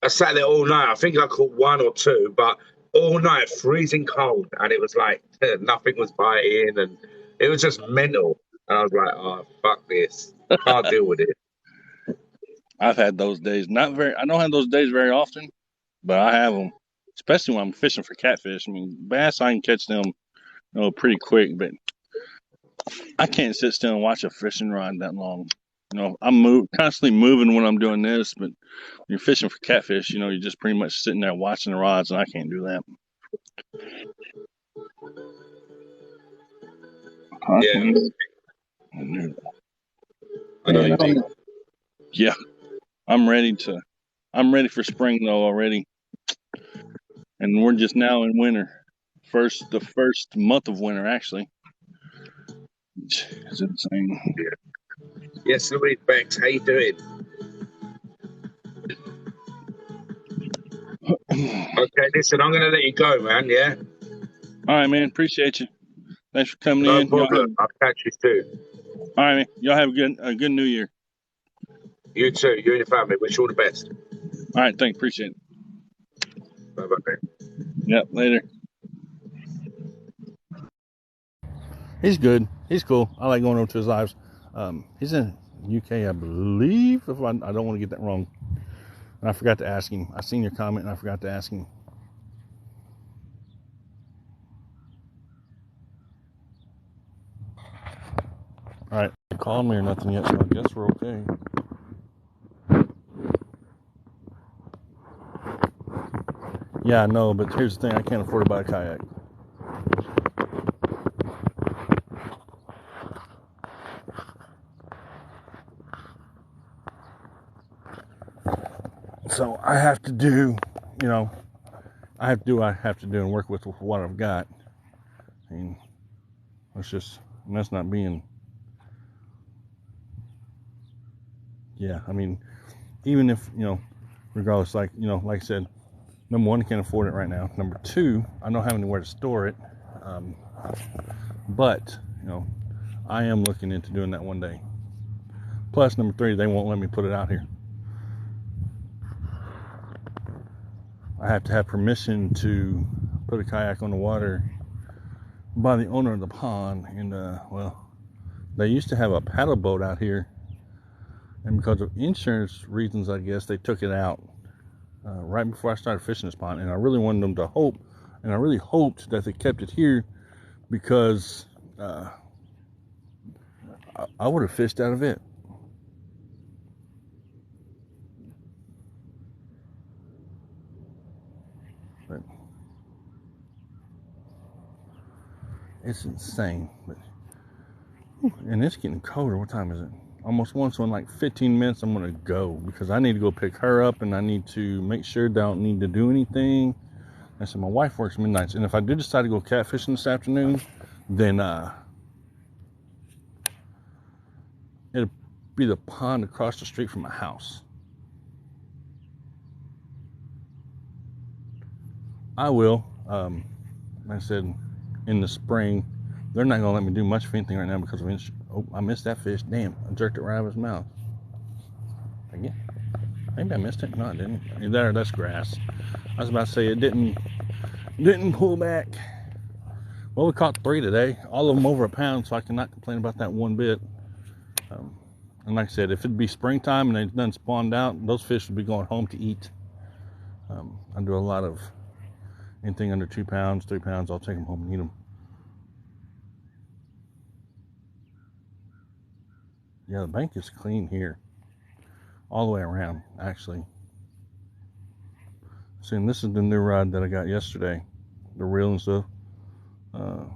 sat there all night. I think I caught one or two, but all night freezing cold, and it was like nothing was biting, and it was just mental. And I was like, "Oh, fuck this! I can't deal with it." I've had those days. I don't have those days very often, but I have them, especially when I'm fishing for catfish. I mean, bass, I can catch them, pretty quick, but I can't sit still and watch a fishing rod that long. I'm constantly moving when I'm doing this, but when you're fishing for catfish, you're just pretty much sitting there watching the rods, and I can't do that. Yeah, I'm ready for spring though already, and we're just now in winter. The first month of winter actually. It's insane. Yes, Louise Bex, how you doing? Okay, listen, I'm gonna let you go, man. Yeah. All right, man. Appreciate you. Thanks for coming in. No problem. I'll catch you soon. All right, man. Y'all have a good New Year. You too. You and your family. Wish you all the best. All right, thanks. Appreciate it. Bye, man. Yep. Later. He's good. He's cool. I like going over to his lives. He's in UK, I believe. If I don't want to get that wrong. And I forgot to ask him. I seen your comment and I forgot to ask him. All right. They called me or nothing yet, so I guess we're okay. Yeah, I know, but here's the thing. I can't afford to buy a kayak. So I have to do, I have to do and work with what I've got. I mean, let's just And that's not being, yeah, I mean, even if, regardless, like I said, number one, I can't afford it right now. Number two, I don't have anywhere to store it. But, I am looking into doing that one day. Plus, number three, they won't let me put it out here. I have to have permission to put a kayak on the water by the owner of the pond. And, they used to have a paddle boat out here. And because of insurance reasons, I guess, they took it out right before I started fishing this pond. And I really wanted them to hope, and I really hoped that they kept it here, because I would have fished out of it. But it's insane. And it's getting colder. What time is it? Almost one. So in like 15 minutes, I'm going to go, because I need to go pick her up, and I need to make sure that I don't need to do anything. And so my wife works midnights. And if I do decide to go catfishing this afternoon, then it'll be the pond across the street from my house. I will, like I said, in the spring. They're not going to let me do much of anything right now because of oh, I missed that fish. Damn, I jerked it right out of his mouth. Again. Maybe I missed it. No, I didn't. That's grass. I was about to say it didn't pull back. Well, we caught 3 today. All of them over a pound, so I cannot complain about that one bit. And like I said, if it'd be springtime and they done spawned out, those fish would be going home to eat. I do a lot of anything under 2 pounds, 3 pounds, I'll take them home and eat them. Yeah, the bank is clean here. All the way around, actually. See, and this is the new rod that I got yesterday. The reel and stuff. And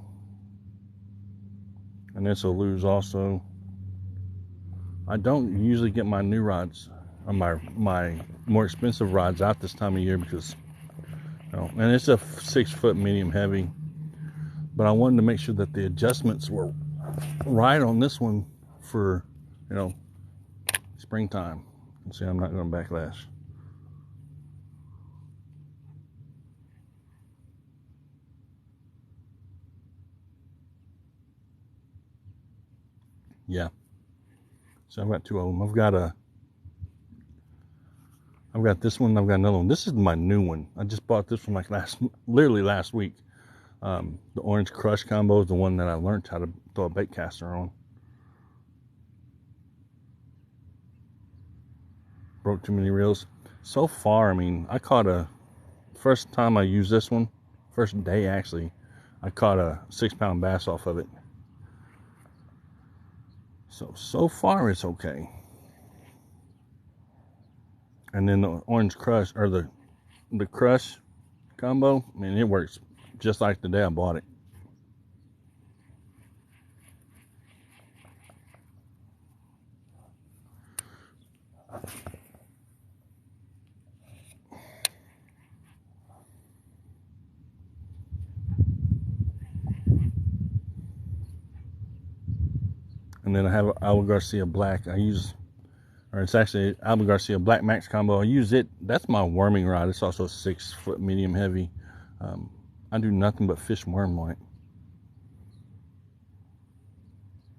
this will lose also. I don't usually get my new rods, or my more expensive rods out this time of year, because, and it's a 6-foot medium heavy. But I wanted to make sure that the adjustments were right on this one for, springtime. See, I'm not going to backlash. Yeah. So I've got 2 of them. I've got this one. I've got another one. This is my new one. I just bought this one like literally last week. The Orange Crush combo is the one that I learned how to throw a bait caster on. Broke too many reels. So far, I mean, I caught first time I used this one, first day actually, I caught a 6-pound bass off of it. So far it's okay. And then the Orange Crush, or the Crush combo, I mean, it works just like the day I bought it. And then I have Alba Garcia Black. It's actually Alba Garcia Black Max combo. I use it. That's my worming rod. It's also a 6-foot medium heavy. I do nothing but fish worm on it.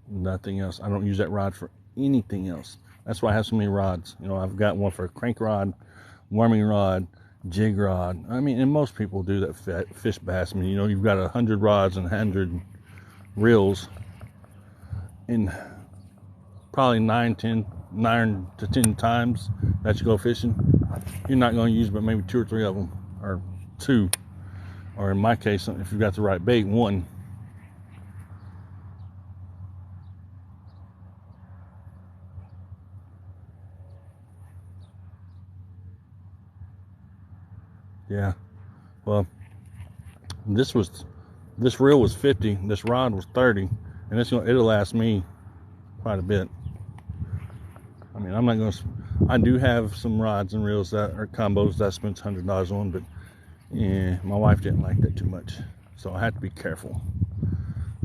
Nothing else. I don't use that rod for anything else. That's why I have so many rods. I've got one for a crank rod, worming rod, jig rod. I mean, and most people do that fish bass. I mean, you've got 100 rods and 100 reels. And probably 9 to 10 times that you go fishing, you're not going to use but maybe 2 or 3 of them, or 2, or in my case, if you've got the right bait, 1. Yeah, well, this reel was 50, this rod was 30, and it'll last me quite a bit. I mean, I'm not going to, I do have some rods and reels that are combos that I spent $100 on, but yeah, my wife didn't like that too much, so I had to be careful.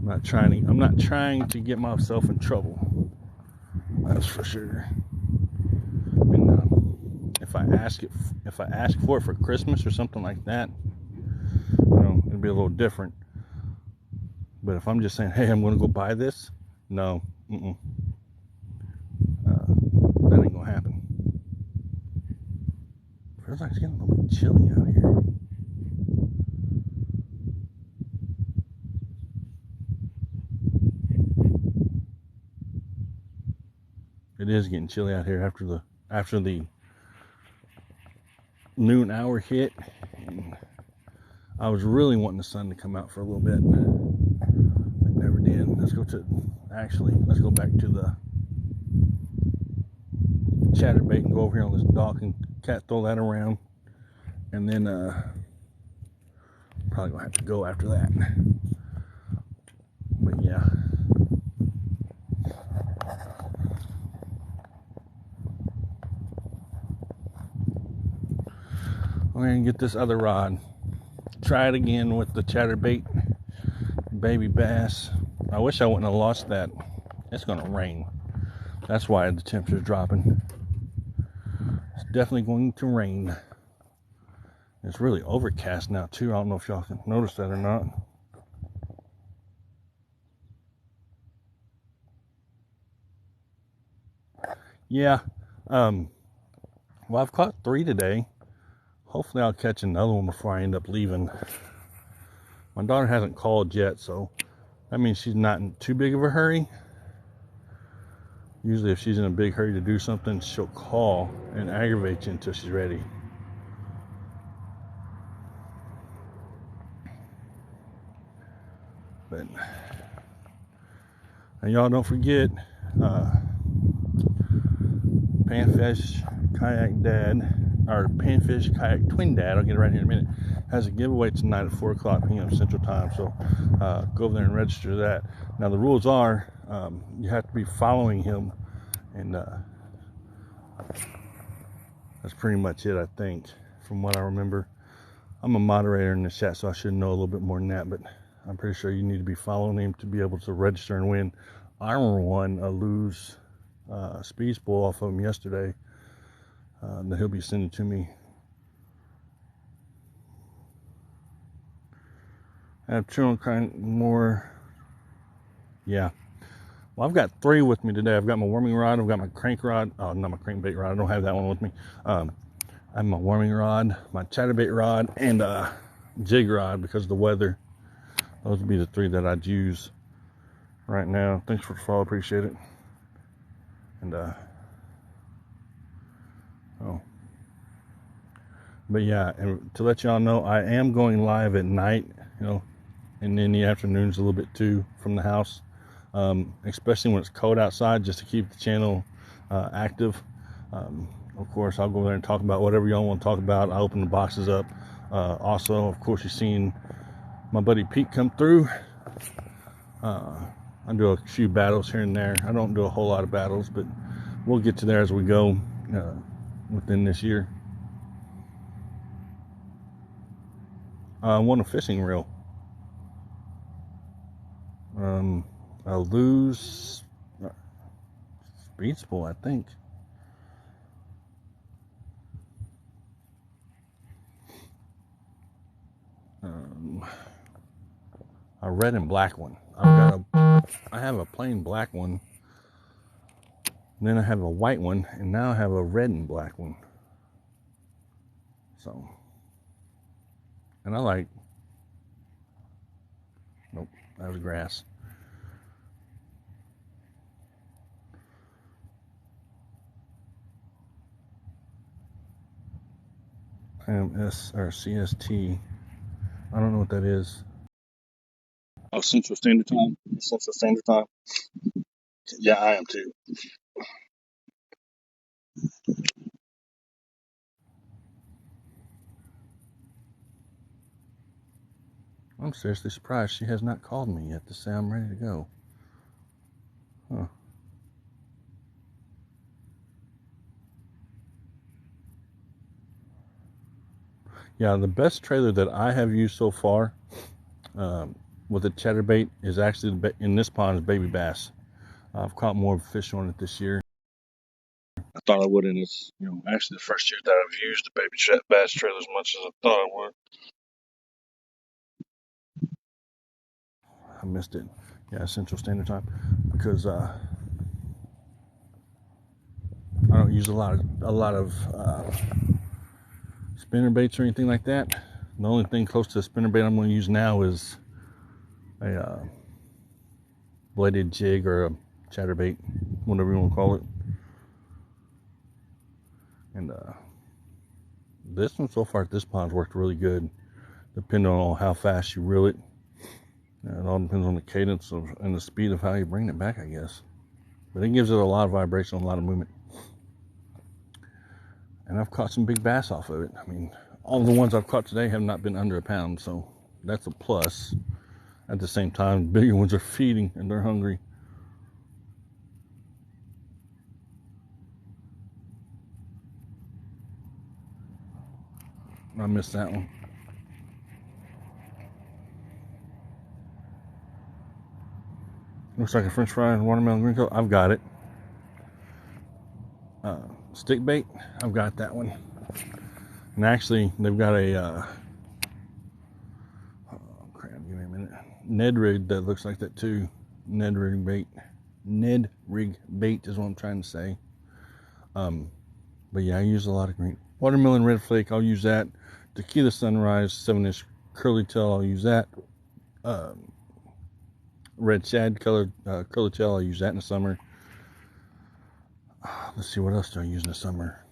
I'm not trying to get myself in trouble. That's for sure. I mean, if I ask for it for Christmas or something like that, it'd be a little different. But if I'm just saying, hey, I'm going to go buy this, no, that ain't gonna happen. Feels like it's getting a little bit chilly out here. It is getting chilly out here after the noon hour hit. And I was really wanting the sun to come out for a little bit. It never did. Let's go back to the chatterbait and go over here on this dock and throw that around. And then probably gonna have to go after that. But yeah. We're gonna get this other rod. Try it again with the chatterbait baby bass. I wish I wouldn't have lost that. It's gonna rain. That's why the temperature's dropping. It's definitely going to rain. It's really overcast now too. I don't know if y'all can notice that or not. Yeah. Well, I've caught 3 today. Hopefully I'll catch another one before I end up leaving. My daughter hasn't called yet, so that means she's not in too big of a hurry. Usually if she's in a big hurry to do something, she'll call and aggravate you until she's ready. But, and y'all don't forget, Panfish Kayak Dad, or Panfish Kayak Twin Dad, I'll get it right here in a minute, has a giveaway tonight at 4 o'clock p.m. Central Time. So go over there and register that. Now the rules are you have to be following him, and that's pretty much it, I think, from what I remember. I'm a moderator in the chat, so I should know a little bit more than that, but I'm pretty sure you need to be following him to be able to register and win. I won a Lew's speed spool off of him yesterday that he'll be sending to me. I have 2 more. Yeah. Well, I've got 3 with me today. I've got my warming rod. I've got my crank rod. Oh, not my crankbait rod. I don't have that one with me. I have my warming rod, my chatterbait rod, and jig rod because of the weather. Those would be the 3 that I'd use right now. Thanks for the follow. Appreciate it. And but yeah, and to let y'all know, I am going live at night, and in the afternoons a little bit too from the house, especially when it's cold outside, just to keep the channel active. Of course, I'll go there and talk about whatever y'all want to talk about. I open the boxes up. Also, of course, you've seen my buddy Pete come through. I do a few battles here and there. I don't do a whole lot of battles, but we'll get to there as we go within this year. I won a fishing reel. A Lew's speed spool, I think. A red and black one. I have a plain black one. Then I have a white one, and now I have a red and black one. So, and I like. Nope, that was grass. IMS or CST. I don't know what that is. Oh, Central Standard Time. Central Standard Time. Yeah, I am too. I'm seriously surprised she has not called me yet to say I'm ready to go. Huh. Yeah, the best trailer that I have used so far with the chatterbait is actually in this pond is baby bass. I've caught more fish on it this year. I thought I would, and it's actually the first year that I've used the baby bass trail as much as I thought I would. I missed it. Yeah, Central Standard Time, because I don't use a lot of spinner baits or anything like that. The only thing close to a spinner bait I'm going to use now is a bladed jig or a chatterbait, whatever you want to call it. And this one so far at this pond's worked really good, depending on how fast you reel it. It all depends on the cadence and the speed of how you bring it back, I guess. But it gives it a lot of vibration, a lot of movement. And I've caught some big bass off of it. I mean, all the ones I've caught today have not been under a pound, so that's a plus. At the same time, bigger ones are feeding and they're hungry. I missed that one. Looks like a French fry and watermelon green coat. I've got it. Stick bait. I've got that one. And actually, they've got a oh crap! Give me a minute. Ned rig that looks like that too. Ned rig bait. Ned rig bait is what I'm trying to say. But yeah, I use a lot of green watermelon red flake. I'll use that. Tequila Sunrise 7-inch curly tail. I'll use that. Red shad colored curly tail. I'll use that in the summer. Let's see, what else do I use in the summer?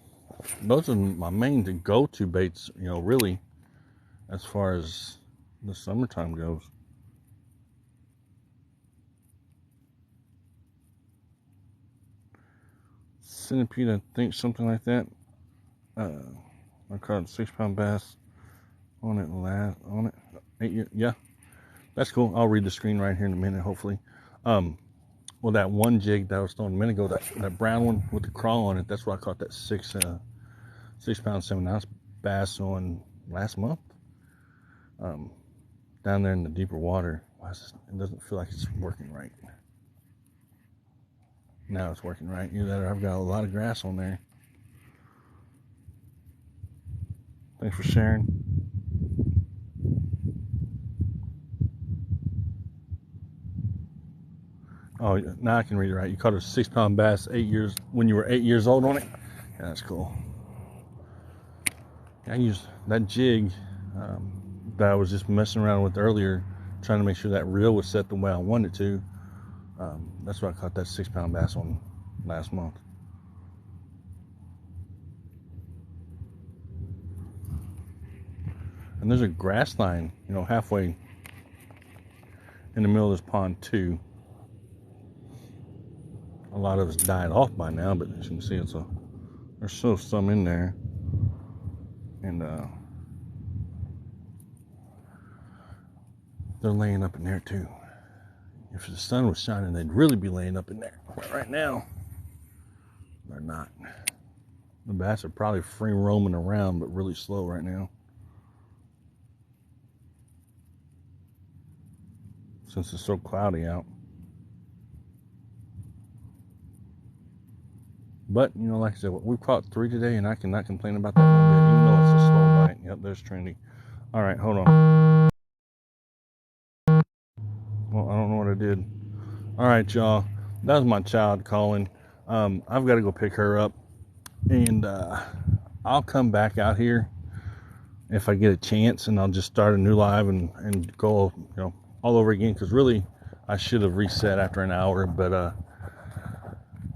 Those are my main go-to baits, really, as far as the summertime goes. Centipede, I think, something like that. I caught a 6-pound bass on it 8 years. Yeah, that's cool. I'll read the screen right here in a minute, hopefully. Well, that one jig that I was throwing a minute ago, that brown one with the crawl on it, that's where I caught that 6-pound, 7-ounce bass on last month. Down there in the deeper water. It doesn't feel like it's working right. Now it's working right. Either that or I've got a lot of grass on there. Thanks for sharing. Oh, now I can read it right. You caught a 6-pound bass when you were 8 years old on it. Yeah, that's cool. I used that jig that I was just messing around with earlier, trying to make sure that reel was set the way I wanted it to. That's why I caught that 6-pound bass on last month. And there's a grass line, halfway in the middle of this pond too. A lot of it's died off by now, but as you can see, there's still some in there. And they're laying up in there too. If the sun was shining, they'd really be laying up in there. But right now, they're not. The bass are probably free roaming around, but really slow right now. Since it's so cloudy out. But, like I said, we've caught 3 today, and I cannot complain about that one bit, even though it's a slow bite. Yep, there's Trendy. All right, hold on. Well, I don't know what I did. All right, y'all. That was my child calling. I've got to go pick her up, and I'll come back out here if I get a chance, and I'll just start a new live and go, all over again, because really, I should have reset after an hour, but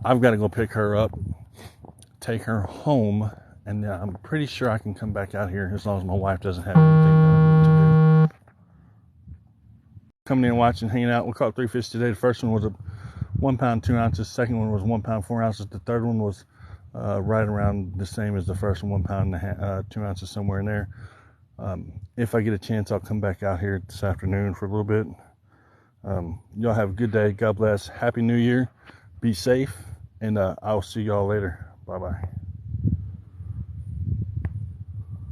I've got to go pick her up, take her home, and I'm pretty sure I can come back out here as long as my wife doesn't have anything to do. Coming in, watching, hanging out. We caught 3 fish today. The first one was a 1 pound 2 ounces. Second one was 1 pound 4 ounces. The third one was right around the same as the first one, 1 pound and a half, 2 ounces, somewhere in there. If I get a chance, I'll come back out here this afternoon for a little bit. Y'all have a good day. God bless. Happy New Year. Be safe. And I'll see y'all later. Bye-bye.